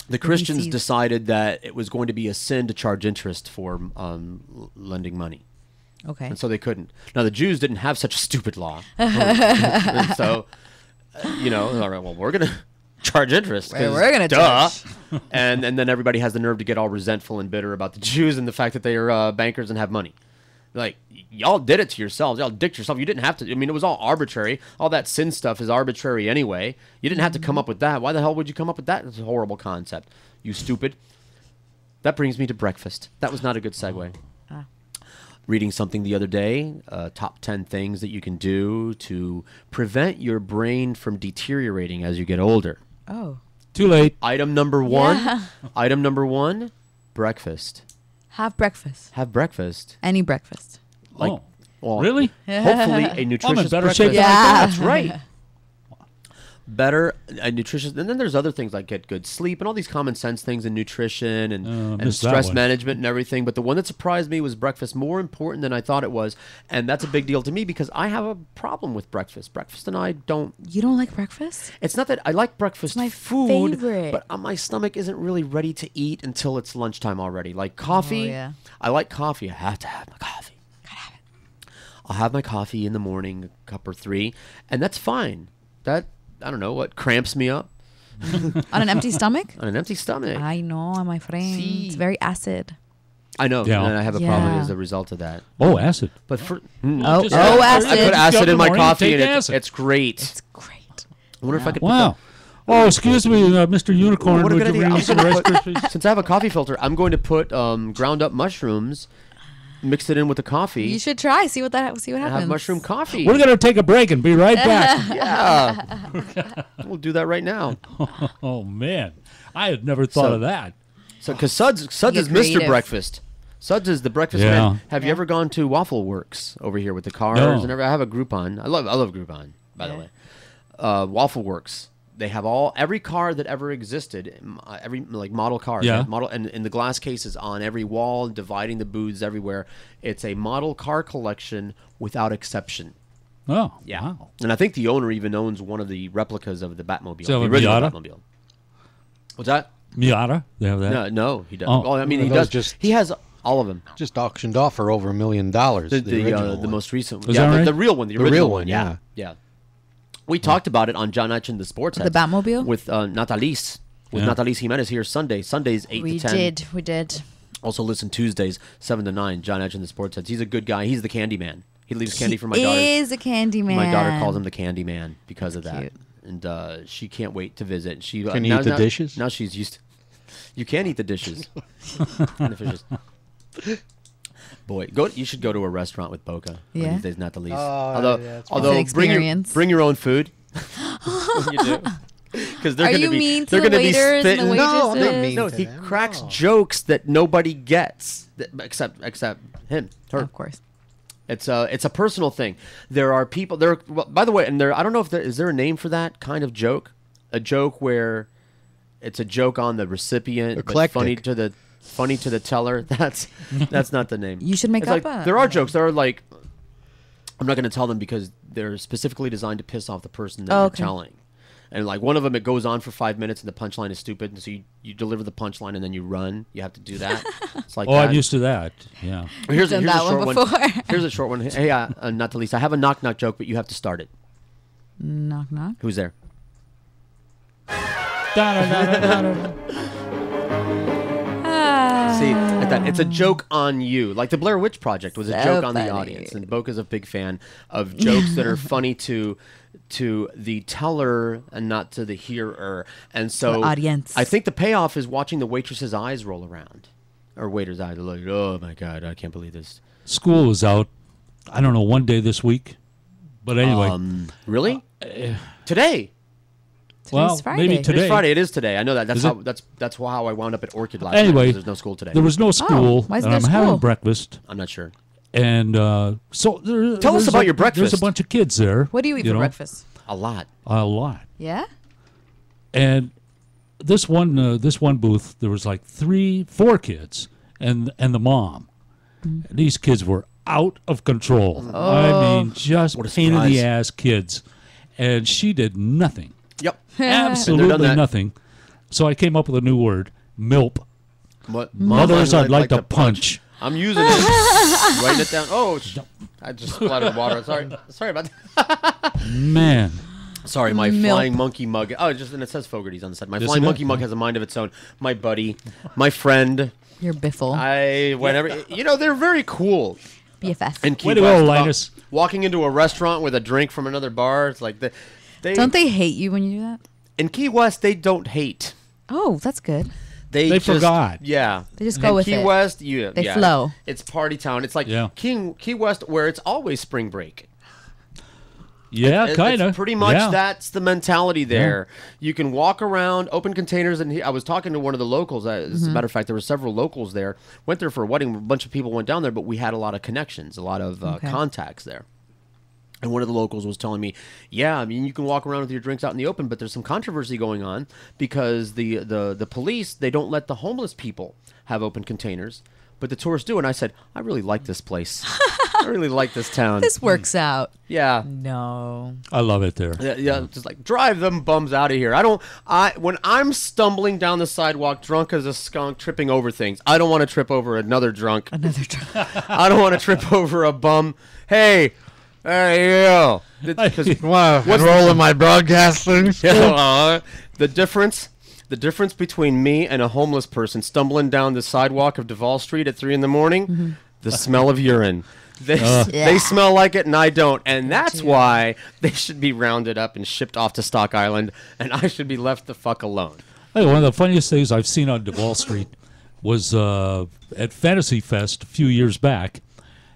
The Christians decided that it was going to be a sin to charge interest for lending money. Okay. And so they couldn't. Now, the Jews didn't have such a stupid law. So, you know, all right, well, we're going to charge interest. We're going to charge. and then everybody has the nerve to get all resentful and bitter about the Jews and the fact that they are bankers and have money. Like, y'all did it to yourselves. Y'all dicked yourself. You didn't have to. I mean, it was all arbitrary. All that sin stuff is arbitrary anyway. You didn't have to come up with that. Why the hell would you come up with that? It's a horrible concept. You stupid. That brings me to breakfast. That was not a good segue. Reading something the other day, top 10 things that you can do to prevent your brain from deteriorating as you get older. Oh. Too late. Item number one. Yeah. Item number one, breakfast. Have breakfast. Have breakfast. Any breakfast. Like, well, really? Hopefully a nutritious I'm in better breakfast. shape than I That's right. Better and nutritious, and then there's other things like get good sleep and all these common sense things in nutrition and stress management and everything. But the one that surprised me was breakfast, more important than I thought it was, and that's a big deal to me because I have a problem with breakfast. Breakfast and I don't. You don't like breakfast? It's not that I like breakfast my food, favorite. but my stomach isn't really ready to eat until it's lunchtime already. Like coffee, yeah. I like coffee. I have to have my coffee. I'll have my coffee in the morning, a cup or three, and that's fine. That. I don't know what cramps me up. On an empty stomach? On an empty stomach. I know, my friend. It's very acid. I know, Yeah. and I have a problem as a result of that. Oh, acid. But for acid. I put acid in my coffee, and acid. it's great. It's great. I wonder if I could. Wow. Oh, excuse me, Mr. Unicorn. What a would good you idea. bring me I'm some gonna Rice put- Krispies? Since I have a coffee filter, I'm going to put ground up mushrooms, mix it in with the coffee. You should try. See what happens. and have mushroom coffee. We're going to take a break and be right back. Yeah. We'll do that right now. Oh, man. I had never thought of that. So, because Suds is Mr. creative. Breakfast. Suds is the breakfast Yeah. man. Have you ever gone to Waffle Works over here with the cars? No. And I have a Groupon. I love Groupon, by the way. Waffle Works. They have every car that ever existed, every like model car, Yeah. model, and the glass cases on every wall, dividing the booths everywhere. It's a model car collection without exception. Oh, Yeah, wow. and I think the owner even owns one of the replicas of the Batmobile, So the a original Miata? Batmobile. What's that? Miata? They have that? No, he doesn't. Oh. Well, I mean, he Those does. just- He has all of them. Just auctioned off for over $1 million. The most recent one. Is Yeah, that right? the real one. The The original real one, yeah. Yeah. We talked about it on John Etchen, the Sports The Heads. Batmobile? With Nataliz. With Yeah. Nataliz Jimenez here Sunday. Sundays 8 We to 10. We did. Also listen Tuesdays 7 to 9. John Etchen, the Sports Heads. He's a good guy. He's the candy man. He leaves candy for my daughter. He is a candy man. My daughter calls him the candy man because of that. Cute. And she can't wait to visit. She Can you eat the dishes? Now she's used to. You can eat the dishes. And the fishes. Boy, you should go to a restaurant with Boca. Yeah. These days, not the least. Oh, although, yeah, it's although It's an experience. bring your own food. You do. Because they're Are going you to be mean to they're the going to be waiters and the spitting. waitresses? No, I'm mean No, to he them, cracks no. jokes that nobody gets, except him. Her. Of course. It's a personal thing. There are people there. Well, by the way, and there I don't know if there is there a name for that kind of joke. A joke where it's a joke on the recipient, but funny Eclectic. to the teller. That's not the name. You should make It's up like, a there are name. jokes. There are like I'm not going to tell them because they're specifically designed to piss off the person that Oh, you're okay. telling. And like one of them, it goes on for 5 minutes and the punchline is stupid. And so you deliver the punchline and then you run. You have to do that. It's like Oh, that. I'm used to that. Yeah. Here's Done a that short one one. before. Here's a short one. Hey, Nataliz, I have a knock knock joke, but you have to start it. Knock knock. Who's there? See, like that. It's a joke on you. Like the Blair Witch Project was a So joke on funny. the audience, and Boca's a big fan of jokes that are funny to the teller and not to the hearer. And so, The audience. I think the payoff is watching the waitress's eyes roll around, or waiter's eyes. They're like, oh my god, I can't believe this. School was out. I don't know, one day this week, but anyway. Really? Today? Well, Friday. maybe today. It's Friday. It is today. I know that. That's Is how. it? That's how I wound up at Orchid last night. Anyway, Because there's no school today. there was no school, why isn't and I'm there having school? breakfast. I'm not sure. And so Tell us about your breakfast. There's a bunch of kids there. What do you eat for know, breakfast? A lot. A lot. Yeah. And this one booth, there was like 4 kids, and the mom. And these kids were out of control. I mean, just What a pain in the surprise. ass kids, and she did nothing. Yep. Absolutely nothing. So I came up with a new word, MILP. What? Mothers I'd like to punch. I'm using it. Writing it down. Oh, I just splattered water. Sorry about that. Man. Sorry, my Milk. flying monkey mug. Oh, and it says Fogarty's on the side. My Isn't flying it? monkey mug has a mind of its own. My buddy, my friend. Your biffle. They're very cool. BFF. And Key Way to West, go, about Linus. walking into a restaurant with a drink from another bar. It's like Don't they hate you when you do that? in Key West they don't hate. Oh, that's good. They just, forgot. Yeah. They just go with Key it. West, They flow. It's party town. It's like Yeah. Key West where it's always spring break. Yeah, kind of. It's pretty much that's the mentality there. You can walk around, open containers, and I was talking to one of the locals. As a matter of fact, there were several locals there. Went there for a wedding. A bunch of people went down there, but we had a lot of connections, a lot of contacts there. And one of the locals was telling me, yeah, I mean, you can walk around with your drinks out in the open, but there's some controversy going on because the police, they don't let the homeless people have open containers, but the tourists do. And I said, I really like this place. I really like this town. This works out. Yeah. No. I love it there. Yeah, just like drive them bums out of here. When I'm stumbling down the sidewalk drunk as a skunk tripping over things, I don't want to trip over another drunk. I don't want to trip over a bum. Hey, you. Wow, enroll in my broadcasting. The difference between me and a homeless person stumbling down the sidewalk of Duval Street at 3 a.m, the smell of urine. They smell like it and I don't. And that's why they should be rounded up and shipped off to Stock Island and I should be left the fuck alone. Hey, one of the funniest things I've seen on Duval Street was at Fantasy Fest a few years back.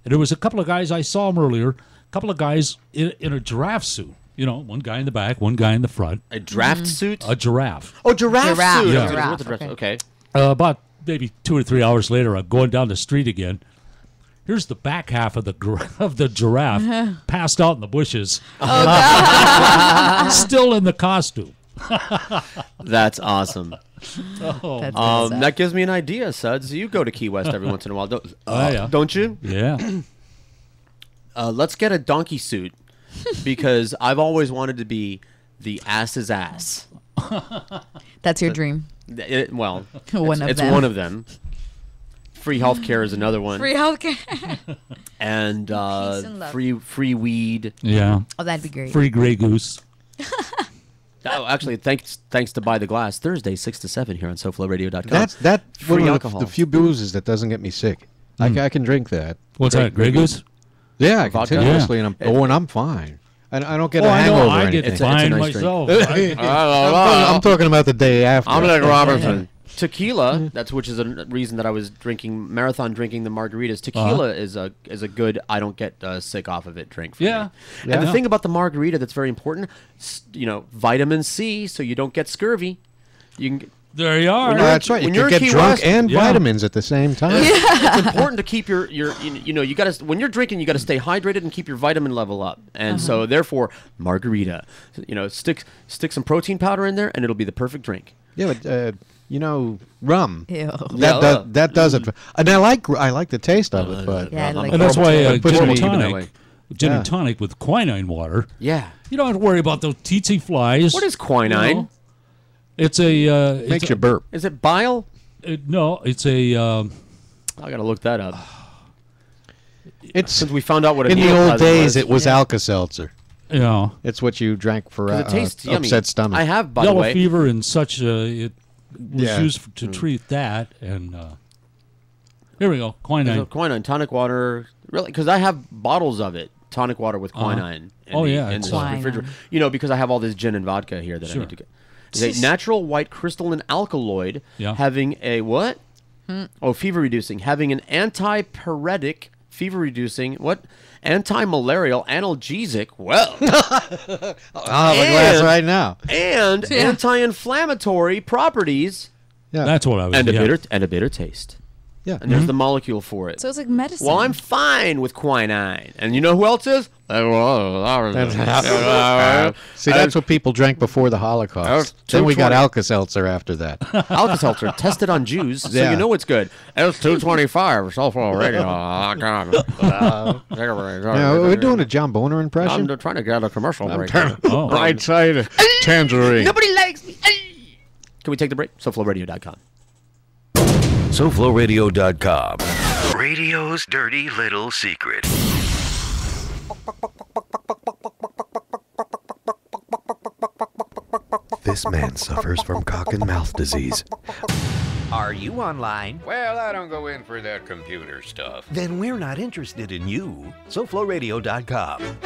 And there was a couple of guys, I saw them earlier, a couple of guys in a giraffe suit. You know, one guy in the back, one guy in the front. A draft suit? A giraffe. Oh, giraffe suit. Yeah. Giraffe, okay. About maybe 2 or 3 hours later, I'm going down the street again. Here's the back half of the giraffe passed out in the bushes. Oh, God. Still in the costume. That's awesome. Oh, that gives me an idea, Suds. You go to Key West every once in a while, yeah. don't you? Yeah. Let's get a donkey suit because I've always wanted to be the ass's ass. That's your dream. It's One one of them. Free healthcare is another one. Free healthcare. And and love. free weed. Yeah. Oh, that'd be great. Free Grey Goose. Oh, actually, thanks to Buy the Glass, Thursday 6 to 7 here on SoFloRadio.com. That's free one of alcohol. the few boozes that doesn't get me sick. I can drink that. What's that, Grey Goose? Yeah, Vodka? continuously, and I'm fine. I don't get a I hangover know, or I get anything. fine nice myself. I'm talking about the day after. I'm like Robertson. tequila. That's which is a reason that I was marathon drinking the margaritas. Tequila is a good. I don't get sick off of it. Drink. For me. And the thing about the margarita that's very important, vitamin C, so you don't get scurvy. You can. There you are. That's right. You can get drunk and vitamins at the same time. It's important to keep your you got to when you're drinking, you got to stay hydrated and keep your vitamin level up. And so therefore, margarita, stick some protein powder in there, and it'll be the perfect drink. Yeah, but rum. Ew. That does it. And I like the taste of it, but and that's why gin and tonic with quinine water. Yeah. You don't have to worry about those tsetse flies. What is quinine? It's a makes you burp. Is it bile? No, it's a. I gotta look that up. Since we found out what in the old days it was Alka-Seltzer. Yeah, it's what you drank for it tastes upset yummy. stomach. I have yellow fever and such. It was used to treat that, and here we go. Quinine, tonic water. Really, because I have bottles of it. Tonic water with quinine. In the refrigerator. Because I have all this gin and vodka here that I need to get. It's a natural white crystalline alkaloid having a what? Fever reducing. Having an antipyretic, fever reducing, anti-malarial, analgesic. Well, I'll have a glass right now. And anti-inflammatory properties. Yeah, that's what I was. And a bitter taste. Yeah, and there's the molecule for it. So it's like medicine. Well, I'm fine with quinine, and you know who else is? See, that's what people drank before the Holocaust. Then we got Alka-Seltzer after that. Alka-Seltzer tested on Jews, so you know it's good. It's 225 SoFlo Radio. We're doing a John Boner impression. I'm trying to get a commercial break. Right side tangerine. Nobody likes me. Can we take the break? SoFloRadio.com. SoFloRadio.com. Radio's dirty little secret. This man suffers from cock and mouth disease. Are you online? Well, I don't go in for that computer stuff. Then we're not interested in you. SoFloRadio.com.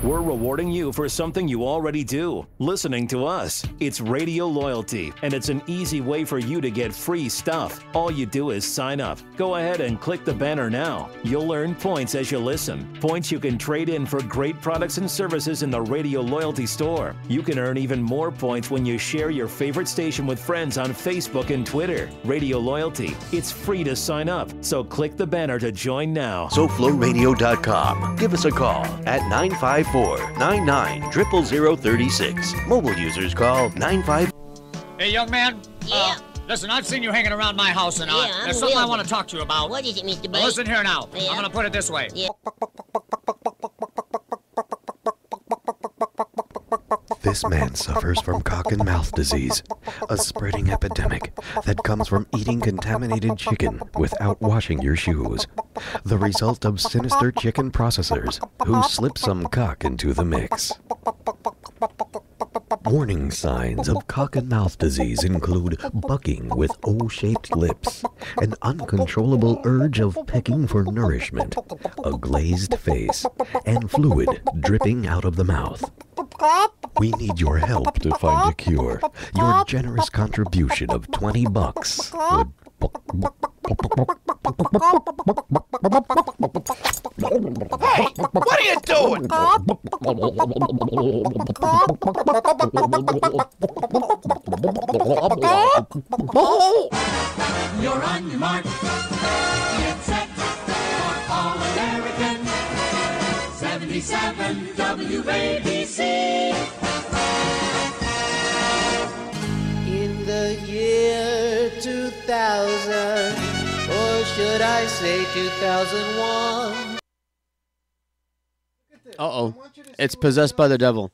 We're rewarding you for something you already do, listening to us. It's Radio Loyalty, and it's an easy way for you to get free stuff. All you do is sign up. Go ahead and click the banner now. You'll earn points as you listen. Points you can trade in for great products and services in the Radio Loyalty store. You can earn even more points when you share your favorite station with friends on Facebook and Twitter. Radio Loyalty. It's free to sign up, so click the banner to join now. SoFloRadio.com. Give us a call at 954-99-00036. Mobile users call 95. Hey, young man. Yeah. Listen, I've seen you hanging around my house, and there's something I want to talk to you about. What is it, Mr. Bate? Listen here now. Yeah. I'm going to put it this way. Yeah. This man suffers from cock and mouth disease, a spreading epidemic that comes from eating contaminated chicken without washing your shoes. The result of sinister chicken processors who slip some cock into the mix. Warning signs of cock and mouth disease include bucking with O-shaped lips, an uncontrollable urge of pecking for nourishment, a glazed face, and fluid dripping out of the mouth. We need your help to find a cure. Your generous contribution of $20 would... Hey, what are you doing? You're on your mark. Get set for All-American. 77 WABC. In the year 2000, or should I say 2001? Uh-oh. It's possessed by the devil.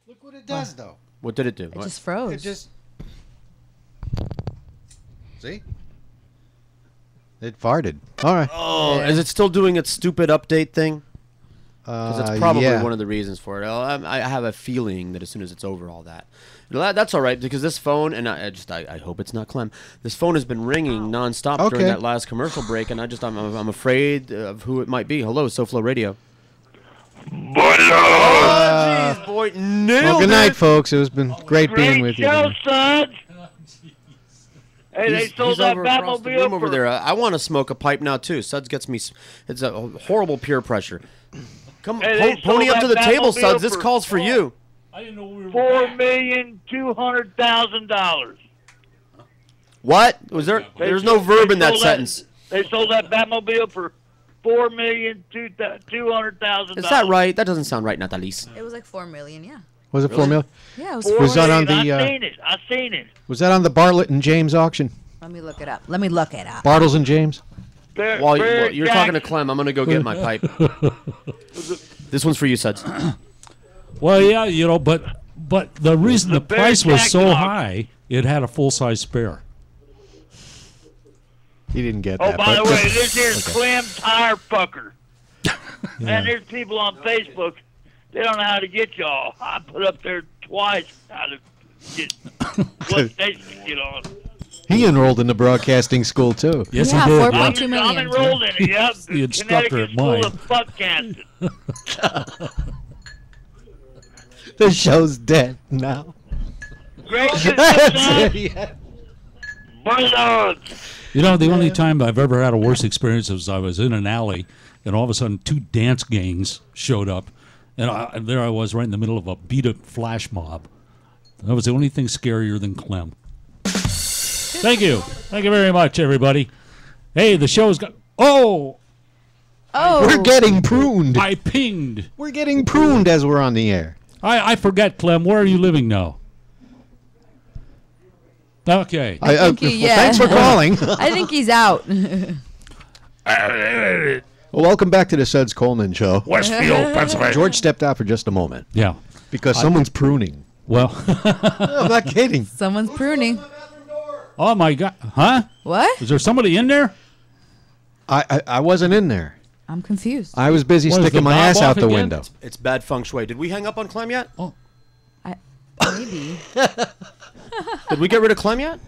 Look what it does, though. What did it do? It just froze. It just... See? It farted. All right. Oh, is it still doing its stupid update thing? Because that's probably one of the reasons for it. I have a feeling that as soon as it's over all that. That's all right, because this phone, and I hope it's not Clem, this phone has been ringing nonstop during that last commercial break, and I'm afraid of who it might be. Hello, SoFlo Radio. Oh, jeez, boy, nailed Well, good night, it. folks. It was been great being with you. Show, Suds. Hey, they He's sold that over across the room Batmobile over for there. I want to smoke a pipe now too. Suds gets me. It's a horrible peer pressure. Come, Hey, they pony sold up to the that table, Batmobile Suds. This for- calls for you. I didn't know we were $4,200,000. What was there? There's no verb in that sentence. They sold that Batmobile for $4,200,000. Is that right? That doesn't sound right, Nataliz. It was like 4 million, yeah. Was it 4 million? Yeah, it was Was that on the? I seen it. I seen it. Was that on the Bartlett and James auction? Let me look it up. Let me look it up. Bartles and James. While you're talking to Clem, I'm gonna go get my pipe. This one's for you, Suds. Well, yeah, but the reason the price was so Jackson high, it had a full-size spare. He didn't get Oh, that. by the but- way, this here's Okay. Clem Tire Fucker. Yeah. And there's people on Facebook. They don't know how to get y'all. I put up there twice how to get what station to get on. He enrolled in the broadcasting school too. Yes, Yeah, he did. 4.2 million. I'm enrolled in it. Yep. The instructor Connecticut at mine. School of Fuckcasting. The show's dead now. Great. That's it, yeah. You know, the only time I've ever had a worse experience was I was in an alley, and all of a sudden 2 dance gangs showed up, and there I was right in the middle of a beat-up flash mob. That was the only thing scarier than Clem. Thank you. Thank you very much, everybody. Hey, the show's got... Oh! We're getting pruned. I pinged. We're getting pruned as we're on the air. I forget, Clem. Where are you living now? Okay. Thanks for calling. I think he's out. Well, welcome back to the Suds Coleman Show. Westfield, Pennsylvania. George stepped out for just a moment. Yeah. Because someone's pruning. Well. I'm not kidding. Someone's pruning. Oh, my God. Huh? What? Is there somebody in there? I wasn't in there. I'm confused. I was busy What, is sticking the my knob ass off out the again? window. It's bad feng shui. Did we hang up on Clem yet? Oh. Maybe. Did we get rid of Clem yet?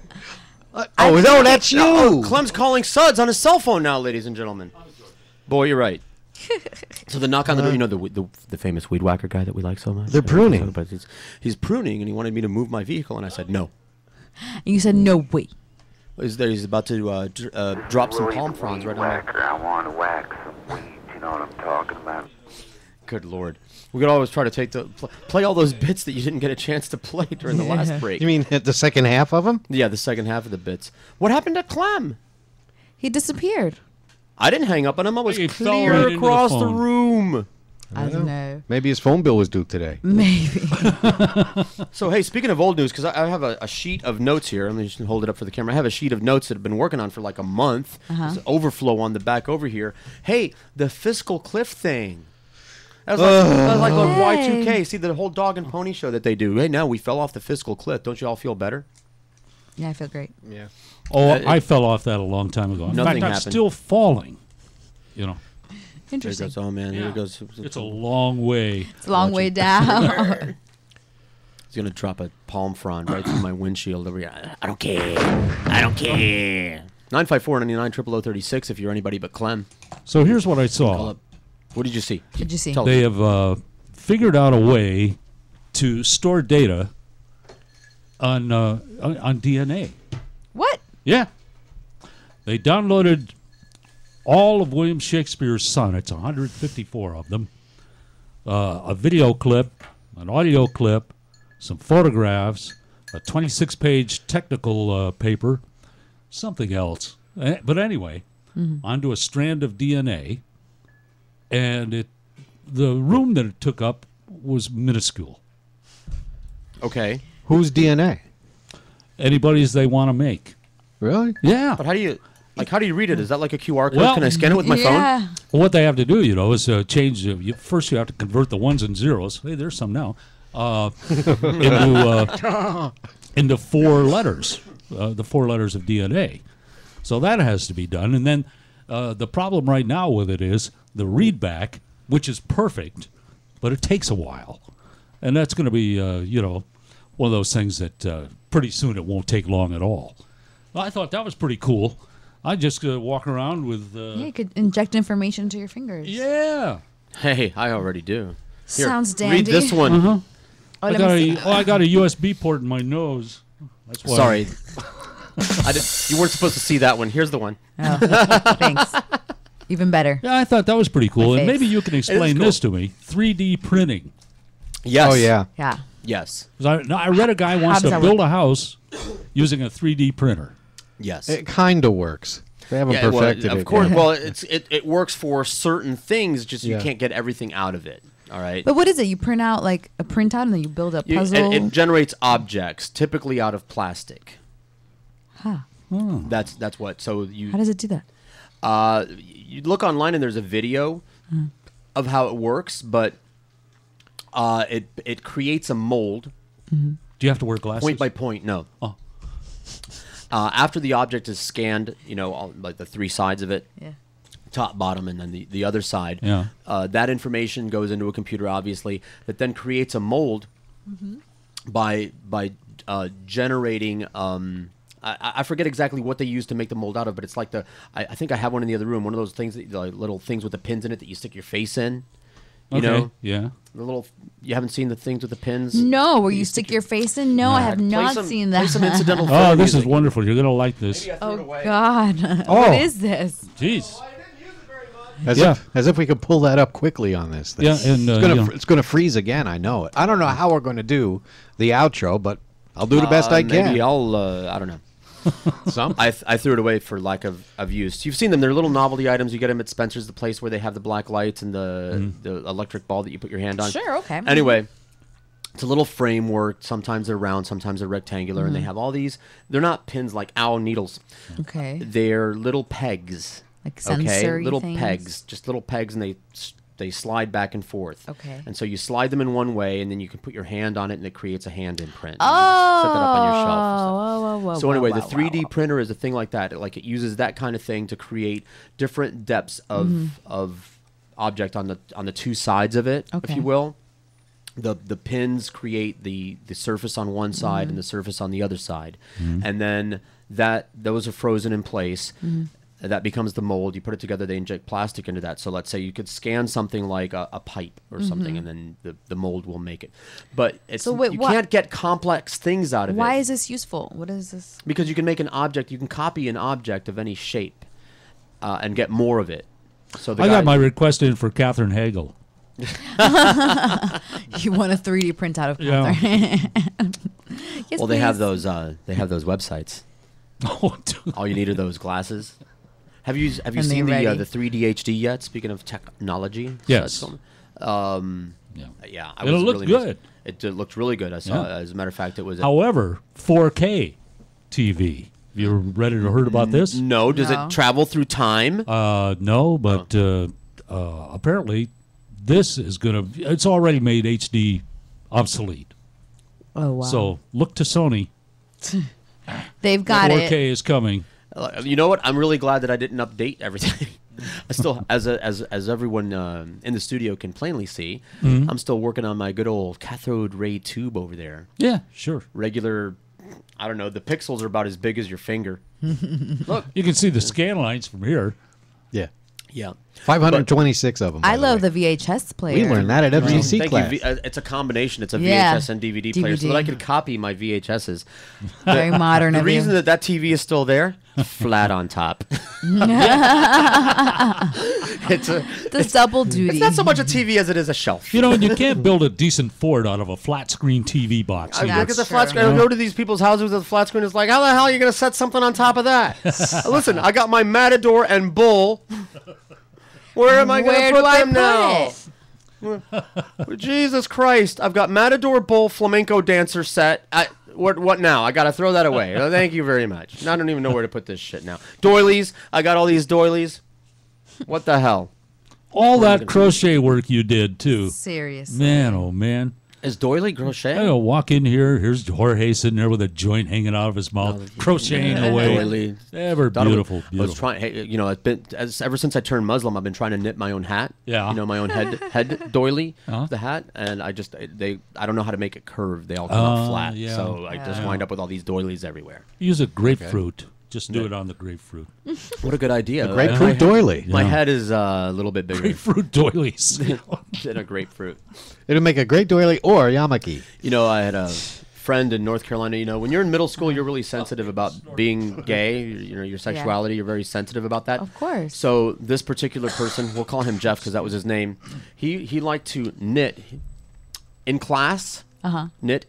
That's you. Oh, Clem's calling Suds on his cell phone now, ladies and gentlemen. Boy, you're right. So the knock on the door, you know the famous weed whacker guy that we like so much? They're pruning. But he's pruning, and he wanted me to move my vehicle, and I said no. You said no way. He's about to drop some palm fronds right on there. I want to whack some weed, you know what I'm talking about? Good Lord. We could always try to play all those bits that you didn't get a chance to play during the last break. You mean the second half of them? Yeah, the second half of the bits. What happened to Clem? He disappeared. I didn't hang up on him. I was He fell clear right into the across the phone. room. I don't know. Maybe his phone bill was due today. Maybe. So, hey, speaking of old news, because I have a sheet of notes here. Let me just hold it up for the camera. I have a sheet of notes that I've been working on for like a month. There's an overflow on the back over here. Hey, the fiscal cliff thing. That was like a Y2K. See, the whole dog and pony show that they do. Hey, now we fell off the fiscal cliff. Don't you all feel better? Yeah, I feel great. Yeah. Oh, I fell off that a long time ago. In Nothing fact, I'm happened. still falling. You know. Interesting. There it goes. Oh, man. Here it goes. It's a long way. It's a long way down. He's going to drop a palm frond right through my windshield over here. I don't care. I don't care. 954-99-0036 if you're anybody but Clem. So here's what I saw. What did you see? What did you see? Tell They us. have figured out a way to store data on DNA. What? Yeah. They downloaded all of William Shakespeare's sonnets, 154 of them, a video clip, an audio clip, some photographs, a 26-page technical paper, something else. But anyway, onto a strand of DNA, and the room that it took up was minuscule. Okay. Whose DNA? Anybody's they want to make. Really? Yeah. But how do you read it? Is that like a QR code? Can I scan it with my phone? Well, what they have to do, is change. First, you have to convert the ones and zeros. Hey, there's some now. Into 4 letters, the 4 letters of DNA. So that has to be done. And then the problem right now with it is the readback, which is perfect, but it takes a while. And that's going to be, one of those things that pretty soon it won't take long at all. Well, I thought that was pretty cool. I just walk around with... Yeah, you could inject information into your fingers. Yeah. Hey, I already do. Here, Sounds dandy. Read this one. Uh-huh. Oh, I got a USB port in my nose. That's why. Sorry. You weren't supposed to see that one. Here's the one. Oh, thanks. Even better. Yeah, I thought that was pretty cool. My And face. maybe you can explain cool. this to me. 3D printing. Yes. Oh, yeah. Yeah. Yes. 'Cause I read a guy wants does to that build work? a house using a 3D printer. Yes. It kind of works. They haven't Yeah, well, perfected it. of course. yet. Well, it works for certain things. Just you Yeah. can't get everything out of it. All right. But what is it? You print out like a printout and then you build a puzzle? It generates objects, typically out of plastic. Huh. That's what. So you. How does it do that? You look online and there's a video of how it works, but it creates a mold. Do you have to wear glasses? Point by point, no. Oh. After the object is scanned, like the three sides of it, Yeah. top, bottom, and then the other side, Yeah. that information goes into a computer, obviously, that then creates a mold by generating. I forget exactly what they use to make the mold out of, but it's like I think I have one in the other room. One of those things, like little things with the pins in it that you stick your face in. You know? Yeah. The little. You haven't seen the things with the pins? No, where you stick your face in? No, I have Play not some- seen play that. some incidental Oh, film this is music. wonderful. You're going to like this. Oh, God. Oh. What is this? Jeez. As if we could pull that up quickly on this thing. Yeah, and, it's gonna freeze again. I know it. I don't know how we're going to do the outro, but I'll do the best I can. Maybe I'll. I don't know. Some. I threw it away for lack of use. You've seen them. They're little novelty items. You get them at Spencer's, the place where they have the black lights and the electric ball that you put your hand on. Sure, okay. Anyway, it's a little framework. Sometimes they're round, sometimes they're rectangular, and they have all these. They're not pins like owl needles. Okay. They're little pegs. Like sensory little things? pegs, just little pegs, and they slide back and forth. Okay. And so you slide them in one way, and then you can put your hand on it, and it creates a hand imprint. Oh. You just set that up on your shelf and stuff. Whoa, So anyway, whoa, the 3D printer is a thing like that. It uses that kind of thing to create different depths of object on the two sides of it, Okay. if you will. The pins create the surface on one side and the surface on the other side, and then those are frozen in place. That becomes the mold. You put it together. They inject plastic into that. So let's say you could scan something like a pipe or something, and then the mold will make it. But it's So wait, you what- can't get complex things out of it. Why is this useful? What is this? Because you can make an object. You can copy an object of any shape and get more of it. So I got my request in for Catherine Hagel. You want a 3D printout of Yeah. Catherine? Yes, Well, they have please. those websites. Oh, dude. All you need are those glasses. Have you And seen they're the ready. 3D HD yet? Speaking of technology, Yes. So yeah. I It'll was look really good. It looked really good. I saw. Yeah. As a matter of fact, it was. However, 4K TV. You read it or heard about this? No. Does No. it travel through time? No, but apparently this is going to... It's already made HD obsolete. Oh, wow. So look to Sony. They've got 4K it. is coming. You know what? I'm really glad that I didn't update everything. I still, as everyone in the studio can plainly see, I'm still working on my good old cathode ray tube over there. Yeah, sure. Regular, I don't know. The pixels are about as big as your finger. Look, You can see the scan lines from here. Yeah. yeah. 526 of them. I love the VHS player. We learned that at FGC Thank class. you. It's a combination. It's a Yeah. VHS and DVD player, so that I could copy my VHSs. Very modern The of you. reason that TV is still there, flat on top. The double duty. It's not so much a TV as it is a shelf. You know, and you can't build a decent fort out of a flat screen TV box. I either. look at the flat screen. I go to these people's houses with a flat screen. It's like, how the hell are you going to set something on top of that? Listen, I got my Matador and Bull. Where am I going Where to put do I them put now? it? Jesus Christ! I've got Matador, Bull, flamenco dancer set. What now? I got to throw that away. Thank you very much. I don't even know where to put this shit now. Doilies. I got all these doilies. What the hell? All that crochet work you did, too. Seriously. Man, oh, man. Is doily crochet? I walk in here. Here's Jorge sitting there with a joint hanging out of his mouth, crocheting away. Doily. Ever beautiful, I was trying. Hey, you know, ever since I turned Muslim, I've been trying to knit my own hat. Yeah. You know, my own head doily, the hat, and I don't know how to make it curved. They all come out flat. yeah. So I just wind up with all these doilies everywhere. Use a grapefruit. Just do it on the grapefruit. What a good idea. A grapefruit doily. My head is a little bit bigger. Grapefruit doilies. Than a grapefruit. It'll make a great doily or yamaki. You know, I had a friend in North Carolina. You know, when you're in middle school, you're really sensitive about being gay. You know, your sexuality. You're very sensitive about that. Of course. So this particular person, we'll call him Jeff because that was his name. He liked to knit in class. Knit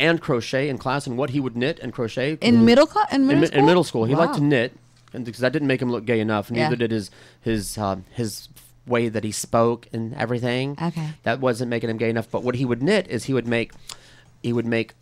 and crochet in class, and what he would knit and crochet in middle school. In middle school, he liked to Wow. knit, and because that didn't make him look gay enough, and neither did his way that he spoke and everything. Okay, that wasn't making him gay enough. But what he would knit is he would make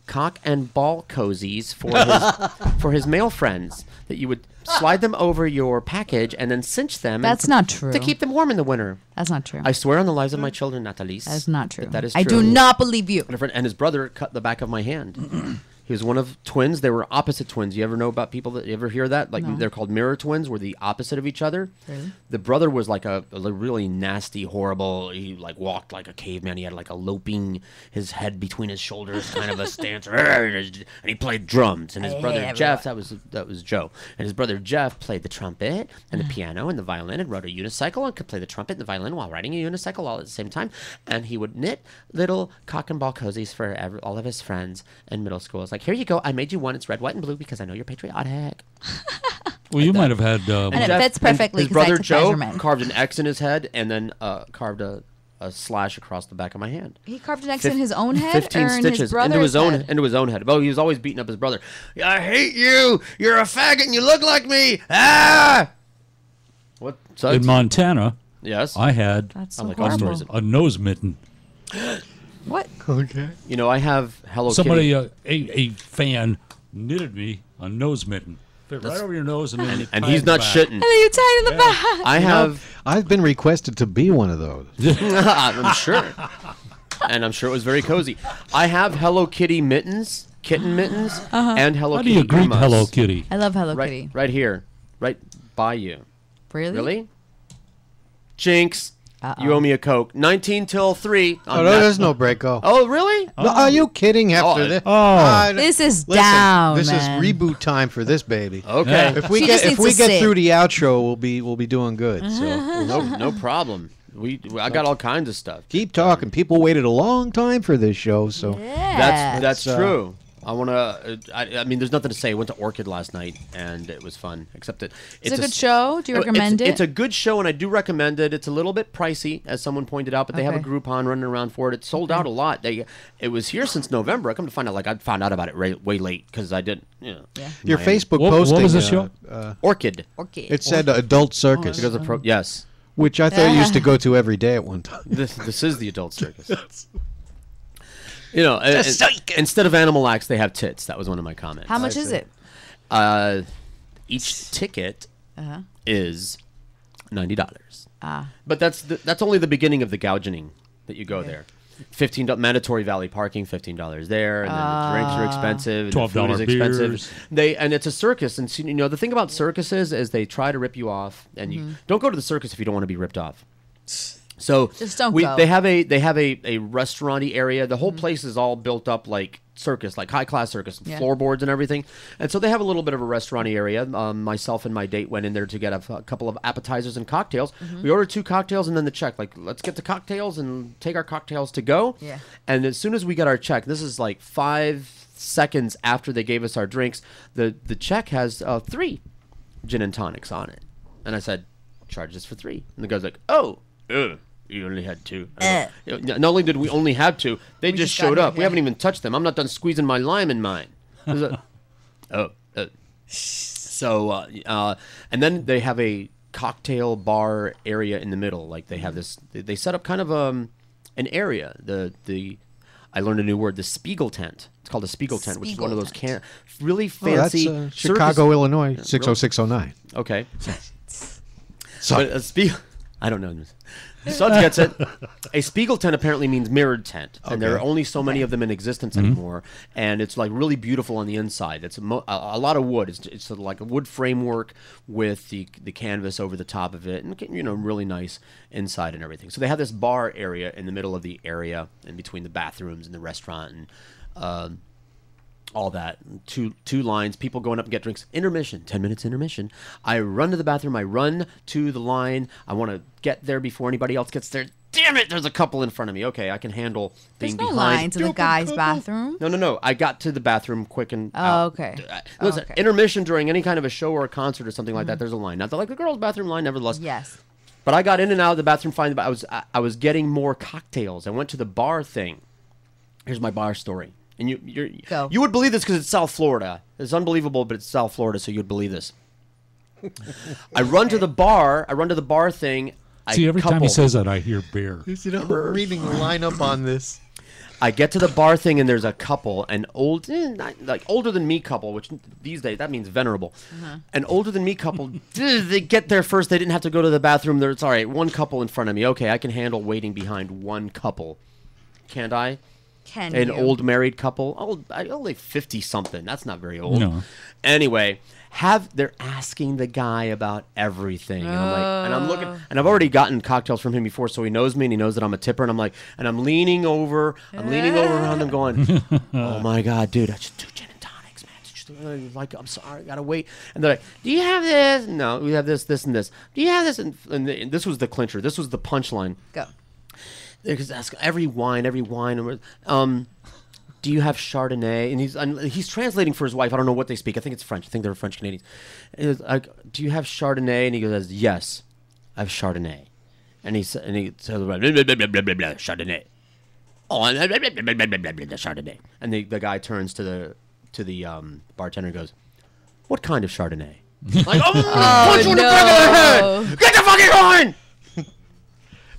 cock and ball cozies for his male friends that you would slide them over your package and then cinch them. That's not true. To keep them warm in the winter. That's not true. I swear on the lives of my children, Nataliz. That's not true. That is true. I do not believe you. And his brother cut the back of my hand. He was one of twins. They were opposite twins. You ever know about people that you ever hear that? Like they're called mirror twins. We're the opposite of each other. Really? The brother was like a really nasty, horrible. He like walked like a caveman. He had like a loping, his head between his shoulders, kind of a stance. And he played drums. And his brother Jeff, that was Joe. And his brother Jeff played the trumpet and the piano and the violin and rode a unicycle and could play the trumpet and the violin while riding a unicycle all at the same time. And he would knit little cock and ball cozies for all of his friends in middle school. It's like, here you go. I made you one. It's red, white, and blue because I know you're patriotic. Well, you might have had. And it fits perfectly His 'cause I brother took Joe measurement. carved an X in his head and then carved a slash across the back of my hand. He carved an X in his own head 15 or in stitches his brother's head? into his own head. Oh, he was always beating up his brother. I hate you. You're a faggot and you look like me. Ah! What? In Montana, yes, I had That's so horrible. a nose mitten. What? Okay. You know, I have Hello Somebody, Kitty. a fan knitted me a nose mitten. Fit right over your nose, and then you and tie he's it in the not back. shitting. And then you tie it in the back. I have. I've been requested to be one of those. I'm sure. And I'm sure it was very cozy. I have Hello Kitty mittens, kitten mittens, and Hello How do Kitty you greet earmuffs. Hello Kitty? I love Hello Kitty. Right here. Right by you. Really? Really? Jinx. You owe me a Coke. 19 till 3. Oh, no, there's no break-o. Oh, really? No, are you kidding? After this, This is listen, down, This man. is reboot time for this baby. Okay. If we She get just if needs we to get sit. through the outro, we'll be doing good. So No problem. I got all kinds of stuff. keep talking. People waited a long time for this show, so That's true. I want to. I mean, there's nothing to say. I went to Orchid last night, and it was fun. Except that It's a good show. Do you recommend it? It's a good show, and I do recommend it. It's a little bit pricey, as someone pointed out, but they have a Okay. Groupon running around for it. It sold out a lot. It was here since November. I come to find out, like I found out about it way late because I didn't. You know, your my- Facebook What posting. was the show? Orchid. It said Adult Circus, Because of yes, which I thought you used to go to every day at one time. this is the adult circus. You know, instead of Animal Acts, they have tits. That was one of my comments. How much is it? Each ticket Uh-huh. is $90. Ah. But that's only the beginning of the gouging that you go there. $15 mandatory Valley parking, $15 there, and then the drinks are expensive, and the food is $12 expensive. beers. And it's a circus, and so, you know the thing about circuses is they try to rip you off, and you don't go to the circus if you don't want to be ripped off. So Just don't go. They have a restaurant-y area. The whole place is all built up like circus, like high-class circus, Yeah. floorboards and everything. And so they have a little bit of a restaurant-y area. Myself and my date went in there to get a couple of appetizers and cocktails. We ordered 2 cocktails and then the check. Like, let's get the cocktails and take our cocktails to go. Yeah. And as soon as we got our check, this is like 5 seconds after they gave us our drinks, the check has 3 gin and tonics on it. And I said, charge this for 3. And the guy's like, oh, you only had 2. You know, not only did we only have 2, they just showed up. We haven't even touched them. I'm not done squeezing my lime in mine. So, and then they have a cocktail bar area in the middle. Like they have this, they set up kind of an area. I learned a new word, the Spiegel tent. It's called a Spiegel tent, which is one of those really fancy that's Chicago, Illinois, 60609. Okay. So But a Spiegel, I don't know. Suds gets it. A Spiegel tent apparently means mirrored tent, and there are only so many of them in existence anymore. And it's like really beautiful on the inside. It's a lot of wood. It's like a wood framework with the canvas over the top of it, and you know, really nice inside and everything. So they have this bar area in the middle of the area, in between the bathrooms and the restaurant, and all that. Two lines, people going up and get drinks. Intermission, 10 minutes intermission. I run to the bathroom. I run to the line. I want to get there before anybody else gets there. Damn it, there's a couple in front of me. Okay, I can handle being There's no behind. lines in the guy's bathroom. No. I got to the bathroom quick and Oh, out. okay. Listen, Okay. intermission during any kind of a show or a concert or something like that, there's a line. Not like the girls' bathroom line, nevertheless. Yes. But I got in and out of the bathroom fine. But I was getting more cocktails. I went to the bar thing. Here's my bar story. And you would believe this because it's South Florida. It's unbelievable, but it's South Florida, so you'd believe this. I run to the bar thing. See, every time he says that, I hear bear. I'm reading the lineup on this. I get to the bar thing, and there's a couple, an older than me couple, which these days that means venerable. An older than me couple. They get there first. They didn't have to go to the bathroom. It's all right. One couple in front of me. Okay, I can handle waiting behind one couple. Can't I? Can An you? old married couple. Only 50 something. That's not very old. No. Anyway, they're asking the guy about everything, and I'm like, and I'm looking, and I've already gotten cocktails from him before, so he knows me and he knows that I'm a tipper, and I'm like, and I'm leaning over around them, going, oh my god, dude, I just do gin and tonics, man. It's just, like, I'm sorry, I gotta wait. And they're like, do you have this? No, we have this, this, and this. Do you have this? And this was the clincher. This was the punchline. Go. They just ask every wine. Do you have Chardonnay? And he's translating for his wife. I don't know what they speak. I think it's French. I think they're French Canadians. And he's like, do you have Chardonnay? And he goes, yes, I have Chardonnay. And he says, Chardonnay. Oh, Chardonnay. And the guy turns to the bartender and goes, what kind of Chardonnay? Like, punch you in the back of the head! Get the fucking wine!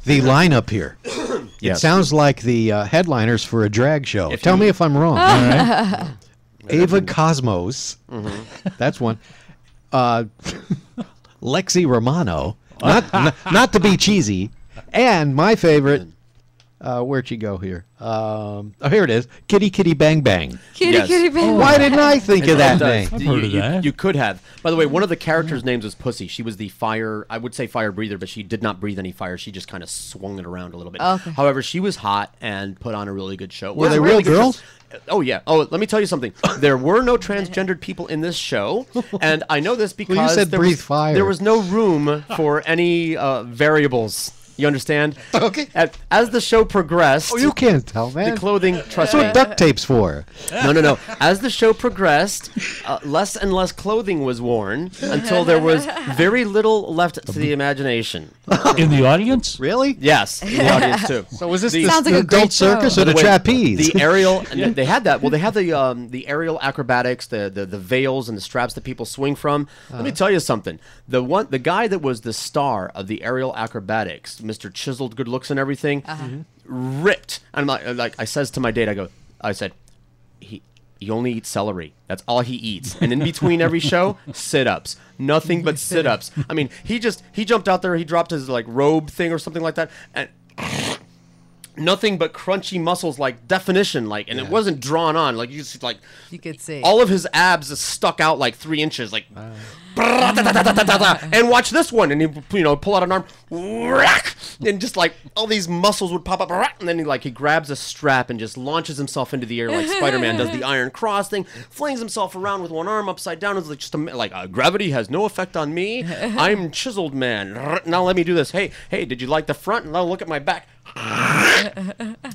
The lineup here. Yes. It sounds like the headliners for a drag show. Tell me if I'm wrong. All right. Ava Cosmos. That's one. Lexi Romano. Not to be cheesy. And my favorite. Where'd she go here? Here it is. Kitty Kitty Bang Bang. Kitty Bang. Why didn't I think of that name? I've heard of that. You could have. By the way, one of the characters' names was Pussy. She was the fire, I would say fire breather, but she did not breathe any fire. She just kind of swung it around a little bit. Okay. However, she was hot and put on a really good show. Were they real girls? Oh, yeah. Oh, let me tell you something. There were no transgendered people in this show, and I know this because Well, you said breathe fire. There was no room for any variables. You understand? Okay. As the show progressed... Oh, you can't tell, man. The clothing... Trust That's me. what duct tape's for. No. As the show progressed, less and less clothing was worn until there was very little left to the imagination. In the audience? Really? Yes, in the audience too. So was this Sounds like the a great adult circus show. or the trapeze? The aerial, they had that. Well, they have the aerial acrobatics, the veils and the straps that people swing from. Let me tell you something. The guy that was the star of the aerial acrobatics, Mr. Chiseled, good looks and everything, ripped. And I'm like, I says to my date, I said, he only eats celery. That's all he eats. And in between every show, sit-ups. Nothing but sit-ups. I mean, he jumped out there, he dropped his like robe thing or something like that, and nothing but crunchy muscles, like definition, like, and it wasn't drawn on, like you could see all of his abs stuck out like 3 inches, like. And watch this one, and he pull out an arm, and just like all these muscles would pop up, and then he grabs a strap and just launches himself into the air like Spider-Man does the Iron Cross thing, flings himself around with one arm upside down. It's like just gravity has no effect on me. I'm Chiseled Man. Now let me do this. Hey, did you like the front? Now look at my back.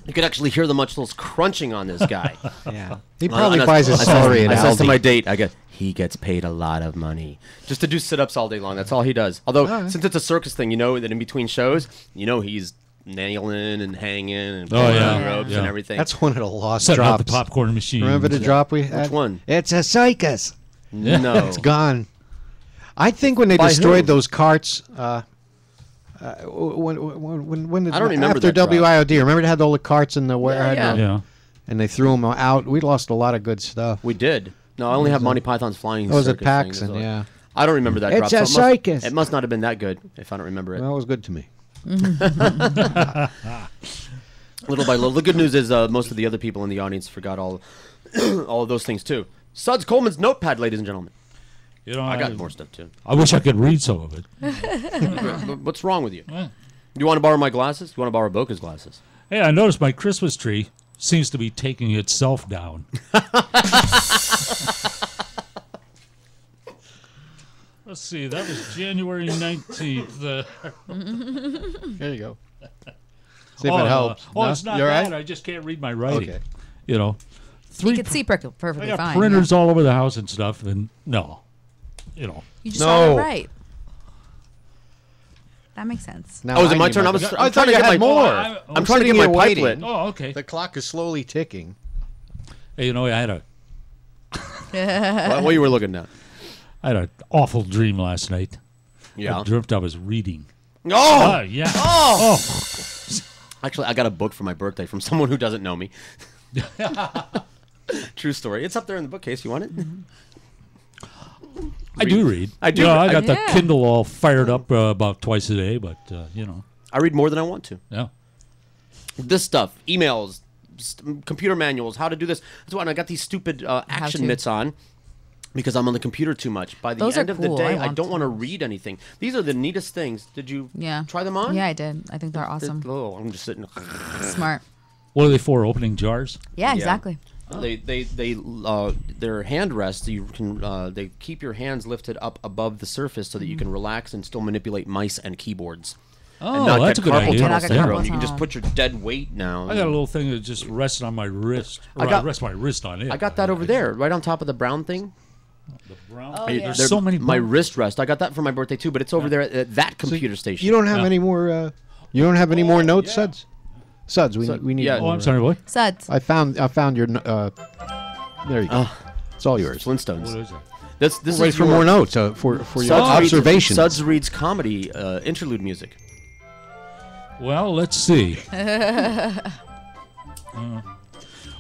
You could actually hear the muscles crunching on this guy. Yeah, he probably buys his celery at I says to Aldi. my date, he gets paid a lot of money just to do sit-ups all day long. That's all he does. Although, since it's a circus thing, that in between shows, he's nailing and hanging and pulling on ropes and everything. That's one of the lost Setting up drops. the popcorn machine. Remember the drop we had? Which one? It's a circus. No. It's gone. I think when they By destroyed who? those carts, when I don't remember after that drop. WIOD, remember they had all the carts in the warehouse? Yeah. And they threw them out. We lost a lot of good stuff. We did. No, I only have Monty Python's Flying That was at Circus Paxson, thing. yeah. I don't remember that It's drop. a circus. It must not have been that good if I don't remember it. Well, it was good to me. Little by little. The good news is most of the other people in the audience forgot all of those things too. Suds Coleman's notepad, ladies and gentlemen. I got more stuff too. I wish I could read some of it. What's wrong with you? You want to borrow my glasses? You want to borrow Boca's glasses? Hey, I noticed my Christmas tree seems to be taking itself down. Let's see. That was January 19th. There you go. See if it helps. Oh, it's not You're bad. right? I just can't read my writing. Okay. You know, You could see perfectly I got fine. printers all over the house and stuff, and no, you know. You just saw it right. That makes sense. Now is it my turn? I'm trying to get my more. I'm trying to get my pipe lit. Oh, okay. The clock is slowly ticking. Hey, you know, I had What you were looking at? I had an awful dream last night. Yeah. I dreamt I was reading. Oh! Yeah. Oh! Actually, I got a book for my birthday from someone who doesn't know me. True story. It's up there in the bookcase. You want it? I do read. I do. You know, I got the Kindle all fired up about twice a day, but, you know. I read more than I want to. Yeah. This stuff, emails, computer manuals, how to do this. That's why I got these stupid action mitts on. Because I'm on the computer too much. By the Those end are of the cool. day, I I want don't want to read anything. These are the neatest things. Did you try them on? Yeah, I did. I think they're awesome. Oh, I'm just sitting. Smart. What are they for? Opening jars? Yeah, exactly. They're hand rests. So you can they keep your hands lifted up above the surface so that you can relax and still manipulate mice and keyboards. Oh, and not that's get a good carpal idea. tunnel Yeah. syndrome. You can just put your dead weight now. I got a little thing that just rests on my wrist. Or I rest my wrist on it. I got that over there, right on top of the brown thing. The brown. Oh, yeah. There's so many. My wrist rest. I got that for my birthday too, but it's over there at that computer station. You don't have any more. You don't have any more notes, Suds. Suds, we need. yeah. More, Oh, I'm sorry. What? Suds. I found your. There you go. It's all yours. Flintstones. What is it? This Wait is for your- more notes for your Suds observations. Suds reads comedy interlude music. Well, let's see.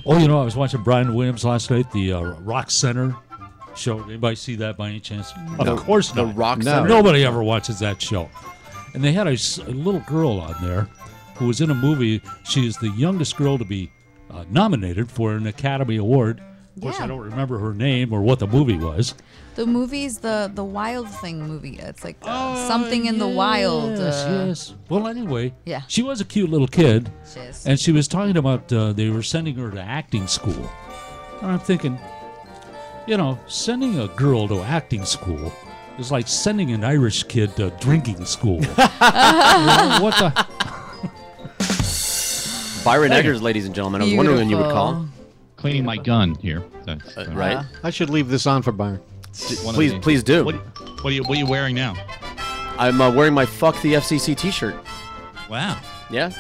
Oh, you know, I was watching Brian Williams last night, the Rock Center show. Anybody see that by any chance? The- Of course the not. Rock Center? Nobody ever watches that show. And they had a little girl on there who was in a movie. She is the youngest girl to be nominated for an Academy Award. Of course, Yeah. I don't remember her name or what the movie was. The movie's the Wild Thing movie. It's like something in the wild. Yes. Well, anyway, Yeah. she was a cute little kid. She is. And she was talking about they were sending her to acting school. And I'm thinking, you know, sending a girl to acting school is like sending an Irish kid to drinking school. You know, what the? Byron Eggers, ladies and gentlemen. I was wondering when you would call. Cleaning my gun here. Right? I should leave this on for Byron. Please do. What are you wearing now? I'm wearing my "Fuck the FCC" T-shirt. Wow. Yeah,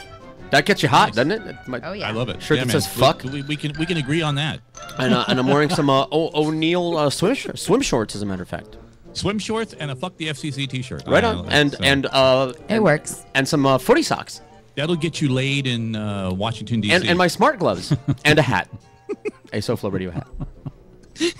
that gets you hot, doesn't it? Oh yeah. I love it. Shirt Yeah, that man. says "fuck." We can agree on that. And I'm wearing some O'Neill swim shorts, as a matter of fact. Swim shorts and a "Fuck the FCC" T-shirt. Right on. It works. And some footy socks. That'll get you laid in Washington D.C. And my smart gloves and a hat, a SoFlo Radio hat.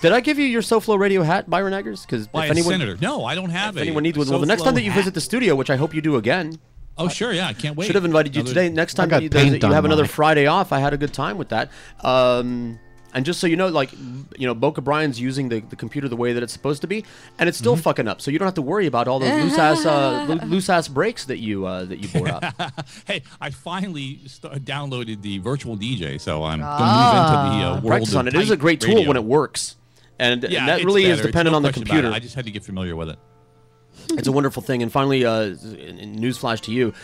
Did I give you your SoFlo Radio hat, Byron Eggers? Because Why, if a anyone, senator? No, I don't have if a anyone needs one, well, the next SoFlo time that you hat. visit the studio, which I hope you do again. Oh sure, yeah, I can't wait. Should have invited you today. Next time got that you paint on have another mine. Friday off, I had a good time with that. And just so you know, like, you know, Boca Brian's using the computer the way that it's supposed to be, and it's still fucking up. So you don't have to worry about all those loose ass breaks that you bore up. Hey, I finally downloaded the virtual DJ, so I'm going to move into the world Practice of on it. It is a tight great tool radio. when it works, and Yeah, that it's really is better. It's dependent no on the question about computer. it. I just had to get familiar with it. It's a wonderful thing. And finally, newsflash to you,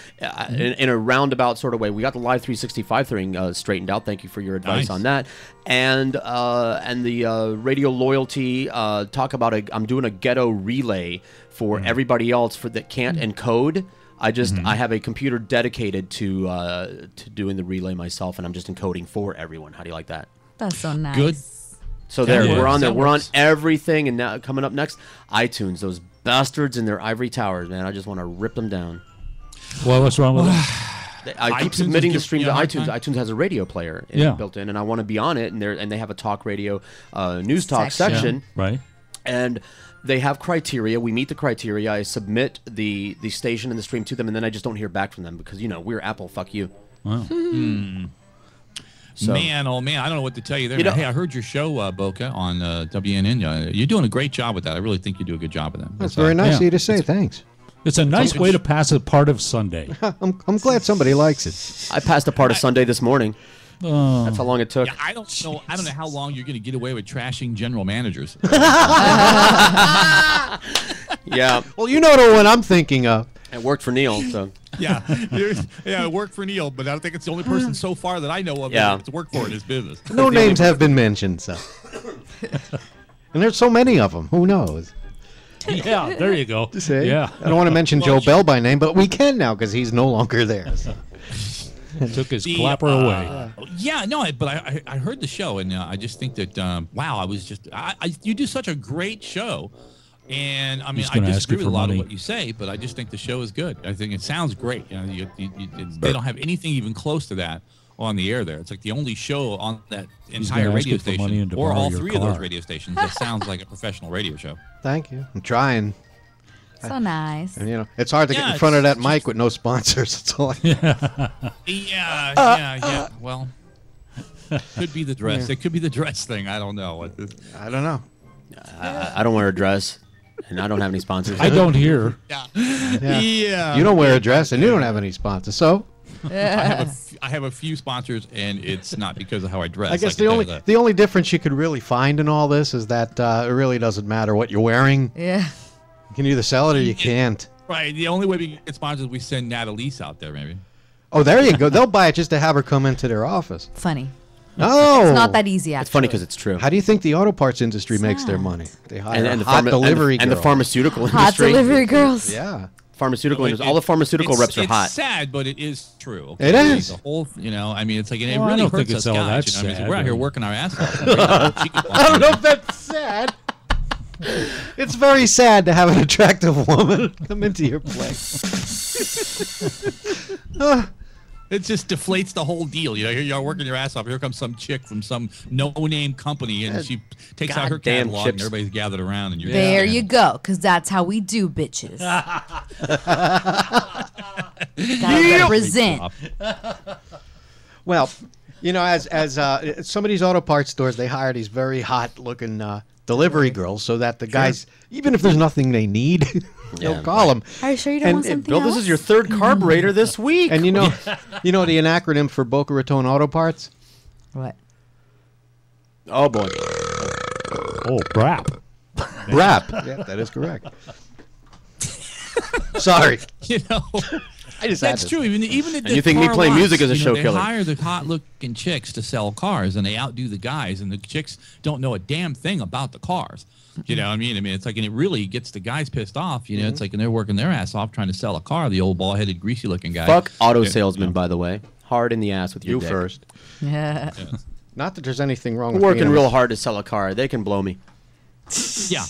in a roundabout sort of way, we got the Live 365 thing straightened out. Thank you for your advice Nice. on that. And the radio loyalty, talk about I'm doing a ghetto relay for everybody else that can't encode. I have a computer dedicated to doing the relay myself, and I'm just encoding for everyone. How do you like that? That's so nice. Good. So there, Yeah, we're on there. that We're on works. everything, and now coming up next, iTunes. Those bastards in their ivory towers, man. I just want to rip them down. Well, what's wrong with it? I keep iTunes submitting is to stream giving to you a iTunes. hard time? iTunes has a radio player built in, and I want to be on it. And they have a talk radio, news talk section, Right. and they have criteria. We meet the criteria. I submit the station and the stream to them, and then I just don't hear back from them because we're Apple. Fuck you. Wow. So- Man, oh man, I don't know what to tell you there. You know- Hey, I heard your show, Boca, on WNN. You're doing a great job with that. I really think you do a good job with that. That's very nice of you to say. Thanks. It's a nice way to pass a part of Sunday. I'm glad somebody likes it. I passed a part of Sunday this morning. That's how long it took. Yeah, I don't know how long you're going to get away with trashing general managers. Yeah. Well, you know the one I'm thinking of. It worked for Neil, so. Yeah, it worked for Neil, but I don't think it's the only person so far that I know of that's worked for in his business. No names have been mentioned, so. And there's so many of them. Who knows? Yeah, there you go. See? Yeah. I don't want to mention Joe Bell by name, but we can now because he's no longer there. So. Took his clapper away. Yeah, no, but I heard the show, and I just think that, wow, you do such a great show. And I mean, I disagree with a lot of what you say, but I just think the show is good. I think it sounds great. You know, they don't have anything even close to that on the air there. It's like the only show on that entire radio station, or all three of those radio stations, that sounds like a professional radio show. Thank you. I'm trying. So nice. And, you know, it's hard to get in front of that mic with no sponsors. It's all Yeah. Well, could be the dress. It could be the dress thing. I don't know. I don't know. I don't wear a dress, and I don't have any sponsors. I don't hear. Yeah. You don't wear a dress, and you don't have any sponsors. So. I have a few sponsors, and it's not because of how I dress. I guess the only difference you could really find in all this is that it really doesn't matter what you're wearing. Yeah. You can either sell it or you can't. Right. The only way we can get sponsors is we send Nataliz out there, maybe. Oh, there you go. They'll buy it just to have her come into their office. Funny. Oh. It's not that easy, actually. It's funny because it's true. How do you think the auto parts industry makes their money? They hire and hot delivery and the girls. pharmaceutical Hot industry. delivery girls. Yeah. Pharmaceutical industry. All the pharmaceutical reps are hot. It's sad, but it is true. Okay? It is. The whole, I mean, it's like it Well, I really don't hurts think us it's all guys. that I mean, sad, we're out here but- working our ass off. I don't know if that's sad. It's very sad to have an attractive woman come into your place. It just deflates the whole deal. You know, here you are working your ass off. Here comes some chick from some no-name company, and she takes out her Goddamn catalog, chips. and everybody's gathered around. And you're There you go, because that's how we do, bitches. Gotta represent. Well, you know, as some of these auto parts stores, they hire these very hot-looking delivery girls so that the guys, even if there's nothing they need, they'll call them. Are you sure you don't want something Bill, else? this is your third carburetor this week. And you know the acronym for Boca Raton Auto Parts? What? Oh, boy. Oh, BRAP. BRAP. Yeah, that is correct. Sorry. You know, I just had that's to- true. Even at And the you think me car playing lots, music is a show they killer. hire the hot-looking chicks to sell cars, and they outdo the guys, and the chicks don't know a damn thing about the cars. You know what I mean? It's like, and it really gets the guys pissed off. You know, it's like, and they're working their ass off trying to sell a car. The old bald-headed, greasy-looking guy. Fuck auto Yeah, salesmen, by the way. Hard in the ass with your You dick. first. Yeah. Not that there's anything wrong I'm with working being real hard to sell a car. They can blow me. Yeah.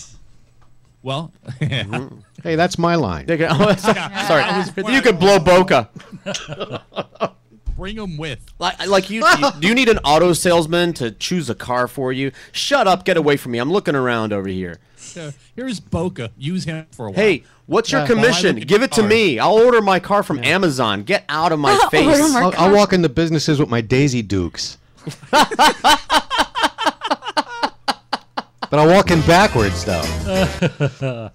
Well, Hey, that's my line. They can, sorry. I was- You could blow Boca. bring them with. Like you do you need an auto salesman to choose a car for you? Shut up, get away from me. I'm looking around over here. Here's Boca. Use him for a while. Hey, what's your While I commission? look at Give your it to car. me. I'll order my car from Amazon. Get out of my face. I'll walk into businesses with my Daisy Dukes. But I'll walk in backwards, though. I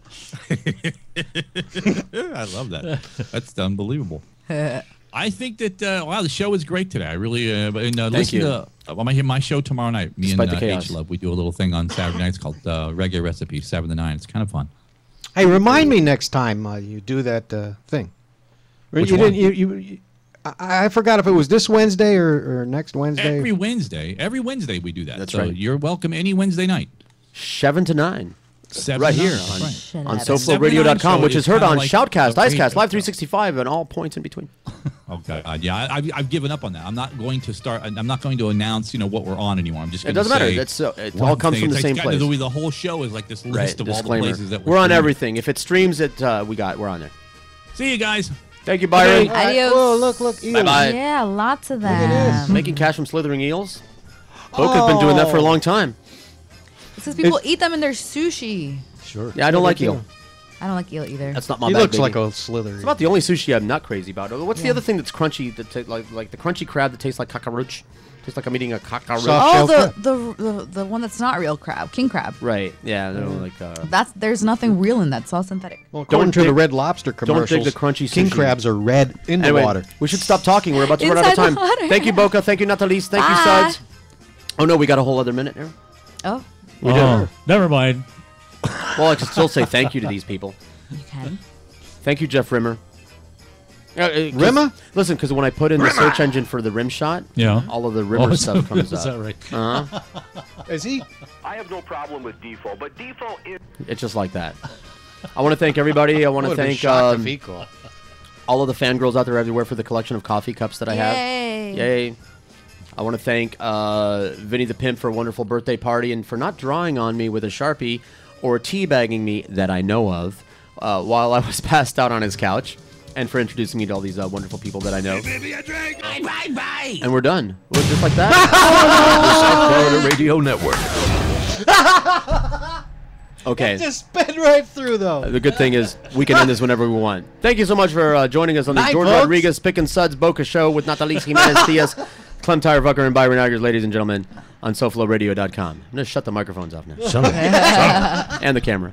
love that. That's unbelievable. I think that wow, the show is great today. I really listen you. to my show tomorrow night. Me Despite the and chaos. H Love, we do a little thing on Saturday nights called Reggae Recipes 7 to 9. It's kind of fun. Hey, remind me next time you do that thing. Which you one? didn't. I forgot if it was this Wednesday or next Wednesday. Every Wednesday we do that. That's so right. You're welcome any Wednesday night. 7 to 9. 7 Right to here 9, that's on right. SoFloRadio.com, 7 to 9 which is heard show on is Shoutcast, kinda like Icecast, a Live 365, and all points in between. Okay. Yeah, I've given up on that. I'm not going to start. I'm not going to announce what we're on anymore. I'm just. It Gonna doesn't matter. say That's it one all comes thing. from the It's same gotten place. The whole show is like this list Right, of all the disclaimer. places that We're on streaming. everything. If it streams it, we're on there. See you guys. Thank you, Byron. Adios. Whoa, look, eels. Bye-bye. Yeah, lots of them. Making cash from slithering eels. Boca's been doing that for a long time. It says people eat them in their sushi. Sure. Yeah, I don't like eel. I don't like eel either. That's not my He bag, looks baby. like a slithery. It's about the only sushi I'm not crazy about. What's the other thing that's crunchy? Like the crunchy crab that tastes like cockroach? Just like I'm eating a cockroach. The one that's not real crab, king crab. Right. Yeah. They're like. There's nothing real in that. It's all synthetic. Well, according to the Red Lobster commercials, don't dig the crunchy king sushi. crabs are red in the Anyway, water. We should stop talking. We're about to run out of Inside time. the water. Thank you, Boca. Thank you, Nataliz. Thank you, Suds. Oh no, we got a whole other minute here. Oh. We do. Never mind. Well, I can still say thank you to these people. You can. Thank you, Jeff Rimmer. Rimmer? Listen, because when I put in the search engine for the rim shot, all of the Rimmer stuff comes up. Is that right? Is he? I have no problem with default, but default is... It's just like that. I want to thank everybody. I want to thank all of the fangirls out there everywhere for the collection of coffee cups that I have. Yay. I want to thank Vinny the Pimp for a wonderful birthday party and for not drawing on me with a Sharpie or teabagging me that I know of while I was passed out on his couch, and for introducing me to all these wonderful people that I know. Bye. And we're done. We're just like that. The South Florida Radio Network. Okay. It just sped right through, though. The good thing is we can end this whenever we want. Thank you so much for joining us on the Night, George folks. Rodriguez Spic Suds Boca Show with Nataliz, Jimenez, Diaz, Clem Tyrefucker, and Byron Eggers, ladies and gentlemen, on SoFloRadio.com. I'm going to shut the microphones off now. Shut up. And the camera.